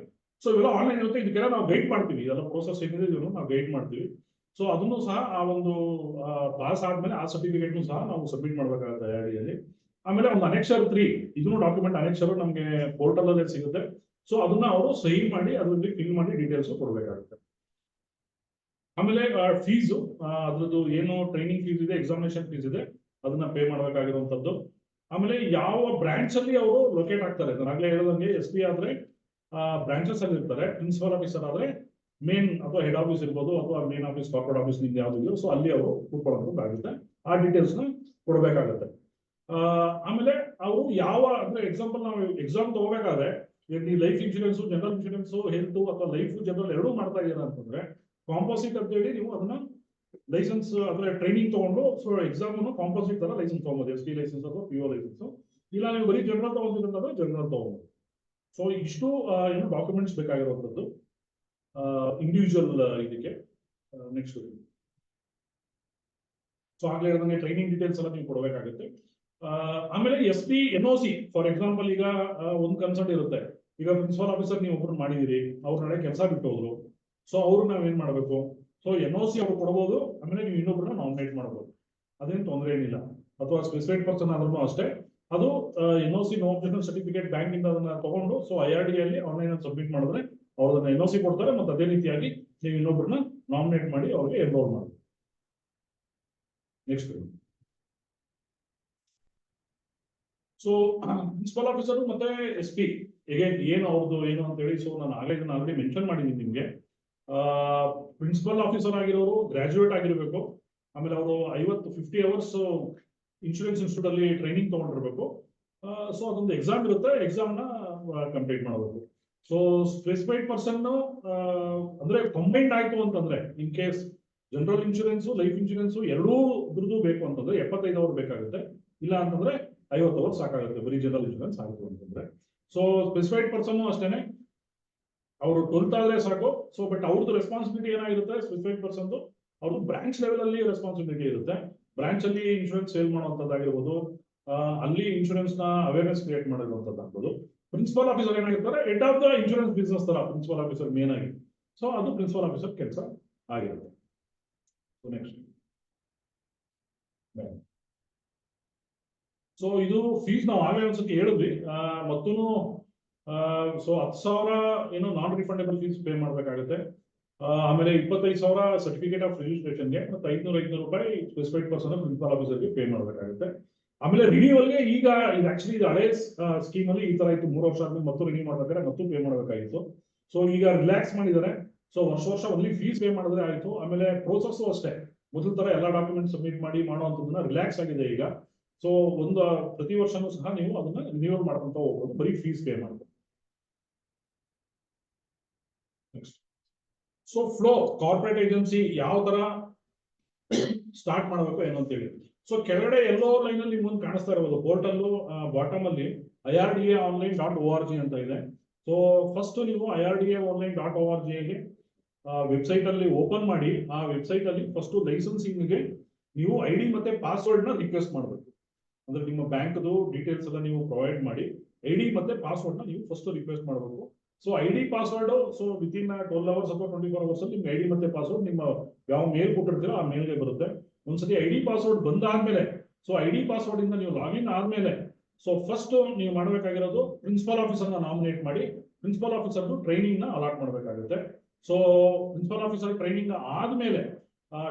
ಸೊ ಇವೆಲ್ಲ ಆನ್ಲೈನ್ ಇರುತ್ತೆ. ಇದಕ್ಕೆಲ್ಲ ನಾವು ಗೈಡ್ ಮಾಡ್ತೀವಿ, ಎಲ್ಲ ಪ್ರೋಸೆಸ್ ಏನಿದೆ ಇದನ್ನು ನಾವು ಗೈಡ್ ಮಾಡ್ತೀವಿ. ಸೊ ಅದನ್ನು ಸಹ ಆ ಒಂದು ಪಾಸ್ ಆದ್ಮೇಲೆ ಆ ಸರ್ಟಿಫಿಕೇಟ್ ಸಹ ನಾವು ಸಬ್ಮಿಟ್ ಮಾಡ್ಬೇಕಾಗುತ್ತೆ IRDA. ಆಮೇಲೆ ಒಂದು Annexure 3 ಇದನ್ನು ಡಾಕ್ಯುಮೆಂಟ್ Annexure ನಮಗೆ ಪೋರ್ಟಲ್ ಅಲ್ಲೇ ಸಿಗುತ್ತೆ. ಸೊ ಅದನ್ನ ಅವರು ಸಹಿ ಮಾಡಿ ಅದರಲ್ಲಿ ಫಿಲ್ ಮಾಡಿ ಡೀಟೇಲ್ಸ್ ಕೊಡ್ಬೇಕಾಗುತ್ತೆ. ಆಮೇಲೆ ಫೀಸು, ಅದ್ರದ್ದು ಏನು ಟ್ರೈನಿಂಗ್ ಫೀಸ್ ಇದೆ, ಎಕ್ಸಾಮಿನೇಷನ್ ಫೀಸ್ ಇದೆ, ಅದನ್ನ ಪೇ ಮಾಡಬೇಕಾಗಿರುವಂತದ್ದು. ಆಮೇಲೆ ಯಾವ ಬ್ರಾಂಚ್ ಅಲ್ಲಿ ಅವರು ಲೊಕೇಟ್ ಆಗ್ತಾರೆ, ಆಗಲೇ ಹೇಳೋದಂಗೆ SP ಆದ್ರೆ ಬ್ರಾಂಚಸ್ ಅಲ್ಲಿ ಇರ್ತಾರೆ. ಪ್ರಿನ್ಸಿಪಲ್ ಆಫೀಸರ್ ಆದ್ರೆ ಮೇನ್ ಅಥವಾ ಹೆಡ್ ಆಫೀಸ್ ಇರ್ಬೋದು, ಅಥವಾ ಮೇನ್ ಆಫೀಸ್, ಕಾರ್ಪೊರೇಟ್ ಆಫೀಸ್ ನಿಮ್ದು ಯಾವ್ದು, ಸೊ ಅಲ್ಲಿ ಅವರು ಕೂತ್ಕೊಳ್ಳೋದಾಗುತ್ತೆ. ಆ ಡೀಟೇಲ್ಸ್ ನ ಕೊಡ್ಬೇಕಾಗುತ್ತೆ. ಆಮೇಲೆ ಅವರು ಯಾವ, ಅಂದ್ರೆ ಎಕ್ಸಾಂಪಲ್ ನಾವು ಎಕ್ಸಾಮ್ ತಗೋಬೇಕಾದ್ರೆ life insurance, general insurance, health ಅಥವಾ ಲೈಫ್ ಜನರಲ್ ಎರಡೂ ಮಾಡ್ತಾ ಇದೀರ ಅಂತಂದ್ರೆ ಕಾಂಪೋಸಿಟ್ ಅಂತ ಹೇಳಿ ನೀವು ಅದನ್ನ ಲೈಸೆನ್ಸ್ ಅಂದ್ರೆ ಟ್ರೈನಿಂಗ್ ತಗೊಂಡು, ಸೊ ಎಕ್ಸಾಮ್ ಕಾಂಪೋಸಿಟ್ ತರ ಲೈಸೆನ್ಸ್ ತಗೋಬಹುದು, SP ಲೈಸೆನ್ಸ್ ಅಥವಾ PO ಲೈಸೆನ್ಸ್. ಇಲ್ಲ ನೀವು ಬರೀ ಜನರಲ್ ತಗೊಂಡಿದ್ರೆ ಜನರಲ್ ತಗೋಬಹುದು. ಸೊ ಇಷ್ಟು ಏನು ಡಾಕ್ಯುಮೆಂಟ್ಸ್ ಬೇಕಾಗಿರುವಂತದ್ದು ಇಂಡಿವಿಜುವಲ್ ಇದಕ್ಕೆ. ನೆಕ್ಸ್ಟ್, ಸೊ ಆಗ್ಲೇ ಹೇಳಿದಂಗೆ ಟ್ರೈನಿಂಗ್ ಡೀಟೇಲ್ಸ್ ಎಲ್ಲ ನೀವು ಕೊಡಬೇಕಾಗುತ್ತೆ. ಆಮೇಲೆ SP NOC ಫಾರ್ ಎಕ್ಸಾಂಪಲ್, ಈಗ ಒಂದು ಕನ್ಸರ್ಟ್ ಇರುತ್ತೆ. ಈಗ ಪ್ರಿನ್ಸಿಪಲ್ ಆಫೀಸರ್ ನೀವು ಒಬ್ರು ಮಾಡಿದಿರಿ, ಅವ್ರ ನಡೆ ಕೆಲಸ ಬಿಟ್ಟು ಹೋದ್ರು. ಸೊ ಅವ್ರು ನಾವೇನ್ ಮಾಡ್ಬೇಕು, ಸೊ NOC ಅವ್ರು ಕೊಡಬಹುದು. ಆಮೇಲೆ ನೀವು ಇನ್ನೊಬ್ರನ್ನ ನಾಮಿನೇಟ್ ಮಾಡಬಹುದು, ಅದೇನು ತೊಂದರೆ ಏನಿಲ್ಲ. ಅಥವಾ ಸ್ಪೆಸಿಫೈಡ್ ಪರ್ಸನ್ ಆದ್ರೂ ಅಷ್ಟೇ, ಅದು NOC no objection certificate bank ಇಂದ ಅದನ್ನ ತಗೊಂಡು, ಸೊ IRDA ಅಲ್ಲಿ ಆನ್ಲೈನ್ ಅಲ್ಲಿ ಸಬ್ಮಿಟ್ ಮಾಡಿದ್ರೆ ಅವ್ರು ಅದನ್ನ NOC ಕೊಡ್ತಾರೆ. ಮತ್ತೆ ಅದೇ ರೀತಿಯಾಗಿ ನೀವು ಇನ್ನೊಬ್ರನ್ನ ನಾಮಿನೇಟ್ ಮಾಡಿ ಅವ್ರಿಗೆ ಎನ್ರೋಲ್ ಮಾಡಿ. ನೆಕ್ಸ್ಟ್, ಸೊ ಪ್ರಿನ್ಸಿಪಲ್ ಆಫೀಸರ್ ಮತ್ತೆ SP ಅಗೇನ್ ಏನು ಅವ್ರದ್ದು ಏನು ಅಂತ ಹೇಳಿ, ಸೊ ನಾನು ಆಲ್ರೆಡಿ ಮೆನ್ಷನ್ ಮಾಡಿದ್ದೀನಿ ನಿಮ್ಗೆ. ಪ್ರಿನ್ಸಿಪಲ್ ಆಫೀಸರ್ ಆಗಿರೋರು ಗ್ರಾಜುಯೇಟ್ ಆಗಿರ್ಬೇಕು. ಆಮೇಲೆ ಅವರು 50 ಅವರ್ಸ್ ಇನ್ಶೂರೆನ್ಸ್ ಇನ್ಸ್ಟಿಟ್ಯೂಟ್ ಅಲ್ಲಿ ಟ್ರೈನಿಂಗ್ ತಗೊಂಡಿರ್ಬೇಕು. ಸೊ ಅದೊಂದು ಎಕ್ಸಾಮ್ ಇರುತ್ತೆ, ಎಕ್ಸಾಮ್ ನ ಕಂಪ್ಲೀಟ್ ಮಾಡಬೇಕು. ಸೊ ಸ್ಪೆಸಿಫೈಡ್ ಪರ್ಸನ್ ಅಂದ್ರೆ ಕಂಬೈನ್ಡ್ ಆಯ್ತು ಅಂತಂದ್ರೆ, in case general insurance, life insurance ಎರಡೂ ದುಡ್ಡು ಬೇಕು ಅಂತಂದ್ರೆ 75 ಅವರ್ ಬೇಕಾಗುತ್ತೆ. ಇಲ್ಲ ಅಂತಂದ್ರೆ 50 ಅವರ್ ಸಾಕಾಗುತ್ತೆ ಬರೀ ಜನರಲ್ ಇನ್ಶೂರೆನ್ಸ್ ಆಯ್ತು ಅಂತಂದ್ರೆ. ಸೊ ಸ್ಪೆಸಿಫೈಡ್ ಪರ್ಸನ್ ಅಷ್ಟೇನೆ, ಅವರು 12th ಆದ್ರೆ ಸಾಕು. ಸೊ ಬಟ್ ಅವ್ರದ್ದು ರೆಸ್ಪಾನ್ಸಿಬಿಲಿಟಿ ಏನಾಗಿರುತ್ತೆ, ಸ್ಪೆಸಿಫೈಡ್ ಪರ್ಸನ್ ಅವ್ರದ್ದು ಬ್ರಾಂಚ್ ಲೆವೆಲ್ ಅಲ್ಲಿ ರೆಸ್ಪಾನ್ಸಿಬಿಲಿಟಿ ಇರುತ್ತೆ. ಬ್ರಾಂಚ್ ಅಲ್ಲಿ ಇನ್ಶೂರೆನ್ಸ್ ಸೇಲ್ ಮಾಡುವಂತದ್ದಾಗಿರ್ಬೋದು, ಅಲ್ಲಿ ಇನ್ಶೂರೆನ್ಸ್ ನ ಅವೇರ್ನೆಸ್ ಕ್ರಿಯೇಟ್ ಮಾಡಿರುವಂತದ್ದಾಗ್ಬೋದು. ಪ್ರಿನ್ಸಿಪಲ್ ಆಫೀಸರ್ ಏನಾಗಿರ್ತಾರೆ, head of the insurance business ತರ ಪ್ರಿನ್ಸಿಪಲ್ ಆಫೀಸರ್ ಮೇನ್ ಆಗಿ. ಸೊ ಅದು ಪ್ರಿನ್ಸಿಪಲ್ ಆಫೀಸರ್ ಕೆಲಸ ಆಗಿರುತ್ತೆ. ನೆಕ್ಸ್ಟ್, ಸೊ ಇದು ಫೀಸ್ ನಾವು ಆಗಲೇ ಒಂದ್ಸತಿ ಹೇಳಿದ್ವಿ. ಮತ್ತೂ ಸೊ 10,000 ಏನು ನಾನ್ ರಿಫಂಡೇಬಲ್ ಫೀಸ್ ಪೇ ಮಾಡಬೇಕಾಗುತ್ತೆ. ಆಮೇಲೆ 25,000 ಸರ್ಟಿಫಿಕೇಟ್ ಆಫ್ ರಿಜಿಸ್ಟ್ರೇಷನ್ಗೆ, ಮತ್ತೆ 500 ರೂಪಾಯಿ ಸ್ಪೆಸಿಫೈಡ್ ಪರ್ಸನ್ ಪ್ರಿನ್ಸಿಪಲ್ ಆಫೀಸರ್ಗೆ ಪೇ ಮಾಡಬೇಕಾಗುತ್ತೆ. ಆಮೇಲೆ ರಿನ್ಯೂವಲ್ಗೆ, ಈಗ ಇದು ಆಕ್ಚುಲಿ ಇದು ಹಳೆ ಸ್ಕೀಮ್ ಅಲ್ಲಿ ಈ ತರ ಇತ್ತು, 3 ವರ್ಷ ಆದ್ಮೇಲೆ ಮತ್ತು ರಿನ್ಯೂ ಮಾಡ್ಬೇಕಾದ್ರೆ ಮತ್ತು ಪೇ ಮಾಡಬೇಕಾಗಿತ್ತು. ಸೊ ಈಗ ರಿಲ್ಯಾಕ್ಸ್ ಮಾಡಿದ್ದಾರೆ. ಸೊ ವರ್ಷ ಒನ್ಲಿ ಫೀಸ್ ಪೇ ಮಾಡಿದ್ರೆ ಆಯ್ತು. ಆಮೇಲೆ ಪ್ರೋಸೆಸ್ ಅಷ್ಟೇ, ಮೊದಲ ತರ ಎಲ್ಲ ಡಾಕ್ಯುಮೆಂಟ್ ಸಬ್ಮಿಟ್ ಮಾಡಿ ಮಾಡುವಂತದನ್ನ ರಿಲ್ಯಾಕ್ಸ್ ಆಗಿದೆ ಈಗ. ಸೊ ಒಂದು ಪ್ರತಿ ವರ್ಷನೂ ಸಹ ನೀವು ಅದನ್ನ ರಿನ್ಯೂವಲ್ ಮಾಡ್ಕೊಂತ ಹೋಗ್ಬೋದು, ಬರೀ ಫೀಸ್ ಪೇ ಮಾಡ್ಬೋದು. ಸೊ ಫ್ಲೋ, ಕಾರ್ಪೊರೇಟ್ ಏಜೆನ್ಸಿ ಯಾವ ತರ ಸ್ಟಾರ್ಟ್ ಮಾಡಬೇಕು ಏನು ಅಂತ ಹೇಳಿ. ಸೊ ಕೆಳಗಡೆ ಎಲ್ಲೋ ಲೈನ್ ಅಲ್ಲಿ ನಿಮ್ಗೆ ಕಾಣಿಸ್ತಾ ಇರಬಹುದು, ಪೋರ್ಟಲ್ ಬಾಟಮ್ ಅಲ್ಲಿ IRDAonline.org ಅಂತ ಇದೆ. ಸೊ ಫಸ್ಟ್ ನೀವು IRDAonline.org ಗೆ ವೆಬ್ಸೈಟ್ ಅಲ್ಲಿ ಓಪನ್ ಮಾಡಿ, ಆ ವೆಬ್ಸೈಟ್ ಅಲ್ಲಿ ಫಸ್ಟ್ ಲೈಸೆನ್ಸಿಂಗ್ಗೆ ನೀವು ID ಮತ್ತೆ ಪಾಸ್ವರ್ಡ್ ನ ರಿಕ್ವೆಸ್ಟ್ ಮಾಡಬೇಕು. ಅಂದ್ರೆ ನಿಮ್ಮ ಬ್ಯಾಂಕ್ದು ಡೀಟೇಲ್ಸ್ ಎಲ್ಲ ನೀವು ಪ್ರೊವೈಡ್ ಮಾಡಿ ID ಮತ್ತೆ ಪಾಸ್ವರ್ಡ್ ನ ನೀವು ಫಸ್ಟ್ ರಿಕ್ವೆಸ್ಟ್ ಮಾಡಬೇಕು. So ID password, so within 12 hours ಅಥವಾ 24 ಅವರ್ಸ್ ಅಲ್ಲಿ ನಿಮ್ಗೆ ID ಮತ್ತೆ ಪಾಸ್ವರ್ಡ್ ನಿಮ್ಮ ಯಾವ ಮೇಲ್ ಕೊಟ್ಟಿರ್ತೀರೋ ಆ ಮೇಲ್ಗೆ ಬರುತ್ತೆ. ಒಂದ್ಸತಿ ID ಪಾಸ್ವರ್ಡ್ ಬಂದಾದ್ಮೇಲೆ, ಸೊ ID ಪಾಸ್ವರ್ಡ್ ಇಂದ ನೀವು ಲಾಗಿನ್ ಆದ್ಮೇಲೆ, ಸೊ ಫಸ್ಟ್ ನೀವು ಮಾಡಬೇಕಾಗಿರೋದು ಪ್ರಿನ್ಸಿಪಲ್ ಆಫೀಸರ್ ನ ನಾಮಿನೇಟ್ ಮಾಡಿ ಪ್ರಿನ್ಸಿಪಲ್ ಆಫೀಸರ್ ಟ್ರೈನಿಂಗ್ ನ ಅಲಾಟ್ ಮಾಡಬೇಕಾಗುತ್ತೆ. ಸೊ ಪ್ರಿನ್ಸಿಪಲ್ ಆಫೀಸರ್ ಟ್ರೈನಿಂಗ್ ಆದ್ಮೇಲೆ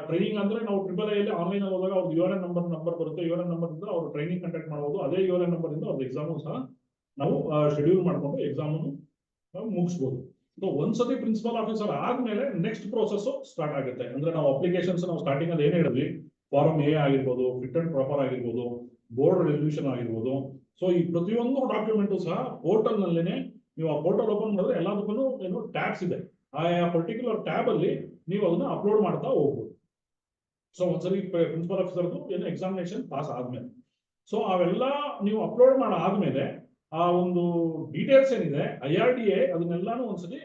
ಟ್ರೈನಿಂಗ್ ಅಂದ್ರೆ ನಾವು ಟ್ರಿಬಲ್ ಐ ಆನ್ಲೈನ್ ಅಲ್ಲಿ ಹೋದಾಗ ಅವ್ರಿಗೆ URN ನಂಬರ್ ಬರುತ್ತೆ. URN ನಂಬರ್ ಇಂದ ಅವ್ರು ಟ್ರೈನಿಂಗ್ ಕಂಡಕ್ಟ್ ಮಾಡಬಹುದು. ಅದೇ URN ನಂಬರ್ ಇಂದ ಅವ್ರ ಎಕ್ಸಾಮು ಸಹ ನಾವು ಶೆಡ್ಯೂಲ್ ಮಾಡ್ಕೊಂಡು ಎಕ್ಸಾಮ್ ನಾವು ಮುಗಿಸ್ಬೋದು. ಸೊ ಒಂದ್ಸತಿ ಪ್ರಿನ್ಸಿಪಲ್ ಆಫೀಸರ್ ಆದ್ಮೇಲೆ ನೆಕ್ಸ್ಟ್ ಪ್ರೋಸೆಸ್ ಸ್ಟಾರ್ಟ್ ಆಗುತ್ತೆ. ಅಂದ್ರೆ ನಾವು ಅಪ್ಲಿಕೇಶನ್ಸ್ ನಾವು ಸ್ಟಾರ್ಟಿಂಗ್ ಅಲ್ಲಿ ಏನ್ ಹೇಳಿದ್ವಿ, ಫಾರ್ಮ್ ಎ ಆಗಿರ್ಬೋದು, ಫಿಟ್ ಅಂಡ್ ಪ್ರಾಪರ್ ಆಗಿರ್ಬೋದು, ಬೋರ್ಡ್ ರೆಸಲ್ಯೂಷನ್ ಆಗಿರ್ಬೋದು. ಸೊ ಈ ಪ್ರತಿಯೊಂದು ಡಾಕ್ಯುಮೆಂಟು ಸಹ ಪೋರ್ಟಲ್ ನಲ್ಲೇನೆ ನೀವು ಆ ಪೋರ್ಟಲ್ ಓಪನ್ ಮಾಡಿದ್ರೆ ಎಲ್ಲದಕ್ಕೂ ಏನು ಟ್ಯಾಬ್ಸ್ ಇದೆ. ಆ ಪರ್ಟಿಕ್ಯುಲರ್ ಟ್ಯಾಬ್ ಅಲ್ಲಿ ನೀವು ಅದನ್ನ ಅಪ್ಲೋಡ್ ಮಾಡ್ತಾ ಹೋಗ್ಬೋದು. ಸೊ ಒಂದ್ಸರಿ ಪ್ರಿನ್ಸಿಪಲ್ ಆಫೀಸರ್ದು ಏನು ಎಕ್ಸಾಮಿನೇಷನ್ ಪಾಸ್ ಆದ್ಮೇಲೆ, ಸೊ ಅವೆಲ್ಲ ನೀವು ಅಪ್ಲೋಡ್ ಮಾಡಾದ್ಮೇಲೆ ಆ ಒಂದು ಡೀಟೇಲ್ಸ್ ಏನಿದೆ IRDA ಅದನ್ನೆಲ್ಲಾನು ಒಂದ್ಸತಿ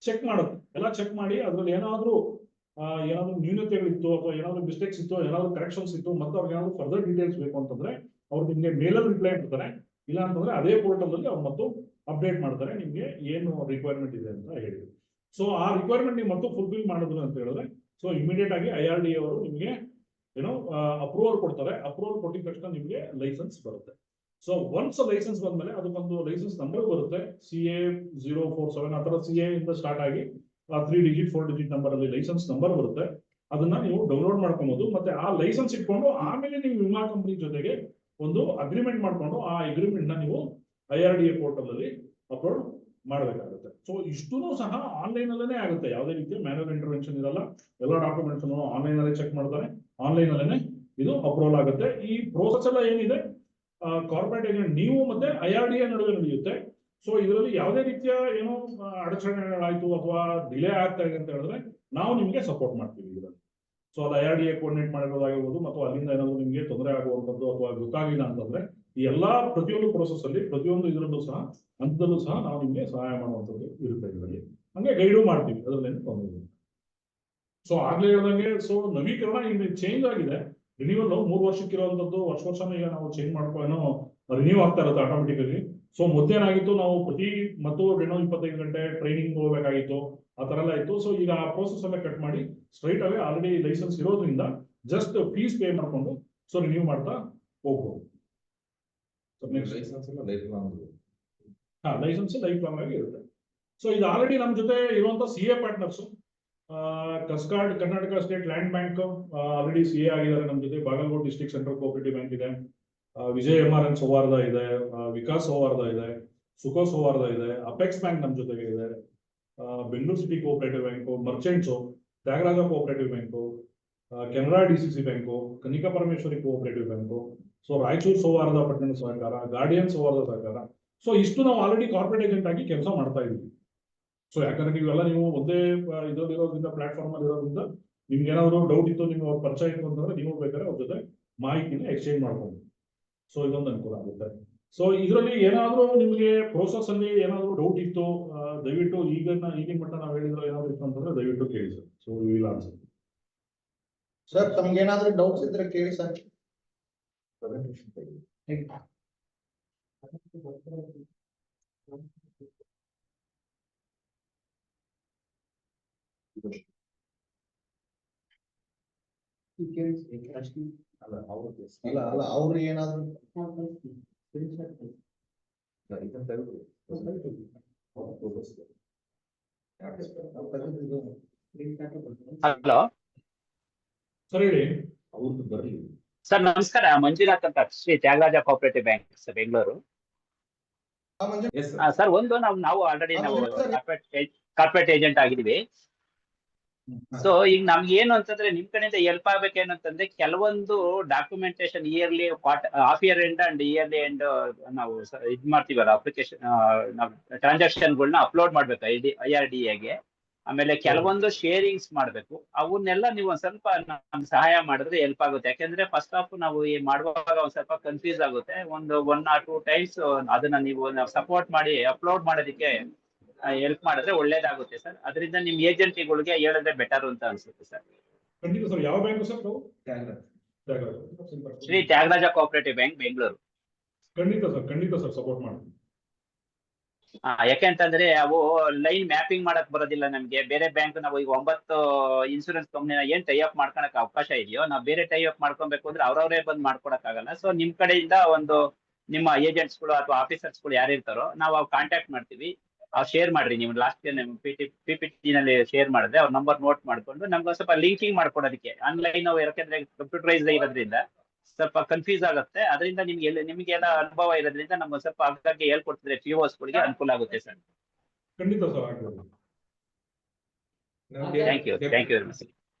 ಚೆಕ್ ಮಾಡುತ್ತೆ. ಎಲ್ಲ ಚೆಕ್ ಮಾಡಿ ಅದ್ರಲ್ಲಿ ಏನಾದ್ರೂ ನ್ಯೂನತೆಗಳಿತ್ತು ಅಥವಾ ಏನಾದ್ರು ಮಿಸ್ಟೇಕ್ಸ್ ಇತ್ತು, ಏನಾದ್ರು ಕರೆಕ್ಷನ್ಸ್ ಇತ್ತು, ಮತ್ತೆ ಅವ್ರಿಗೆ ಏನಾದ್ರು ಫರ್ದರ್ ಡೀಟೇಲ್ಸ್ ಬೇಕು ಅಂತಂದ್ರೆ ಅವ್ರು ನಿಮ್ಗೆ ಮೇಲಲ್ಲಿ ರಿಪ್ಲೈ ಮಾಡ್ತಾರೆ. ಇಲ್ಲ ಅಂತಂದ್ರೆ ಅದೇ ಪೋರ್ಟಲ್ ಅಲ್ಲಿ ಅವ್ರು ಮತ್ತು ಅಪ್ಡೇಟ್ ಮಾಡ್ತಾರೆ ನಿಮ್ಗೆ ಏನು ರಿಕ್ವೈರ್ಮೆಂಟ್ ಇದೆ ಅಂತ ಹೇಳಿ. ಸೊ ಆ ರಿಕ್ವೈರ್ಮೆಂಟ್ ನೀವು ಮತ್ತು ಫುಲ್ಫಿಲ್ ಮಾಡಿದ್ರು ಅಂತ ಹೇಳಿದ್ರೆ ಸೊ ಇಮಿಡಿಯೇಟ್ ಆಗಿ IRDA ಅವರು ನಿಮಗೆ ಏನೋ ಅಪ್ರೂವಲ್ ಕೊಡ್ತಾರೆ. ಅಪ್ರೂವಲ್ ಕೊಟ್ಟಿದ ತಕ್ಷಣ ನಿಮಗೆ ಲೈಸೆನ್ಸ್ ಬರುತ್ತೆ. ಸೊ ಒನ್ಸ್ ಲೈಸೆನ್ಸ್ ಬಂದ್ಮೇಲೆ ಅದಕ್ಕೊಂದು ಲೈಸೆನ್ಸ್ ನಂಬರ್ ಬರುತ್ತೆ, CA047 ಆ ತರ CA ಇಂದ ಸ್ಟಾರ್ಟ್ ಆಗಿ 3 ಡಿಜಿಟ್ 4 ಡಿಜಿಟ್ ನಂಬರ್ ಅಲ್ಲಿ ಲೈಸೆನ್ಸ್ ನಂಬರ್ ಬರುತ್ತೆ. ಅದನ್ನ ನೀವು ಡೌನ್ಲೋಡ್ ಮಾಡ್ಕೊಬಹುದು. ಮತ್ತೆ ಆ ಲೈಸೆನ್ಸ್ ಇಟ್ಕೊಂಡು ಆಮೇಲೆ ನೀವು ವಿಮಾ ಕಂಪನಿ ಜೊತೆಗೆ ಒಂದು ಅಗ್ರಿಮೆಂಟ್ ಮಾಡ್ಕೊಂಡು ಆ ಅಗ್ರಿಮೆಂಟ್ ನ ನೀವು IRDA ಪೋರ್ಟಲ್ ಅಲ್ಲಿ ಅಪ್ಲೋಡ್ ಮಾಡಬೇಕಾಗುತ್ತೆ. ಸೊ ಇಷ್ಟೂ ಸಹ ಆನ್ಲೈನ್ ಅಲ್ಲೇ ಆಗುತ್ತೆ. ಯಾವುದೇ ರೀತಿಯ ಮ್ಯಾನ್ಯುವಲ್ ಇಂಟರ್ವೆನ್ಷನ್ ಇರಲ್ಲ. ಎಲ್ಲ ಡಾಕ್ಯುಮೆಂಟ್ಸ್ ಆನ್ಲೈನ್ ಅಲ್ಲೇ ಚೆಕ್ ಮಾಡ್ತಾರೆ, ಆನ್ಲೈನ್ ಅಲ್ಲೇ ಇದು ಅಪ್ರೂವಲ್ ಆಗುತ್ತೆ. ಈ ಪ್ರೋಸೆಸ್ ಎಲ್ಲ ಏನಿದೆ ಕಾರ್ಪೊರೇಟ್ ಏಜೆಂಟ್ ನೀವು ಮತ್ತೆ IRDA ನಡುವೆ ನಡೆಯುತ್ತೆ. ಸೊ ಇದರಲ್ಲಿ ಯಾವುದೇ ರೀತಿಯ ಏನೋ ಅಡಚಣೆಗಳಾಯ್ತು ಅಥವಾ ಡಿಲೇ ಆಗ್ತಾ ಇದೆ ಅಂತ ಹೇಳಿದ್ರೆ ನಾವು ನಿಮಗೆ ಸಪೋರ್ಟ್ ಮಾಡ್ತೀವಿ ಇದರಲ್ಲಿ. ಸೊ ಅದು IRDA ಕೋಆರ್ಡಿನೇಟ್ ಮಾಡಿರೋದಾಗಿರ್ಬೋದು, ಮತ್ತು ಅಲ್ಲಿಂದ ಏನಾದ್ರು ನಿಮಗೆ ತೊಂದರೆ ಆಗುವಂಥದ್ದು ಅಥವಾ ಗೊತ್ತಾಗಿಲ್ಲ ಅಂತಂದ್ರೆ ಈ ಎಲ್ಲಾ ಪ್ರತಿಯೊಂದು ಪ್ರೋಸೆಸ್ ಅಲ್ಲಿ ಪ್ರತಿಯೊಂದು ಇದರಲ್ಲೂ ಸಹ ಹಂತದಲ್ಲೂ ಸಹ ನಾವು ನಿಮಗೆ ಸಹಾಯ ಮಾಡುವಂಥದ್ದು ಇರುತ್ತೆ ಇದರಲ್ಲಿ. ಹಂಗೆ ಗೈಡು ಮಾಡ್ತೀವಿ, ಅದರಲ್ಲೇನು ತೊಂದರೆ ಇಲ್ಲ. ಸೊ ಆಗ್ಲೇ ಹೇಳ್ದಂಗೆ ಸೊ ನವೀಕರಣ ಈಗ ಚೇಂಜ್ ಆಗಿದೆ. ರಿನ್ಯೂವಲ್ 3 ವರ್ಷಕ್ಕಿರುವಂತದ್ದು ವರ್ಷ ಈಗ ನಾವು ಚೇಂಜ್ ಮಾಡ್ಕೊಂಡು ರಿನ್ಯೂ ಆಗ್ತಾ ಇರುತ್ತೆ ಆಟೋಮೆಟಿಕಲಿ. ಸೊ ಮೊದಲೇನಾಗಿತ್ತು, ನಾವು ಪ್ರತಿ ಮತ್ತು 25 ಗಂಟೆ ಟ್ರೈನಿಂಗ್ ಹೋಗ್ಬೇಕಾಗಿತ್ತು, ಆ ತರ ಎಲ್ಲ ಇತ್ತು. ಸೊ ಈಗ ಆ ಪ್ರೋಸೆಸ್ ಎಲ್ಲ ಕಟ್ ಮಾಡಿ ಸ್ಟ್ರೈಟ್ ಅವೇ ಆಲ್ರೆಡಿ ಲೈಸೆನ್ಸ್ ಇರೋದ್ರಿಂದ ಜಸ್ಟ್ ಫೀಸ್ ಪೇ ಮಾಡ್ಕೊಂಡು ಸೊ ರಿನ್ಯೂ ಮಾಡ್ತಾ ಹೋಗ್ಬೋದು. Licence life long licence life long ಆಗಿ ಇರುತ್ತೆ. ಸೊ ಇದು ಆಲ್ರೆಡಿ ನಮ್ಮ ಜೊತೆ ಇರುವಂತ CA ಪಾರ್ಟ್ನರ್ಸ್ ಕಸ್ಕಾರ್ಡ್ Karnataka state land bank already CA ಆಗಿದ್ದಾರೆ ನಮ್ಮ ಜೊತೆ. Bagalkot district central cooperative bank ಇದೆ, ವಿಜಯ್ MRN ಸೌಹಾರ್ದ ಇದೆ, ವಿಕಾಸ್ ಸೌಹಾರ್ದ ಇದೆ, ಸುಖೋ ಸೌಹಾರ್ದ ಇದೆ, ಅಪೆಕ್ಸ್ ಬ್ಯಾಂಕ್ ನಮ್ಮ ಜೊತೆಗೆ ಇದೆ, Bengaluru city cooperative bank, merchants, Thyagaraja cooperative bank, Canara DCC bank, Kanika Parameshwari cooperative bank, so Raichur Souharda Pattana ಸಹಕಾರ, ಗಾರ್ಡಿಯನ್ ಸೌಹಾರ್ದ ಸಹಕಾರ. ಸೊ ಇಷ್ಟು ನಾವು ಆಲ್ರೆಡಿ ಕಾರ್ಪೊರೇಟ್ ಏಜೆಂಟ್ ಆಗಿ ಕೆಲಸ ಮಾಡ್ತಾ ಇದ್ದೀವಿ. ಸೊ ಯಾಕಂದ್ರೆ ನೀವೆಲ್ಲ ನೀವು ಒಂದೇ ಇದರಲ್ಲಿರೋದ್ರಿಂದ ಪ್ಲಾಟ್ಫಾರ್ಮ್ ಅಲ್ಲಿ ಇರೋದ್ರಿಂದ ನಿಮ್ಗೆ ಏನಾದ್ರು ಡೌಟ್ ಇತ್ತು, ನಿಮ್ಗೆ ಅವ್ರ ಪರಿಚಯ ಇತ್ತು ಅಂತಂದ್ರೆ ನೀವು ಬೇಕಾದ್ರೆ ಅವ್ರ ಜೊತೆ ಮಾಹಿತಿನ ಎಕ್ಸ್ಚೇಂಜ್ ಮಾಡ್ಕೊಂಡು ಸೊ ಇದೊಂದು ಅನುಕೂಲ ಆಗುತ್ತೆ. ಸೊ ಇದರಲ್ಲಿ ಏನಾದ್ರು ನಿಮಗೆ ಪ್ರೋಸೆಸ್ ಅಲ್ಲಿ ಏನಾದ್ರು ಡೌಟ್ ಇತ್ತು, ದಯವಿಟ್ಟು ಈಗಿನ ಮಟ್ಟ ನಾವು ಹೇಳಿದ್ರೆ ಏನಾದ್ರು ಇತ್ತು ಅಂತಂದ್ರೆ ದಯವಿಟ್ಟು ಕೇಳಿ sir. So will answer. Sir ತಮ್ಗೆ ಏನಾದ್ರು ಡೌಟ್ಸ್ ಇದ್ರೆ ಕೇಳಿ ಸರ್. ಅಲ್ಲ ಅವ್ರು ಏನಾದ್ರು ಹಲೋ ಸರ್ ಹೇಳಿ. ಅವ್ರದ್ದು ಬರಲಿ. ಸರ್ ನಮಸ್ಕಾರ, ಮಂಜುನಾಥ್ ಅಂತ, Shri Tyagaraja cooperative bank sir Bengaluru. Sir ಒಂದು ನಾವು ಆಲ್ರೆಡಿ ನಾವು ಕಾರ್ಪೊರೇಟ್ ಏಜೆಂಟ್ ಆಗಿದ್ದೀವಿ. ಸೊ ಈಗ ನಮ್ಗೆ ಏನು ಅಂತಂದ್ರೆ ನಿಮ್ ಕಡೆಯಿಂದ ಹೆಲ್ಪ್ ಆಗ್ಬೇಕೇನು ಅಂತಂದ್ರೆ ಕೆಲವೊಂದು documentation yearly half year end and yearly end ನಾವು ಇದ್ ಮಾಡ್ತೀವಲ್ಲ ಅಪ್ಲಿಕೇಶನ್ ನಾವು ಟ್ರಾನ್ಸಾಕ್ಷನ್ಗಳನ್ನ ಅಪ್ಲೋಡ್ ಮಾಡ್ಬೇಕು IRDAಗೆ. ಆಮೇಲೆ ಕೆಲವೊಂದು ಶೇರಿಂಗ್ಸ್ ಮಾಡ್ಬೇಕು. ಅವನ್ನೆಲ್ಲ ನೀವು ಒಂದ್ ಸ್ವಲ್ಪ ನಮ್ಗೆ ಸಹಾಯ ಮಾಡಿದ್ರೆ ಹೆಲ್ಪ್ ಆಗುತ್ತೆ. ಯಾಕಂದ್ರೆ ಫಸ್ಟ್ ಆಫ್ ನಾವು ಈ ಮಾಡುವಾಗ ಒಂದ್ ಸ್ವಲ್ಪ ಕನ್ಫ್ಯೂಸ್ ಆಗುತ್ತೆ. 1 or 2 ಟೈಮ್ಸ್ ಅದನ್ನ ನೀವು ಸಪೋರ್ಟ್ ಮಾಡಿ ಅಪ್ಲೋಡ್ ಮಾಡೋದಕ್ಕೆ ಹೆಲ್ಪ್ ಮಾಡಿದ್ರೆ ಒಳ್ಳೇದಾಗುತ್ತೆ ಸರ್. ಅದರಿಂದ ನಿಮ್ ಏಜೆಂಟ್ಗಳಿಗೆ ಹೇಳಿದ್ರೆ ಬೆಟರ್ ಅಂತ ಅನ್ಸುತ್ತೆ ಸರ್. ಖಂಡಿತ ಸರ್. ಯಾವ bank sir? Shri Tyagaraja cooperative bank Bengaluru. ಖಂಡಿತ ಸರ್ ಸಪೋರ್ಟ್ ಮಾಡಿ. ಯಾಕೆಂತಂದ್ರೆ ಅವು ಲೈನ್ ಮ್ಯಾಪಿಂಗ್ ಮಾಡಕ್ ಬರೋದಿಲ್ಲ ನಮ್ಗೆ. ಬೇರೆ ಬ್ಯಾಂಕ್ ನಾವು ಈಗ 9 ಇನ್ಸೂರೆನ್ಸ್ ಕಂಪ್ನಿನ ಏನ್ ಟೈ ಅಪ್ ಮಾಡ್ಕೊಳಕ್ ಅವಕಾಶ ಇದೆಯೋ, ನಾವು ಬೇರೆ ಟೈ ಅಪ್ ಮಾಡ್ಕೊಬೇಕು ಅಂದ್ರೆ ಅವ್ರವರೇ ಬಂದ್ ಮಾಡ್ಕೊಡಕ್ ಆಗಲ್ಲ. ಸೊ ನಿಮ್ ಕಡೆಯಿಂದ ಒಂದು ನಿಮ್ಮ ಏಜೆಂಟ್ಸ್ಗಳು ಅಥವಾ ಆಫೀಸರ್ಸ್ಗಳು ಯಾರಿರ್ತಾರೋ ನಾವು ಕಾಂಟ್ಯಾಕ್ಟ್ ಮಾಡ್ತೀವಿ. ಶೇರ್ ಮಾಡ್ರಿ ನೀವು ಲಾಸ್ಟ್ PPT ನಲ್ಲಿ ಶೇರ್ ಮಾಡಿದ್ರೆ ಅವ್ರ ನಂಬರ್ ನೋಟ್ ಮಾಡ್ಕೊಂಡು ನಮ್ಗೆ ಸ್ವಲ್ಪ ಲಿಂಕಿಂಗ್ ಮಾಡ್ಕೊಡೋದಕ್ಕೆ ಆನ್ಲೈನ್ ಯಾಕಂದ್ರೆ ಕಂಪ್ಯೂಟರೈಸ್ ಇರೋದ್ರಿಂದ ಸ್ವಲ್ಪ ಕನ್ಫ್ಯೂಸ್ ಆಗುತ್ತೆ. ಅದರಿಂದ ನಿಮ್ಗೆ ಎಲ್ಲ ಅನುಭವ ಇರೋದ್ರಿಂದ ನಮ್ಗೆ ಸ್ವಲ್ಪ ಆಗಾಗ್ಗೆ ಹೇಳ್ಕೊಡ್ತಿದ್ರೆ POs ಗಳಿಗೆ ಅನುಕೂಲ ಆಗುತ್ತೆ ಸರ್. ಖಂಡಿತ ಸರ್ ಆಗ್ಬೋದು. Thank you very much.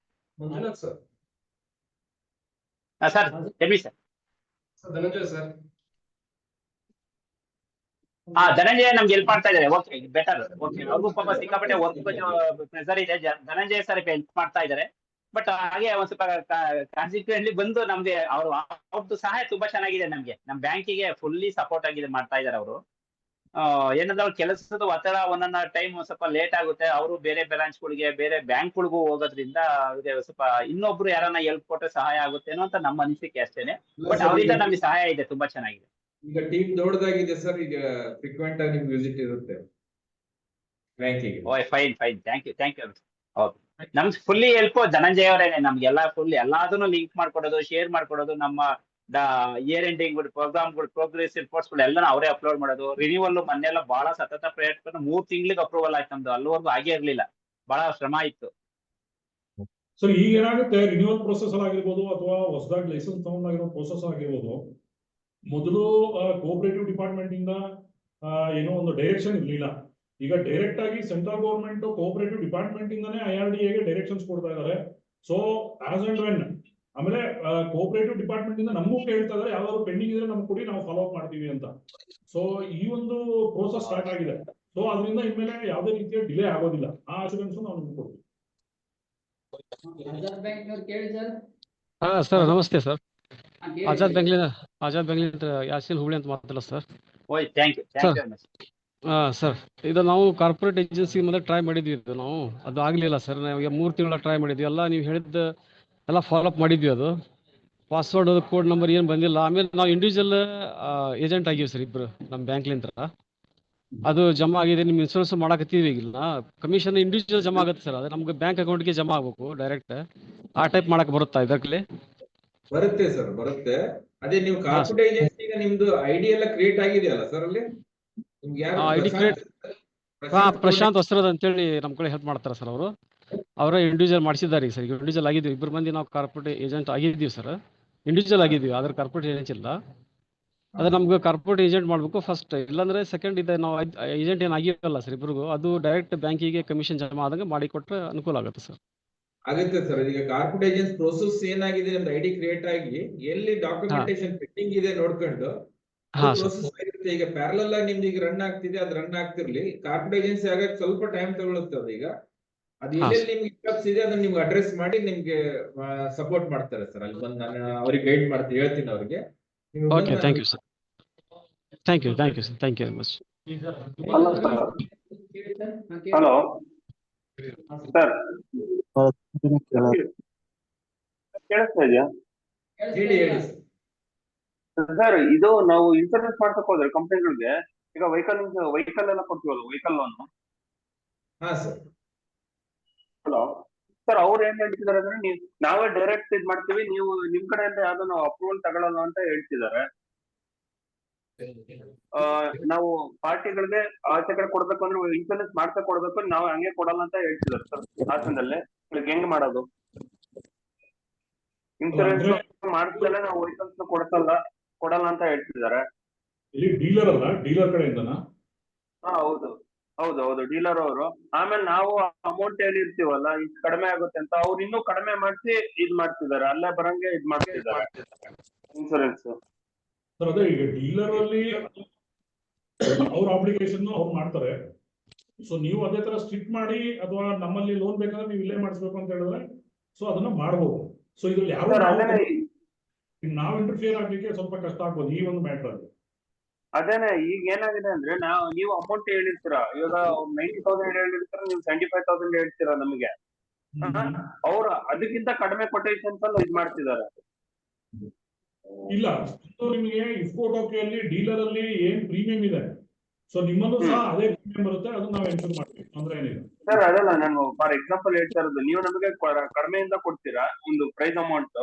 Manjunath sir. Sir ಹೇಳಿ ಸರ್. ಧನಂಜಯ ಸರ್. ಧನಂಜಯ ನಮ್ಗೆ ಹೆಲ್ಪ್ ಮಾಡ್ತಾ ಇದ್ದಾರೆ. Okay better. ಓಕೆ ಅವ್ರಿಗೂ ಪಾಪ ಸಿಕ್ಕಾಪಟ್ಟೆ ವರ್ಕ್ ಪ್ರೆಸರ್ ಇದೆ. ಧನಂಜಯ ಸರ್ ಹೆಲ್ಪ್ ಮಾಡ್ತಾ ಇದ್ದಾರೆ. ಬಟ್ ಹಾಗೆ ಒಂದ್ ಸ್ವಲ್ಪ ಕಾನ್ಸಿಕ್ವೆಂಟ್ಲಿ ಬಂದು ನಮ್ಗೆ ಅವ್ರದ್ದು ಸಹಾಯ ತುಂಬಾ ಚೆನ್ನಾಗಿದೆ. ನಮ್ಗೆ ನಮ್ ಬ್ಯಾಂಕಿಗೆ ಫುಲ್ಲಿ ಸಪೋರ್ಟ್ ಆಗಿದೆ ಮಾಡ್ತಾ ಇದ್ದಾರೆ ಅವರು. ಏನಂದ್ರೆ ಅವ್ರ ಕೆಲಸದ ಒತ್ತಡ ಒಂದೊಂದು ಟೈಮ್ ಸ್ವಲ್ಪ ಲೇಟ್ ಆಗುತ್ತೆ. ಅವರು ಬೇರೆ ಬ್ರಾಂಚ್ಗಳಿಗೆ ಬೇರೆ ಬ್ಯಾಂಕ್ಗಳಿಗೂ ಹೋಗೋದ್ರಿಂದ ಅವ್ರಿಗೆ ಸ್ವಲ್ಪ ಇನ್ನೊಬ್ರು ಯಾರನ್ನ ಹೆಲ್ಪ್ ಕೊಟ್ಟರೆ ಸಹಾಯ ಆಗುತ್ತೇನೋ ಅಂತ ನಮ್ಮ ಅನಿಸಿಕೆ ಅಷ್ಟೇನೆ. ಬಟ್ ಅವರಿಂದ ನಮ್ಗೆ ಸಹಾಯ ಇದೆ, ತುಂಬಾ ಚೆನ್ನಾಗಿದೆ. ಈಗ ಟೀಮ್ ದೊಡ್ಡದಾಗಿದೆ ಸರ್. ಈಗ ಫ್ರೀಕ್ವೆಂಟ್ ಆಗಿ ನಿಮ್ಗೆ ವಿಸಿಟ್ ಇರುತ್ತೆ ಬ್ಯಾಂಕಿಗೆ. Fine thank you. ಓಕೆ ನಮ್ಗೆ ಫುಲ್ಲಿ ಹೆಲ್ಪ್ ಧನಂಜಯ ಅವರೇನೆ. ನಮ್ಗೆಲ್ಲ ಫುಲ್ ಎಲ್ಲಾದನ್ನು ಲಿಂಕ್ ಮಾಡ್ಕೊಡೋದು, ಶೇರ್ ಮಾಡ್ಕೊಡೋದು, ನಮ್ಮ ಇಯರ್ ಎಂಡಿಂಗ್ ಪ್ರೋಗ್ರಾಮ್ಗಳು, ಪ್ರೋಗ್ರೆಸ್ ರಿಪೋರ್ಟ್ಸ್ ಎಲ್ಲ ಅವರೇ ಅಪ್ಲೋಡ್ ಮಾಡೋದು. ರಿನ್ಯೂವಲ್ ಮೊನ್ನೆಲ್ಲ ಬಹಳ ಸತತ ಪ್ರಯತ್ನ 3 ತಿಂಗಳಿಗೆ ಅಪ್ರೂವಲ್ ಆಯ್ತು ನಮ್ದು. ಅಲ್ಲಿವರೆಗೂ ಆಗೇ ಇರ್ಲಿಲ್ಲ, ಬಹಳ ಶ್ರಮ ಇತ್ತು. ಸರ್ ಈಗ ಏನಾಗುತ್ತೆ, ರಿನ್ಯೂವಲ್ ಪ್ರೊಸೆಸ್ ಆಗಿರ್ಬೋದು ಅಥವಾ ಹೊಸದಾಗಿ ಲೈಸೆನ್ಸ್ ತಗೊಂಡಾಗಿರೋ ಪ್ರೊಸೆಸ್ ಆಗಿರ್ಬೋದು, ಮೊದಲು ಕೋಆಪರೇಟಿವ್ ಡಿಪಾರ್ಟ್ಮೆಂಟ್ ಇಂದ ಏನೋ ಒಂದು ಡೈರೆಕ್ಷನ್ ಇರ್ಲಿಲ್ಲ. ಈಗ ಡೈರೆಕ್ಟ್ ಆಗಿ ಸೆಂಟ್ರಲ್ ಗವರ್ಮೆಂಟ್ ಕೋಆಪರೇಟಿವ್ ಡಿಪಾರ್ಟ್ಮೆಂಟ್ ಇಂದಾನೇ IRDA ಗೆ ಡೈರೆಕ್ಷನ್ಸ್ ಕೊಡ್ತಾ ಇದ್ದಾರೆ. ಸೊ ಆಸ್ ಅಂಡ್ ವೆನ್ ಆಮೇಲೆ ಕೋಆಪರೇಟಿವ್ ಡಿಪಾರ್ಟ್ಮೆಂಟ್ ಇಂದ ನಮಗೂ ಕೇಳ್ತಾ ಇದ್ದಾರೆ, ಯಾವ್ದಾದ್ರು ಪೆಂಡಿಂಗ್ ಇದ್ರೆ ನಮ್ಗೆ ಕೊಡಿ, ನಾವು ಫಾಲೋ ಅಪ್ ಮಾಡ್ತೀವಿ ಅಂತ. ಸೊ ಈ ಒಂದು ಪ್ರೋಸೆಸ್ ಸ್ಟಾರ್ಟ್ ಆಗಿದೆ. ಸೊ ಅದರಿಂದ ಇನ್ಮೇಲೆ ಯಾವುದೇ ರೀತಿಯ ಡಿಲೇ ಆಗೋದಿಲ್ಲ. ಆ ಅಶ್ಯೂರೆನ್ಸ್ ನಾವು ನಿಮ್ಗೆ ಕೊಡ್ತೀವಿ. ಸರ್ ನಮಸ್ತೆ ಸರ್. ಆಜಾದ್ ಬೆಂಗಳೂರಿಂದ ಯಾಸಿನ್ ಹುಬ್ಳಿ ಅಂತ ಮಾತಾಡಲ್ಲ ಸರ್. Thank you. ಸರ್ ಇದು ನಾವು ಕಾರ್ಪೊರೇಟ್ ಏಜೆನ್ಸಿ ಮೇಲೆ ಟ್ರೈ ಮಾಡಿದ್ವಿ. ಇದು ನಾವು ಅದು ಆಗಲಿಲ್ಲ ಸರ್. ನಾವು 3 ತಿಂಗಳ ಟ್ರೈ ಮಾಡಿದ್ವಿ. ಎಲ್ಲ ನೀವು ಹೇಳಿದ ಎಲ್ಲ ಫಾಲೋ ಅಪ್ ಮಾಡಿದ್ವಿ. ಅದು ಪಾಸ್ವರ್ಡ್ ಕೋಡ್ ನಂಬರ್ ಏನು ಬಂದಿಲ್ಲ. ಆಮೇಲೆ ನಾವು ಇಂಡಿವಿಜುವಲ್ ಏಜೆಂಟ್ ಆಗಿವಿ ಸರ್, ಇಬ್ಬರು ನಮ್ಮ ಬ್ಯಾಂಕ್ಲಿಂದ. ಅದು ಜಮಾ ಆಗಿದೆ. ನಿಮ್ಮ ಇನ್ಶೂರೆನ್ಸ್ ಮಾಡಕತ್ತೀವಿ. ಈಗಿಲ್ಲ ಕಮಿಷನ್ ಇಂಡಿವಿಜುವಲ್ ಜಮಾ ಆಗುತ್ತೆ ಸರ್. ಅದು ನಮ್ಗೆ ಬ್ಯಾಂಕ್ ಅಕೌಂಟ್ಗೆ ಜಮಾ ಆಗಬೇಕು ಡೈರೆಕ್ಟ್. ಆ ಟೈಪ್ ಮಾಡಕ್ಕೆ ಬರುತ್ತಾ ಇದರಲ್ಲಿ? ಬರುತ್ತೆ ಸರ್, ಬರುತ್ತೆ. ಅದೇ ನೀವು ಕಾರ್ಪೊರೇಟ್ ಏಜೆನ್ಸಿ ಈಗ ನಿಮ್ದು ID ಎಲ್ಲ ಕ್ರಿಯೇಟ್ ಆಗಿದೆಯಲ್ಲ ಸರ್ ಅಲ್ಲಿ? ನಿಮ್ಗೆ ಯಾರು ID ಕ್ರಿಯೇಟ್ ಪ್ರಶಾಂತ್ ವಸ್ತ್ರದ ಅಂತೇಳಿ ನಮ್ಮ ಕಡೆ ಹೆಲ್ಪ್ ಮಾಡ್ತಾರೆ ಸರ್. ಅವರ ಇಂಡಿವಿಜುವಲ್ ಮಾಡಿಸಿದ್ದಾರೆ ಸರ್. ಈಗ ಇಂಡಿವಿಜುವಲ್ ಆಗಿದ್ವಿ, ಇಬ್ಬರು ಮಂದಿ ನಾವು ಕಾರ್ಪೊರೇಟ್ ಏಜೆಂಟ್ ಆಗಿದ್ದೀವಿ ಸರ್. ಇಂಡಿವಿಜುವಲ್ ಆಗಿದ್ದೀವಿ, ಆದ್ರೆ ಕಾರ್ಪೊರೇಟ್ ಏಜೆಂಟ್ ಇಲ್ಲ. ಅದೇ ನಮ್ಗೆ ಕಾರ್ಪೊರೇಟ್ ಏಜೆಂಟ್ ಮಾಡಬೇಕು ಫಸ್ಟ್, ಇಲ್ಲಾಂದ್ರೆ ಸೆಕೆಂಡ್ ಇದೆ. ನಾವು ಏಜೆಂಟ್ ಏನು ಆಗಿರಲ್ಲ ಸರ್ ಇಬ್ಬರಿಗೂ. ಅದು ಡೈರೆಕ್ಟ್ ಬ್ಯಾಂಕಿಗೆ ಕಮಿಷನ್ ಜಮಾ ಆದಂಗೆ ಮಾಡಿ ಕೊಟ್ಟರೆ ಅನುಕೂಲ ಆಗುತ್ತೆ ಸರ್. ಆಗುತ್ತೆ ಸರ್. ಈಗ ಕಾರ್ಪೊರೇಟ್ ಏಜೆನ್ಸ್ ಪ್ರೋಸೆಸ್ ಏನಾಗಿದೆ, ನಿಮ್ದು ID ಕ್ರಿಯೇಟ್ ಆಗಿ ಎಲ್ಲಿ ಡಾಕ್ಯುಮೆಂಟೇಶನ್ ಪೆಂಡಿಂಗ್ ಇದೆ ನೋಡ್ಕೊಂಡು ಪ್ರೋಸೆಸ್ ಆಗಿರುತ್ತೆ. ಈಗ ಪ್ಯಾರಲಲ್ ಆಗಿ ನಿಮ್ದು ಈಗ ರನ್ ಆಗ್ತಿದೆ, ಅದು ರನ್ ಆಗ್ತಿರ್ಲಿ. ಕಾರ್ಪೊರೇಟ್ ಏಜೆನ್ಸಿ ಆಗಕ್ಕೆ ಸ್ವಲ್ಪ ಟೈಮ್ ತಗೊಳುತ್ತೆ. ಅದು ಈಗ ಅದು ಎಲ್ಲೆಲ್ಲಿ ನಿಮ್ಗೆ ಇಶ್ಯೂಸ್ ಇದೆ ಅದನ್ನ ನಿಮ್ಗೆ ಅಡ್ರೆಸ್ ಮಾಡಿ ನಿಮ್ಗೆ ಸಪೋರ್ಟ್ ಮಾಡ್ತಾರೆ ಸರ್. ಅಲ್ಲಿ ಬಂದು ನಾನು ಅವ್ರಿಗೆ ಗೈಡ್ ಮಾಡ್ತೀನಿ, ಹೇಳ್ತೀನಿ ಅವ್ರಿಗೆ. Okay thank you sir. Thank you sir. Thank you very much. Hello sir, ಕೇಳಿಸ್ತಾ ಇದೆಯಾ? ಹೇಳಿ ಸರ್, ಇದು ನಾವು ಇನ್ಸೂರೆನ್ಸ್ ಮಾಡ್ಸಕ್ ಹೋದ್ರೆ ಕಂಪ್ನಿಗಳಿಗೆ ಈಗ ವೆಹಿಕಲ್ ಎಲ್ಲ ಕೊಡ್ತೀವಲ್ಲ, ವೆಹಿಕಲ್ ಲೋನ್. ಹಾ ಸರ್. ಹಲೋ ಸರ್, ಅವ್ರು ಏನ್ ಹೇಳ್ತಿದಾರೆ ಅಂದ್ರೆ ನಾವೇ ಡೈರೆಕ್ಟ್ ಇದ್ ಮಾಡ್ತೀವಿ, ನೀವು ನಿಮ್ ಕಡೆಯಿಂದ ಯಾವ್ದು ನಾವು ಅಪ್ರೂವಲ್ ತಗೊಳ್ಳಲ್ಲ ಅಂತ ಹೇಳ್ತಿದ್ದಾರೆ. ನಾವು ಪಾರ್ಟಿಗಳಿಗೆ ಆಚೆ ಕಡೆ ಕೊಡ್ಬೇಕು ಅಂದ್ರೆ ಇನ್ಸೂರೆನ್ಸ್ ಮಾಡ್ತಾ ಕೊಡ್ಬೇಕು, ನಾವು ಹಂಗೆ ಕೊಡಲ್ಲ ಅಂತ ಹೇಳ್ತಿದ್ದಾರೆ ಸರ್. ಹಾಸನದಲ್ಲಿ ಹೆಂಗ್ ಮಾಡೋದು? ಇನ್ಸೂರೆನ್ಸ್ ಮಾಡಿಸ್ದಲ್ಲೇ ನಾವು ವೆಹಿಕಲ್ಸ್ ಕೊಡಲ್ಲ ಅಂತ ಹೇಳ್ತಿದ್ದಾರೆ. ಇಲ್ಲಿ ಡೀಲರ್ ಅಲ್ಲ, ಡೀಲರ್ ಕಡೆಯಿಂದನಾ? ಹೌದು ಡೀಲರ್ ಅವರು. ಆಮೇಲೆ ನಾವು ಅಮೌಂಟ್ ಹೇಳಿರ್ತೀವಲ್ಲ, ಇದು ಕಡಿಮೆ ಆಗುತ್ತೆ ಅಂತ, ಅವ್ರು ಇನ್ನೂ ಕಡಿಮೆ ಮಾಡಿಸಿ ಇದ್ ಮಾಡ್ತಿದ್ದಾರೆ, ಅಲ್ಲೇ ಬರಂಗೆ ಇದ್ ಮಾಡ್ತಿದ್ದಾರೆ ಇನ್ಸೂರೆನ್ಸ್. ಸರ್ ಅದೇ ಈಗ ಡೀಲರ್ ಅಲ್ಲಿ ಅವ್ರ ಅಪ್ಲಿಕೇಶನ್ ಅವ್ರು ಮಾಡ್ತಾರೆ. ಸೊ ನೀವು ಅದೇ ತರ ಸ್ಟ್ರಿಕ್ಟ್ ಮಾಡಿ ಅಥವಾ ನಮ್ಮಲ್ಲಿ ಲೋನ್ ಬೇಕಾದ್ರೆ ನೀವು ಇಲ್ಲೇ ಮಾಡಿಸ್ಬೇಕು ಅಂತ ಹೇಳಿದ್ರೆ ಸೊ ಅದನ್ನ ಮಾಡ್ಬೋದು. ಸೊ ಇದ್ರಲ್ಲಿ ಯಾವ ನಾವು ಇಂಟರ್ಫಿಯರ್ ಆಗ್ಲಿಕ್ಕೆ ಸ್ವಲ್ಪ ಕಷ್ಟ ಆಗ್ಬೋದು ಈ ಒಂದು ಮ್ಯಾಟರ್ ಅಲ್ಲಿ. ಅದೇನೆ ಈಗ ಏನಾಗಿದೆ ಅಂದ್ರೆ ನೀವು ಅಮೌಂಟ್ ಹೇಳಿರ್ತೀರಾ, ಇವಾಗ 90,000 ಹೇಳಿರ್ತೀರ, ನೀವು 75,000 ಹೇಳ್ತೀರಾ ನಮಗೆ. ಅವ್ರು ಅದಕ್ಕಿಂತ ಕಡಿಮೆ ಕೊಟೇಶನ್ಸ್ ಅಲ್ಲಿ ಇದ್ ಮಾಡ್ತಿದ್ದಾರೆ. ಇಲ್ಲ, ನಿಮಗೆ ಇಫ್ಕೋ ಟೋಕಿಯಲ್ಲಿ ಡೀಲರ್ ಅಲ್ಲಿ ಏನ್ ಪ್ರೀಮಿಯಂ ಇದೆ, ಸೊ ನಿಮ್ಮಲ್ಲೂ ಸಹ ಅದೇ ಪ್ರೀಮಿಯಂ ಬರುತ್ತೆ, ಅದನ್ನ ನಾವು ಎನ್ಶೂರ್ ಮಾಡ್ತೀವಿ, ಅಂದ್ರೆ ಏನಿಲ್ಲ ಸರ್. ಅದಲ್ಲ, ನಾನು ಫಾರ್ ಎಕ್ಸಾಂಪಲ್ ಹೇಳ್ತಾ ಇರೋದು, ನೀವು ನಮಗೆ ಕಡಿಮೆಯಿಂದ ಕೊಡ್ತೀರಾ ಒಂದು ಪ್ರೈಸ್ ಅಮೌಂಟ್.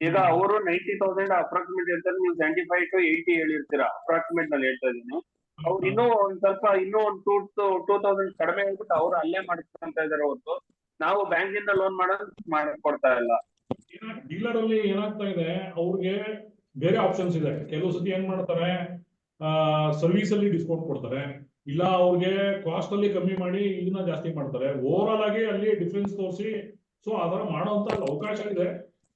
ಈಗ ಅವರು 90,000 ಅಪ್ರಾಕ್ಸಿಮೇಟ್ ಹೇಳ್ತಾರೆ, ನೀವು 75 to 80 ಹೇಳಿರ್ತೀರಾ, ಅಪ್ರಾಕ್ಸಿಮೇಟ್ ನಲ್ಲಿ ಹೇಳ್ತಾ ಇದೀನಿ. ಅವ್ರು ಇನ್ನೂ ಒಂದ್ ಸ್ವಲ್ಪ ಇನ್ನೂ ಒಂದು 2000 ಕಡಿಮೆ ಹೇಳ್ಬಿಟ್ಟು ಅವ್ರು ಅಲ್ಲೇ ಮಾಡ್ಕೊಂತ ಇದಾರೆ ಹೊರತು ನಾವು ಬ್ಯಾಂಕಿಂದ ಲೋನ್ ಮಾಡೋದು ಮಾಡ್ಕೊಡ್ತಾ ಇಲ್ಲ. ಡೀಲರ್ ಅಲ್ಲಿ ಏನಾಗ್ತಾ ಇದೆ, ಅವ್ರಿಗೆ ಬೇರೆ ಆಪ್ಷನ್ಸ್ ಇದೆ. ಕೆಲವು ಸತಿ ಏನ್ ಮಾಡ್ತಾರೆ, ಸರ್ವಿಸ್ ಅಲ್ಲಿ ಡಿಸ್ಕೌಂಟ್ ಕೊಡ್ತಾರೆ, ಇಲ್ಲ ಅವ್ರಿಗೆ ಕಾಸ್ಟ್ ಅಲ್ಲಿ ಕಮ್ಮಿ ಮಾಡಿ ಇದನ್ನ ಜಾಸ್ತಿ ಮಾಡ್ತಾರೆ. ಓವರ್ ಆಲ್ ಆಗಿ ಅಲ್ಲಿ ಡಿಫ್ರೆನ್ಸ್ ತೋರಿಸಿ, ಸೊ ಅದರ ಮಾಡುವಂತ ಅವಕಾಶ ಇದೆ.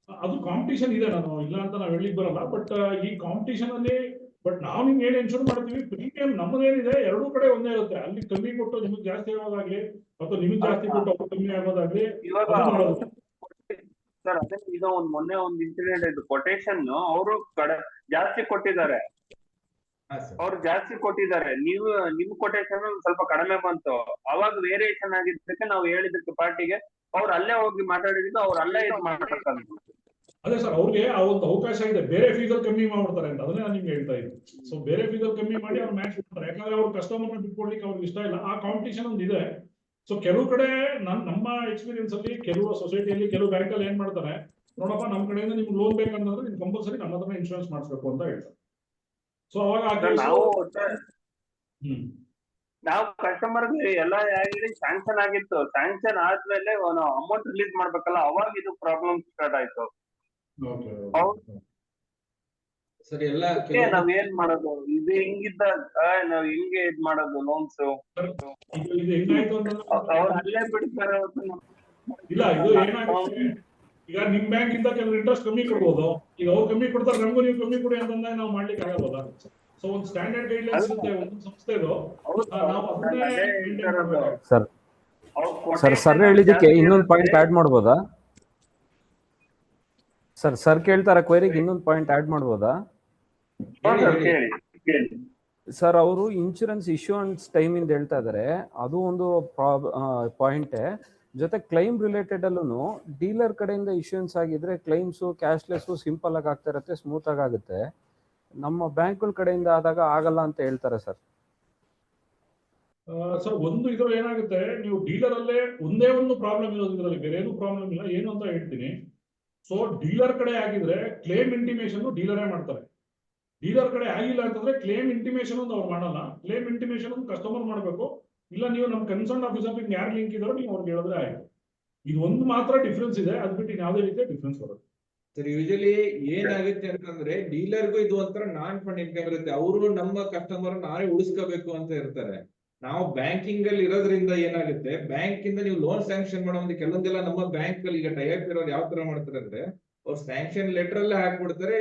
ಅದು ಕಾಂಪಿಟೇಷನ್ ಇದೆ, ನಾನು ಇಲ್ಲ ಅಂತ ನಾವ್ ಹೇಳಿಕ್ ಬರಲ್ಲ. ಬಟ್ ಈ ಕಾಂಪಿಟೇಷನ್ ಅಲ್ಲಿ ನಾವು ನಿಮ್ಗೆ ಏನ್ ಎನ್ಶೂರ್ ಮಾಡ್ತೀವಿ, ಪ್ರೀಮಿಯಂ ನಮ್ಮದೇನಿದೆ ಎರಡೂ ಕಡೆ ಒಂದೇ ಇರುತ್ತೆ. ಅಲ್ಲಿ ಕಮ್ಮಿ ಕೊಟ್ಟು ನಿಮ್ಗೆ ಜಾಸ್ತಿ ಆಗೋದಾಗ್ಲಿ, ಅಥವಾ ನಿಮ್ಗೆ ಜಾಸ್ತಿ ಕೊಟ್ಟು ಅವ್ರು ಕಮ್ಮಿ ಆಗೋದಾಗ್ಲಿ ಇವಾಗ ಅದು ಮಾಡೋದು. ಸರ್ ಅದೇ ಈಗ ಮೊನ್ನೆ ಒಂದು ಇನ್ಸಿಡೆಂಟ್ ಆಯ್ತು. ಕೊಟೇಶನ್ ಅವರು ಜಾಸ್ತಿ ಕೊಟ್ಟಿದ್ದಾರೆ, ಅವ್ರು ಜಾಸ್ತಿ ಕೊಟ್ಟಿದ್ದಾರೆ, ನಿಮ್ ಕೊಟೇಶನ್ ಸ್ವಲ್ಪ ಕಡಿಮೆ ಬಂತು. ಅವಾಗ ವೇರಿಯೇಷನ್ ಆಗಿದ್ದಕ್ಕೆ ನಾವು ಹೇಳಿದ್ದಕ್ಕೆ ಪಾರ್ಟಿಗೆ ಅವ್ರು ಅಲ್ಲೇ ಹೋಗಿ ಮಾತಾಡಿದ್ದು, ಅವ್ರು ಅಲ್ಲೇ ಇದು ಮಾಡ್ಬೇಕಂತ. ಅದೇ ಸರ್, ಅವ್ರಿಗೆ ಆ ಒಂದು ಅವಕಾಶ ಇದೆ, ಬೇರೆ ಫೀಸಲ್ಲಿ ಕಮ್ಮಿ ಮಾಡ್ತಾರೆ ಅಂತ. ಅದನ್ನೇ ನಾನು ನಿಮ್ಗೆ ಹೇಳ್ತಾ ಇದ್ದೀನಿ. ಸೊ ಬೇರೆ ಫೀಸಲ್ಲಿ ಕಮ್ಮಿ ಮಾಡಿ ಅವ್ರು ಮ್ಯಾಚ್ ಮಾಡ್ತಾರೆ, ಯಾಕಂದ್ರೆ ಅವ್ರು ಕಸ್ಟಮರ್ನ ಬಿಟ್ಕೊಡ್ಲಿಕ್ಕೆ ಅವ್ರಿಗೆ ಇಷ್ಟ ಇಲ್ಲ. ಆ ಕಾಂಪಿಟೇಷನ್ ಒಂದು ಇದೆ. ಸೊ ಕೆಲವು ಕಡೆ ನಮ್ಮ ಎಕ್ಸ್ಪೀರಿಯನ್ಸ್ ಅಲ್ಲಿ, ಕೆಲವು ಸೊಸೈಟಿಯಲ್ಲಿ, ಕೆಲವು ಬ್ಯಾಂಕ್ ಅಲ್ಲಿ ಏನ್ ಮಾಡ್ತಾರೆ, ನೋಡಪ್ಪ ನಮ್ ಕಡೆಯಿಂದ ನಿಮ್ಗೆ ಲೋನ್ ಬೇಕಂತಂದ್ರೆ ನೀವು ಕಂಪಲ್ಸರಿ ನಮ್ಮ ಹತ್ರ ಇನ್ಶೂರೆನ್ಸ್ ಮಾಡಿಸ್ಬೇಕು ಅಂತ ಹೇಳ್ತಾರೆ. ಸೊ ಅವಾಗ ನಾವು ಕಸ್ಟಮರ್ಗೆ ಎಲ್ಲ ಹೇಳಿ ಸ್ಯಾಂಕ್ಷನ್ ಆಗಿತ್ತು. ಸ್ಯಾಂಕ್ಷನ್ ಆದ್ಮೇಲೆ ಅಮೌಂಟ್ ರಿಲೀಸ್ ಮಾಡ್ಬೇಕಲ್ಲ, ಅವಾಗ ಇದು ಪ್ರಾಬ್ಲಮ್ ಸ್ಟಾರ್ಟ್ ಆಯ್ತು. ಸರಿ, ಎಲ್ಲ ನಾವ್ ಏನ್ ಮಾಡೋದು, ಇದು ಹಿಂಗಿದ್ದಾಗ ನಾವ್ ಹಿಂಗೆ ಇದ್ ಮಾಡೋದು ಲೋನ್ಸ್. ಅವ್ರು ಅಲ್ಲೇ ಬಿಡ್ತಾರೆ. ಇಲ್ಲ, ಇದು ಏನಾಗುತ್ತೆ, ಈಗ ನಿಮ್ ಬ್ಯಾಂಕ್ ಇಂದ ಕೆಲವು ಇಂಟ್ರೆಸ್ಟ್ ಕಮ್ಮಿ ಕೊಡ್ಬೋದು. ಈಗ ಅವ್ರು ಕಮ್ಮಿ ಕೊಡ್ತಾರೆ, ನಮಗೂ ನೀವು ಕಮ್ಮಿ ಕೊಡಿ ಅಂತಂದ್ರೆ ನಾವು ಮಾಡ್ಲಿಕ್ಕೆ ಆಗಲ್ಲ. ಸೊ ಒಂದು ಸ್ಟ್ಯಾಂಡರ್ಡ್ ಗೈಡ್ಲೈನ್ಸ್ ಇರುತ್ತೆ ಒಂದು ಸಂಸ್ಥೆದು. ಸರ್ ಹೇಳಿದಕ್ಕೆ ಇನ್ನೊಂದು ಪಾಯಿಂಟ್ ಆಡ್ ಮಾಡ್ಬೋದಾ ಸರ್ ಕೇಳ್ತಾರ ಕ್ವೈರಿಗೆ ಇನ್ನೊಂದು ಪಾಯಿಂಟ್ ಆಡ್ ಮಾಡ್ಬೋದಾ ಸರ್? ಅವರು ಇನ್ಶೂರೆನ್ಸ್ ಇಶ್ಯೂನ್ಸ್ ಟೈಮ್ ಇಂದ ಹೇಳ್ತಾ ಇದಾರೆ, ಅದು ಒಂದು ಪಾಯಿಂಟ್. ಜೊತೆ ಕ್ಲೈಮ್ ರಿಲೇಟೆಡ್ ಅಲ್ಲೂ ಡೀಲರ್ ಕಡೆಯಿಂದ ಇಶ್ಯೂನ್ಸ್ ಆಗಿದ್ರೆ ಕ್ಲೈಮ್ಸು ಕ್ಯಾಶ್ಲೆಸ್ ಸಿಂಪಲ್ ಆಗಿ ಆಗ್ತಾ ಇರುತ್ತೆ, ಸ್ಮೂತ್ ಆಗಿ ಆಗುತ್ತೆ. ನಮ್ಮ ಬ್ಯಾಂಕ್ಗಳ ಕಡೆಯಿಂದ ಆದಾಗ ಆಗಲ್ಲ ಅಂತ ಹೇಳ್ತಾರೆ ಸರ್. ಸರ್ ಒಂದು ಇದ್ರಲ್ಲಿ ಏನಾಗುತ್ತೆ, ನೀವು ಡೀಲರ್ ಅಲ್ಲೇ ಒಂದೇ ಒಂದು ಪ್ರಾಬ್ಲಮ್ ಇರೋದು, ಇದರಲ್ಲಿ ಬೇರೆ ಏನು ಪ್ರಾಬ್ಲಮ್ ಇಲ್ಲ. ಏನು ಅಂತ ಹೇಳ್ತೀನಿ. ಸೊ ಡೀಲರ್ ಕಡೆ ಆಗಿದ್ರೆ ಕ್ಲೇಮ್ ಇಂಟಿಮೇಷನ್ ಡೀಲರೇ ಮಾಡ್ತಾರೆ. ಡೀಲರ್ ಕಡೆ ಆಗಿಲ್ಲ ಅಂತಂದ್ರೆ ಕ್ಲೇಮ್ ಇಂಟಿಮೇಷನ್ ಒಂದು ಅವ್ರು ಮಾಡಲ್ಲ. ಕ್ಲೇಮ್ ಇಂಟಿಮೇಷನ್ ಒಂದು ಕಸ್ಟಮರ್ ಮಾಡಬೇಕು, ಇಲ್ಲ ನೀವು ನಮ್ಮ ಕನ್ಸರ್ನ್ ಆಫೀಸರ್ ಯಾರು ಲಿಂಕ್ ಇದಾರೋ ನೀವು ಅವ್ರಿಗೆ ಹೇಳಿದ್ರೆ ಆಯ್ತು. ಇದು ಒಂದು ಮಾತ್ರ ಡಿಫ್ರೆನ್ಸ್ ಇದೆ, ಅದ್ ಬಿಟ್ಟು ಯಾವುದೇ ರೀತಿಯ ಡಿಫ್ರೆನ್ಸ್ ಬರುತ್ತೆ. ಸರ್ ಯೂಶಲಿ ಏನಾಗುತ್ತೆ ಅಂತಂದ್ರೆ ಡೀಲರ್ಗೂ ಇದು ಒಂಥರ ನಾನ್ ಫಂಡ್ ಇನ್ಕಮ್ ಇರುತ್ತೆ. ಅವರು ನಮ್ಮ ಕಸ್ಟಮರ್ ನಾವೇ ಉಳಿಸ್ಕೋಬೇಕು ಅಂತ ಇರ್ತಾರೆ. ನಾವು ಬ್ಯಾಂಕಿಂಗ್ ಅಲ್ಲಿ ಇರೋದ್ರಿಂದ ಏನಾಗುತ್ತೆ, ಬ್ಯಾಂಕ್ ಇಂದ ನೀವು ಲೋನ್ ಸ್ಯಾಂಕ್ಷನ್ ಮಾಡೋ ಒಂದು ಕೆಲವೊಂದೆಲ್ಲ ನಮ್ಮ ಬ್ಯಾಂಕ್ ಅಲ್ಲಿ ಈಗ ಟೈಅಪ್ ಇರೋರು ಯಾವ ತರ ಮಾಡ್ತಾರೆ ಅಂದ್ರೆ, ಅವ್ರು ಸ್ಯಾಂಕ್ಷನ್ ಲೆಟರ್ ಅಲ್ಲೇ ಹಾಕ್ಬಿಡ್ತಾರೆ,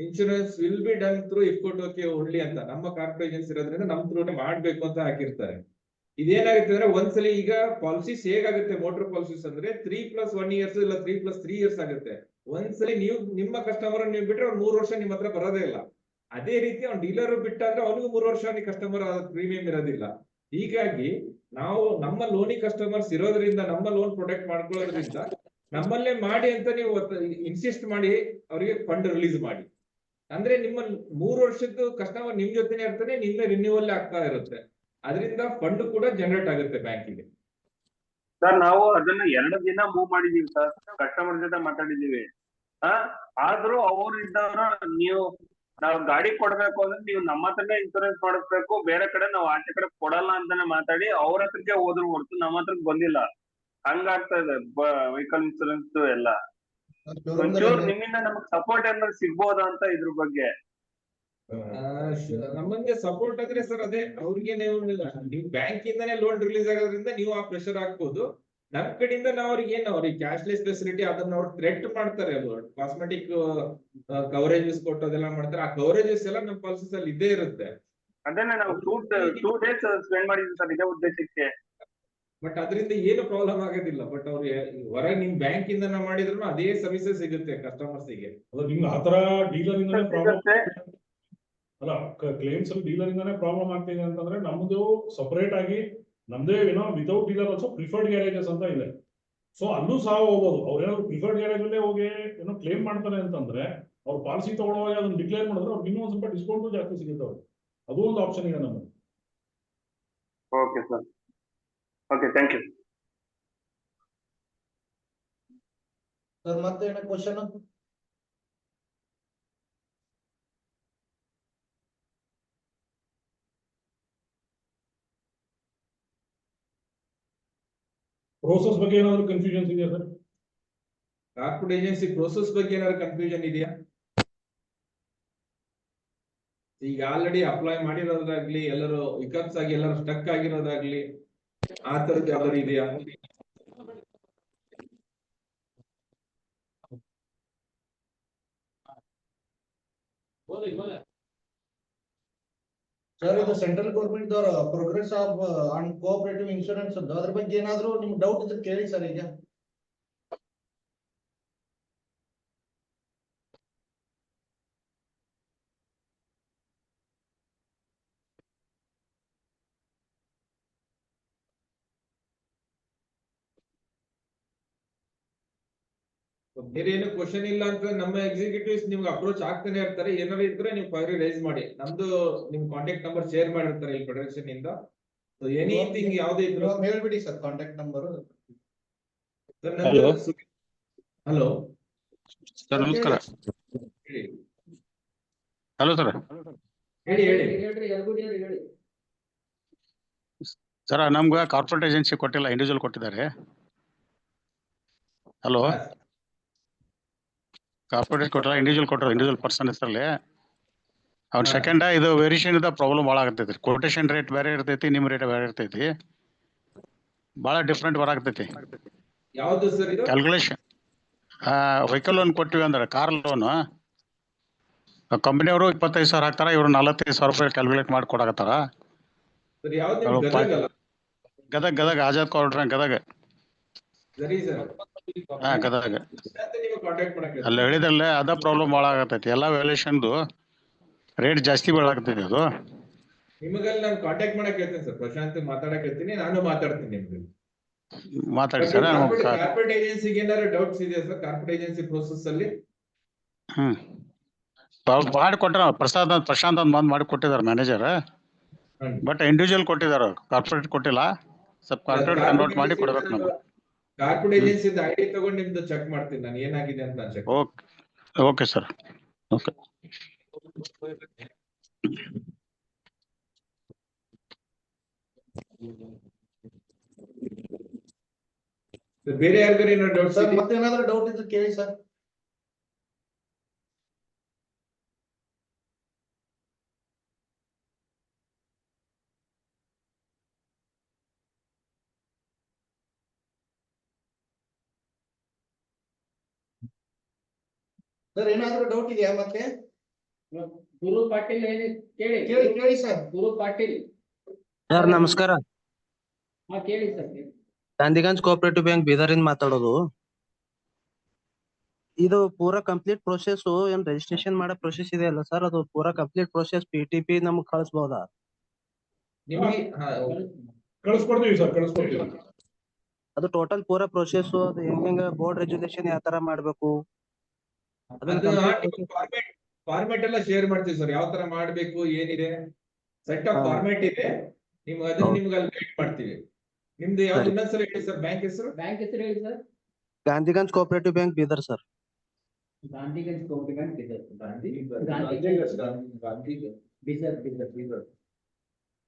insurance will be done through IFFCO Tokio only ಅಂತ. ನಮ್ಮ ಕಾರ್ಪೊರೇಷನ್ಸ್ ಇರೋದ್ರಿಂದ ನಮ್ ಥ್ರೂನೇ ಮಾಡ್ಬೇಕು ಅಂತ ಹಾಕಿರ್ತಾರೆ. ಇದೇನಾಗುತ್ತೆ ಅಂದ್ರೆ ಒಂದ್ಸಲಿ ಈಗ ಪಾಲಿಸೀಸ್ ಹೇಗಾಗುತ್ತೆ, ಮೋಟರ್ ಪಾಲಿಸೀಸ್ ಅಂದ್ರೆ 3+1 years ಇಲ್ಲ 3+3 years ಆಗುತ್ತೆ. ಒಂದ್ಸಲಿ ನೀವು ನಿಮ್ಮ ಕಸ್ಟಮರ್ ನೀವು ಬಿಟ್ರೆ ಅವ್ರು 3 ವರ್ಷ ನಿಮ್ಮ ಹತ್ರ ಬರೋದೇ ಇಲ್ಲ. ಅದೇ ರೀತಿ ಅವ್ನು ಡೀಲರ್ ಬಿಟ್ಟಾದ್ರೆ ಅವನಿಗೂ 3 ವರ್ಷ ಕಸ್ಟಮರ್ ಪ್ರೀಮಿಯಂ ಇರೋದಿಲ್ಲ. ಹೀಗಾಗಿ ನಾವು ನಮ್ಮ ಲೋನಿ ಕಸ್ಟಮರ್ಸ್ ಇರೋದ್ರಿಂದ, ನಮ್ಮ ಲೋನ್ ಪ್ರೊಟೆಕ್ಟ್ ಮಾಡ್ಕೊಳ್ಳೋದ್ರಿಂದ ನಮ್ಮಲ್ಲೇ ಮಾಡಿ ಅಂತ ನೀವು ಇನ್ಸಿಸ್ಟ್ ಮಾಡಿ ಅವರಿಗೆ ಫಂಡ್ ರಿಲೀಸ್ ಮಾಡಿ. ಅಂದ್ರೆ ನಿಮ್ಮ 3 ವರ್ಷದ್ದು ಕಸ್ಟಮರ್ ನಿಮ್ ಜೊತೆನೆ ಇರ್ತಾನೆ, ನಿಮ್ಮೇ ರಿನ್ಯೂವಲ್ ಆಗ್ತಾ ಇರುತ್ತೆ. ಅದರಿಂದ ಫಂಡ್ ಕೂಡ ಜನರೇಟ್ ಆಗುತ್ತೆ ಬ್ಯಾಂಕಿಗೆ. ಸರ್ ನಾವು ಅದನ್ನ 2 ದಿನ ಮೂವ್ ಮಾಡಿದೀವಿ ಸರ್, ಕಸ್ಟಮರ್ ಜೊತೆ ಮಾತಾಡಿದೀವಿ. ಆದ್ರೂ ಅವ್ರು ಇದ್ದವ್ರು ನಾವು ಗಾಡಿ ಕೊಡ್ಬೇಕು ಅಂದ್ರೆ ನೀವು ನಮ್ಮ ಹತ್ರನೇ ಇನ್ಸೂರೆನ್ಸ್ ಮಾಡಿಸ್ಬೇಕು, ಬೇರೆ ಕಡೆ ನಾವು ಆಚೆ ಕಡೆ ಕೊಡಲ್ಲ ಅಂತಾನೆ ಮಾತಾಡಿ ಅವ್ರ ಹತ್ರಕ್ಕೆ ಹೋದ್ರು ಹೊರತು ನಮ್ಮ ಹತ್ರಕ್ಕೆ ಬಂದಿಲ್ಲ. ಹಂಗಾಗ್ತಾ ಇದೆ ವೆಹಿಕಲ್ ಇನ್ಸೂರೆನ್ಸ್ ಎಲ್ಲ. ಒಂಚೂರು ನಿಮ್ಮಿಂದ ನಮಗ್ ಸಪೋರ್ಟ್ ಏನಾದ್ರು ಸಿಗ್ಬೋದಾ ಅಂತ ಇದ್ರ ಬಗ್ಗೆ. ನಮ್ಮಂಗೆ ಸಪೋರ್ಟ್ ಅಂದ್ರೆ ಸರ್ ಅದೇ ಅವ್ರಿಗೆ ನೀವು ಬ್ಯಾಂಕ್ ಇಂದಾನೇ ಲೋನ್ ರಿಲೀಸ್ ಆಗೋದ್ರಿಂದ ನೀವು ಆ ಪ್ರೆಷರ್ ಹಾಕ್ಬೋದು. ನಮ್ ಕಡೆಯಿಂದ ನಾವು ಅವ್ರಿಗೆ ಕ್ಯಾಶ್ಲೆಸ್ ಫೆಸಿಲಿಟಿ ಅದನ್ನ ಅವ್ರು ಥ್ರೆಟ್ ಮಾಡ್ತಾರೆ. ಅದು ಕಾಸ್ಮೆಟಿಕ್ ಕವರೇಜಸ್ ಕೊಟ್ಟು ಅದೆಲ್ಲ ಮಾಡ್ತಾರೆ. ಆ ಕವರೇಜಸ್ ಎಲ್ಲ ನಮ್ಮ ಪಾಲಿಸೀಸ್ ಅಲ್ಲಿ ಇದ್ದೇ ಇರುತ್ತೆ. ಅದನ್ನ ನಾವು 2 days ಸ್ಪೆಂಡ್ ಮಾಡಿದ್ವಿ ಸರ್ ಇದೇ ಉದ್ದೇಶಕ್ಕೆ. ಬಟ್ ಅದರಿಂದ ಏನು ಪ್ರಾಬ್ಲಮ್ ಆಗೋದಿಲ್ಲ. ಬಟ್ ಅವ್ರಿಗೆ ಹೊರಗೆ ನಿಮ್ ಬ್ಯಾಂಕ್ ಇಂದ ಮಾಡಿದ್ರು ಅದೇ ಸರ್ವಿಸಸ್ ಸಿಗುತ್ತೆ ಕಸ್ಟಮರ್ಸ್ ಗೆ. ನಿಮ್ಗೆ ಆತರ ಡೀಲರ್ ಇಂದಾನೆ ಪ್ರಾಬ್ಲಮ್ ಅಲ್ಲ, ಕ್ಲೇಮ್ಸ್ ಅಲ್ಲಿ ಡೀಲರ್ ಇಂದಾನೆ ಪ್ರಾಬ್ಲಮ್ ಆಗ್ತಿದೆ ಅಂತಂದ್ರೆ ನಮ್ದು ಸಪರೇಟ್ ಆಗಿ ನಮ್ದೇ without dealer also preferred garages ಅಂತ ಇದೆ. ಸೊ ಅಲ್ಲೂ ಸಹ ಹೋಗ್ಬೋದು. ಅವ್ರೇನಾದ್ರು ಪ್ರಿಫರ್ಡ್ ಗ್ಯಾರೇಜ್ ಅಲ್ಲೇ ಹೋಗಿ ಕ್ಲೇಮ್ ಮಾಡ್ತಾರೆ ಅಂತಂದ್ರೆ ಅವ್ರು ಪಾಲಿಸಿ ತಗೊಳ್ಳುವಾಗ ಅದನ್ನ ಡಿಕ್ಲೇರ್ ಮಾಡಿದ್ರೆ ಅವ್ರಿಗೆ ಇನ್ನೂ ಸ್ವಲ್ಪ ಡಿಸ್ಕೌಂಟ್ ಜಾಸ್ತಿ ಸಿಗುತ್ತೆ ಅವ್ರಿಗೆ. ಅದು ಒಂದು ಆಪ್ಷನ್ ಇದೆ ನಮಗೆ. Okay sir, okay, thank you sir. ಮತ್ತೆ ಏನೋ ಕ್ವಶನ್? ಪ್ರೋಸೆಸ್ ಬಗ್ಗೆ ಏನಾದ್ರು ಕನ್ಫ್ಯೂಷನ್ಸ್ ಇದೆಯಾ ಸರ್? ಕಾರ್ಪೊರೇಟ್ ಏಜೆನ್ಸಿ ಪ್ರೋಸೆಸ್ ಬಗ್ಗೆ ಏನಾದ್ರು ಕನ್ಫ್ಯೂಷನ್ ಇದೆಯಾ? ಈಗ ಆಲ್ರೆಡಿ ಅಪ್ಲೈ ಮಾಡಿರೋದಾಗ್ಲಿ, ಎಲ್ಲರೂ ವಿಕಪ್ಸ್ ಆಗಿ ಎಲ್ಲರೂ ಸ್ಟಕ್ ಆಗಿರೋದಾಗ್ಲಿ, ಆ ತರದ್ದು ಯಾವ್ದಾದ್ರು ಇದೆಯಾ? ಸರ್ ಇದು ಸೆಂಟ್ರಲ್ ಗೌರ್ಮೆಂಟ್ ದವರ progress of on cooperative insurance ಅಂತ ಅದ್ರ ಬಗ್ಗೆ ಏನಾದ್ರು ನಿಮ್ಗೆ ಡೌಟ್ ಇದ್ರೆ ಕೇಳಿ ಸರ್ ಈಗ. ಬೇರೆ ಏನು ಕ್ವಶನ್ ಇಲ್ಲ ಅಂತ ನಮ್ಮ ಎಕ್ಸಿಕ್ಯೂಟಿವ್ಸ್ ನಿಮ್ಗೆ ಅಪ್ರೋಚ್ ಆಗ್ತಾನೆ ಇರ್ತಾರೆ. ಏನಾದ್ರು ಇದ್ರೆ ನೀವು ಕ್ವೈರಿ ರೈಸ್ ಮಾಡಿ. ನಮ್ದು ನಿಮ್ ಕಾಂಟ್ಯಾಕ್ಟ್ ನಂಬರ್ ಶೇರ್ ಮಾಡಿರ್ತಾರೆ ಇಲ್ಲಿ ಫೆಡರೇಷನ್ ಇಂದ. ಸೊ ಎನಿಥಿಂಗ್ ಯಾವ್ದೇ ಇದ್ರು ಇವಾಗ ಹೇಳ್ಬಿಡಿ sir contact number. Hello sir ನಮಸ್ಕಾರ. ಹೇಳಿ ಹಲೋ ಸರ್. ಹೇಳಿ ಸರ್ ನಮ್ಗೆ ಕಾರ್ಪೊರೇಟ್ ಏಜೆನ್ಸಿ ಕೊಟ್ಟಿಲ್ಲ, ಇಂಡಿವಿಜುವಲ್ ಕೊಟ್ಟಿದ್ದಾರೆ. ಹಲೋ, ಕಾರ್ಪೊರೇಟ್ ಕೊಟ್ಟಲ್ಲ, ಇಂಡಿವಿಜುವಲ್ ಕೊಟ್ಟರು, ಇಂಡಿವಿಜುವಲ್ ಪರ್ಸನ್ ಹೆಸರಲ್ಲಿ. ಅವ್ನ ಸೆಕೆಂಡ್ ಇದು ವೇರಿಯೇಷನ್ ಇದ್ದ ಪ್ರಾಬ್ಲಮ್ ಭಾಳ ಆಗತೈತಿ. ಕೊಟೇಶನ್ ರೇಟ್ ಬೇರೆ ಇರ್ತೈತಿ, ನಿಮ್ಮ ರೇಟ್ ಬೇರೆ ಇರ್ತೈತಿ, ಭಾಳ ಡಿಫ್ರೆಂಟ್ ಬರಾಕತೈತಿ ಯಾವ್ದು ಸರ್ ಇದು? ಕ್ಯಾಲ್ಕುಲೇಷನ್. ವೆಹಿಕಲ್ ಲೋನ್ ಕೊಟ್ಟಿವಿ ಅಂದ್ರೆ ಕಾರ್ ಲೋನ್ ಕಂಪನಿಯವರು 25,000 ಹಾಕ್ತಾರ, ಇವ್ರು 45,000 ರೂಪಾಯಿ ಕ್ಯಾಲ್ಕುಲೇಟ್ ಮಾಡಿ ಕೊಡಾಕತ್ತಾರ. ಸರ್ ಯಾವ್ದು ನಿಮ್ ಗದಗ ಅಲ್ಲ? ಗದಗ ಆಜಾದ್ ಕಾರ್ಪೊರೇಟ್ ಗದಗ. ಸರಿ ಸರ್. ಗದಗ ನೀವು ಕಾಂಟ್ಯಾಕ್ಟ್ ಮಾಡಕ್ಕೆ ಅಲ್ಲಿ ಹೇಳಿದ್ರಲ್ಲೇ ಅದ ಪ್ರಾಬ್ಲಮ್ ಭಾಳ ಆಗತೈತಿ. ಎಲ್ಲ ವ್ಯಾಲ್ಯೂಷನ್ದು ರೇಟ್ ಜಾಸ್ತಿ ಬೀಳಾಕತೈತಿ. ಅದು ನಿಮಗಲ್ಲಿ ನಾನು ಕಾಂಟ್ಯಾಕ್ಟ್ ಮಾಡಕ್ ಹೇಳ್ತೀನಿ ಸರ್. ಪ್ರಶಾಂತ್ ಮಾತಾಡಕ್ ಹೇಳ್ತೀನಿ, ನಾನು ಮಾತಾಡ್ತೀನಿ ನಿಮ್ಗೆ. ಮಾತಾಡಿ ಸರ್. ಕಾರ್ಪೊರೇಟ್ ಏಜೆನ್ಸಿಗೆ ಏನಾದ್ರು ಡೌಟ್ಸ್ ಇದೆಯಾ ಸರ್? ಕಾರ್ಪೊರೇಟ್ ಏಜೆನ್ಸಿ ಪ್ರೋಸೆಸ್ ಅಲ್ಲಿ ಮಾಡಿ ಕೊಟ್ಟಾರ. ಪ್ರಶಾಂತ್ ಅಂತ ಬಂದ್ ಮಾಡಿ ಕೊಟ್ಟಿದ್ದಾರೆ ಮ್ಯಾನೇಜರ್. ಬಟ್ ಇಂಡಿವಿಜುವಲ್ ಕೊಟ್ಟಿದ್ದಾರೆ, ಕಾರ್ಪೊರೇಟ್ ಕೊಟ್ಟಿಲ್ಲ. ಸ್ವಲ್ಪ ಕಾರ್ಪೊರೇಟ್ ಕನ್ವರ್ಟ್ ಮಾಡಿ ಕೊಡ್ಬೇಕು ನಮ್ಗೆ. ಕಾರ್ಪೊರೇಟ್ ಏಜೆನ್ಸಿ ಐಡಿ ತಗೊಂಡು ನಿಮ್ದು ಚೆಕ್ ಮಾಡ್ತೀನಿ ನಾನು ಏನಾಗಿದೆ ಅಂತ ಚೆಕ್. Okay sir. ಓಕೆ. ಬೇರೆ ಯಾರಿಗಾರು ಏನೋ ಡೌಟ್ಸ್ ಸರ್ ಮತ್ತೇನಾದ್ರೂ ಡೌಟ್ ಇದ್ರೆ ಕೇಳಿ ಸರ್. ಸರ್ ಏನಾದ್ರೂ ಡೌಟ್ ಇದೆಯಾ ಮತ್ತೆ? ಗುರು ಪಾಟೀಲ್ ಕೇಳಿ ಸರ್. ಗುರು ಪಾಟೀಲ್ ಸರ್ ನಮಸ್ಕಾರ. ಕೇಳಿ ಸರ್. ಗಾಂಧಿಗಂಜ್ ಕೋಆಪರೇಟಿವ್ ಬ್ಯಾಂಕ್ ಬೀದರಿಂದ ಮಾತಾಡೋದು. ಇದು ಪೂರಾ ಕಂಪ್ಲೀಟ್ ಪ್ರೊಸೆಸ್ ಏನ್ ರಿಜಿಸ್ಟ್ರೇಷನ್ ಮಾಡೋ ಪ್ರೊಸೆಸ್ ಇದೆ ಅಲ್ಲ ಸರ್, ಅದು ಪೂರಾ ಕಂಪ್ಲೀಟ್ ಪ್ರೊಸೆಸ್ PTP ನಮ್ಗೆ ಕಳಿಸಬಹುದಾ? ನಿಮಗೆ ಕಳಿಸ್ಕೊಡ್ತೀವಿ ಸರ್, ಕಳಿಸ್ಕೊಡ್ತೀವಿ. ಅದು ಟೋಟಲ್ ಪೂರಾ ಪ್ರೊಸೆಸ್ ಅದು ಹೆಂಗ ಬೋರ್ಡ್ ರೆಜುಲೇಷನ್ ಯಾವ ತರ ಮಾಡ್ಬೇಕು ಫಾರ್ಮೆಟ್ ಎಲ್ಲ ಶೇರ್ ಮಾಡ್ತೀವಿ ಸರ್. ಯಾವ ತರ ಮಾಡ್ಬೇಕು ಏನಿದೆ ಸೆಟ್ ಆಫ್ ಫಾರ್ಮೆಟ್ ಇದೆ. ನಿಮ್ಗೆ ಅದನ್ನ ನಿಮ್ಗೆ ಅಲ್ಲಿ ಗೈಡ್ ಮಾಡ್ತೀವಿ. ನಿಮ್ದು ಯಾವ್ದು ಇನ್ನೊಂದ್ಸಲ ಹೇಳಿ ಸರ್ ಬ್ಯಾಂಕ್ ಹೆಸರು? ಬ್ಯಾಂಕ್ ಹೆಸರು ಹೇಳಿ sir. Gandhiganj cooperative bank Bidar sir. Gandhiganj cooperative bank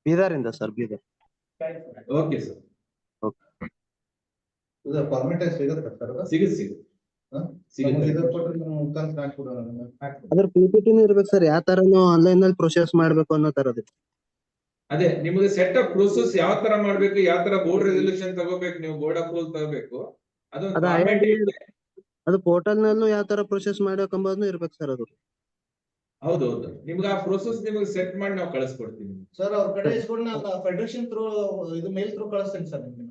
Bidar ಇಂದ sir, Bidar. Okay sir. Format ಸಿಗುತ್ತೆ ಸರ್? ಸಿಗುತ್ತೆ. ಅದ್ರ PPT ಇರ್ಬೇಕು ಸರ್. ಯಾವ ತರ ಆನ್ಲೈನ್ ನಲ್ಲಿ ಪ್ರೊಸೆಸ್ ಮಾಡ್ಬೇಕು ಅನ್ನೋ ತರದ್ದು. ಅದೇ ನಿಮಗೆ ಸೆಟ್ ಆಫ್ ಪ್ರೋಸೆಸ್ ಯಾವ ತರ ಮಾಡ್ಬೇಕು, ಯಾವ ತರ ಬೋರ್ಡ್ ರೆಸಲ್ಯೂಷನ್ ತಗೋಬೇಕು, ನೀವು ಬೋರ್ಡ್ ಅಪ್ರೂವಲ್ ತಗೋಬೇಕು, ಅದೊಂದು ಫಾರ್ಮೆಟ್ ಇದೆ. ಅದು ಪೋರ್ಟಲ್ ನಲ್ಲೂ ಯಾವ ತರ ಪ್ರೊಸೆಸ್ ಮಾಡ್ಬೇಕಂಬುದನ್ನು ಇರ್ಬೇಕು ಸರ್ ಅದು. ಹೌದೌದು. ನಿಮ್ಗೆ ಆ ಪ್ರೋಸೆಸ್ ನಿಮಗೆ ಸೆಟ್ ಮಾಡಿ ನಾವು ಕಳಿಸ್ಕೊಡ್ತೀವಿ ಸರ್. ಅವ್ರ ಕಡೆ ಇಸ್ಕೊಂಡು ನಾನು ಫೆಡರೇಷನ್ ಥ್ರೂ ಇದು ಮೇಲ್ ಥ್ರೂ ಕಳಿಸ್ತೇನೆ ಸರ್ ನಿಮ್ಗೆ.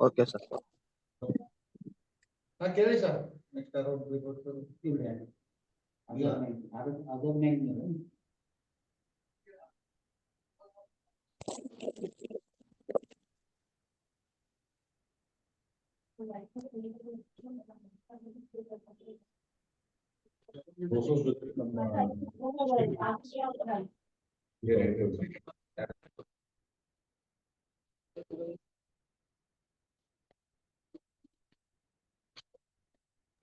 Okay sir. ಕೇಳಿ ಸರ್. ನೆಕ್ಸ್ಟ್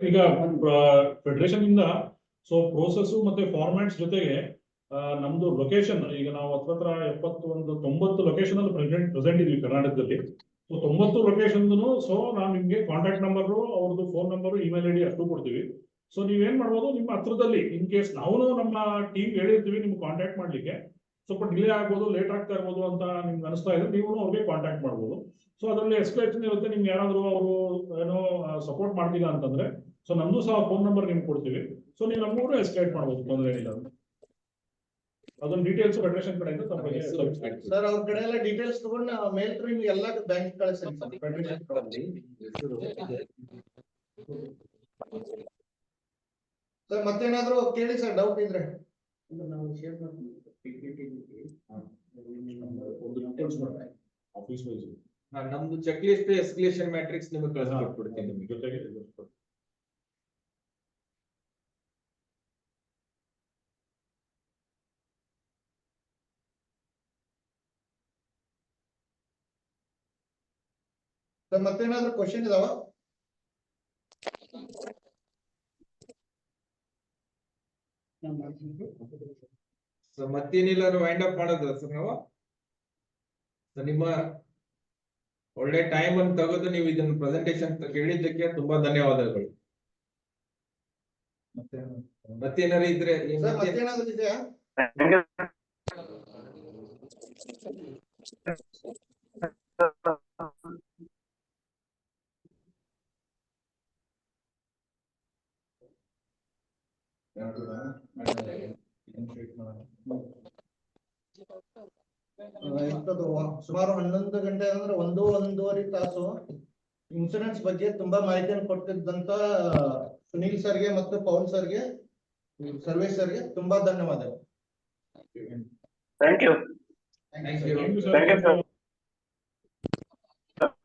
ಈಗ ಫೆಡರೇಷನ್ ಇಂದ ಸೊ ಪ್ರೋಸೆಸ್ ಮತ್ತೆ ಫಾರ್ಮ್ಯಾಟ್ಸ್ ಜೊತೆಗೆ ನಮ್ದು ಲೊಕೇಶನ್ ಈಗ ನಾವು 70 90 ಲೊಕೇಶನ್ ಅಲ್ಲಿ ಪ್ರೆಸೆಂಟ್ ಇದೀವಿ ಕರ್ನಾಟಕದಲ್ಲಿ. ಸೊ 90 ಲೊಕೇಶನ್ ಸೊ ನಾವು ನಿಮ್ಗೆ ಕಾಂಟ್ಯಾಕ್ಟ್ ನಂಬರ್, ಅವ್ರದ್ದು ಫೋನ್ ನಂಬರ್, ಇಮೇಲ್ ಐಡಿ ಅಷ್ಟು ಕೊಡ್ತೀವಿ. ಸೊ ನೀವೇನ್ ಮಾಡ್ಬೋದು, ನಿಮ್ಮ ಹತ್ರದಲ್ಲಿ ಇನ್ ಕೇಸ್ ನಾವು ನಮ್ಮ ಟೀಮ್ ಹೇಳಿರ್ತೀವಿ ನಿಮ್ಗೆ ಕಾಂಟ್ಯಾಕ್ಟ್ ಮಾಡ್ಲಿಕ್ಕೆ, ಸ್ವಲ್ಪ ಡಿಲೇ ಆಗ್ಬೋದು, ಲೇಟ್ ಆಗ್ತಾ ಇರ್ಬೋದು ಅಂತ ನಿಮ್ಗೆ ಅನಿಸ್ತಾ ಇದ್ರೆ ನೀವು ಅವ್ರಿಗೆ ಕಾಂಟ್ಯಾಕ್ಟ್ ಮಾಡ್ಬೋದು. ಸೊ ಅದರಲ್ಲಿ ಎಕ್ಸ್ಪ್ಲೇಷನ್ ಇರುತ್ತೆ. ನಿಮ್ಗೆ ಯಾರಾದ್ರೂ ಅವರು ಏನೋ ಸಪೋರ್ಟ್ ಮಾಡ್ತಿಲ್ಲ ಅಂತಂದ್ರೆ, ಸೊ ನಮ್ದು ಸಹ ಫೋನ್ ನಂಬರ್ ನಿಮ್ಗೆ ಕೊಡ್ತೀವಿ. ಸೊ ನೀವು ನಮ್ಮೂರು ಎಸ್ಕಲೇಟ್ ಮಾಡ್ಬೋದು, ತೊಂದರೆ ಏನಿಲ್ಲ. ಅದೊಂದು ಡೀಟೇಲ್ಸ್ ಫೆಡರೇಷನ್ ಕಡೆಯಿಂದ ತಮಗೆ ಸರ್ ಅವ್ರ ಕಡೆ ಎಲ್ಲ ಡೀಟೇಲ್ಸ್ ತಗೊಂಡು ಮೇಲ್ ಥ್ರೂ ನಿಮ್ಗೆ ಎಲ್ಲ ಬ್ಯಾಂಕ್ ಕಳಿಸ್ತೀನಿ ಸರ್ ಫೆಡರೇಷನ್. ಸರ್ ಮತ್ತೇನಾದ್ರು ಕೇಳಿ ಸರ್, ಡೌಟ್ ಇದ್ರೆ. ನಾವು ಶೇರ್ ಮಾಡ್ತೀವಿ. ಆಫೀಸ್ ವೈಸ್ ನಮ್ದು ಚೆಕ್ ಲಿಸ್ಟ್ ಎಸ್ಕಲೇಷನ್ ಮ್ಯಾಟ್ರಿಕ್ಸ್ ನಿಮಗೆ ಕಳಿಸ್ಕೊಟ್ಬಿಡ್ತೀನಿ ನಿಮಗೆ. ಜೊತೆಗೆ ಸರ್ ಮತ್ತೇನಾದ್ರು ಕ್ವಶನ್ ಇದಾವ? ಸೊ ಮತ್ತೇನಿಲ್ಲ, ವೈಂಡ್ ಅಪ್ ಮಾಡೋದು ಸರ್ ನಾವು. ನಿಮ್ಮ ಒಳ್ಳೆ ಟೈಮ್ ಅನ್ನು ತೆಗೆದು ನೀವು ಇದನ್ನ ಪ್ರೆಸೆಂಟೇಶನ್ ಕೇಳಿದ್ದಕ್ಕೆ ತುಂಬಾ ಧನ್ಯವಾದಗಳು. ಮತ್ತೇನಾರು ಇದ್ರೆ ಸರ್ ಮತ್ತೇನಾದ್ರು ಇದೆಯಾ? ಸುಮಾರು 11 ಗಂಟೆ ಅಂದ್ರೆ 1.5 ತಾಸು ಇನ್ಸೂರೆನ್ಸ್ ಬಗ್ಗೆ ತುಂಬಾ ಮಾಹಿತಿಯನ್ನು ಕೊಟ್ಟಿದ್ದಂತ ಸುನೀಲ್ ಸರ್ಗೆ ಮತ್ತು ಪೌಲ್ ಸರ್ಗೆ, ಸರ್ವೇಶ್ ಸರ್ಗೆ ತುಂಬಾ ಧನ್ಯವಾದಗಳು. Thank you. Thank you. Thank you sir.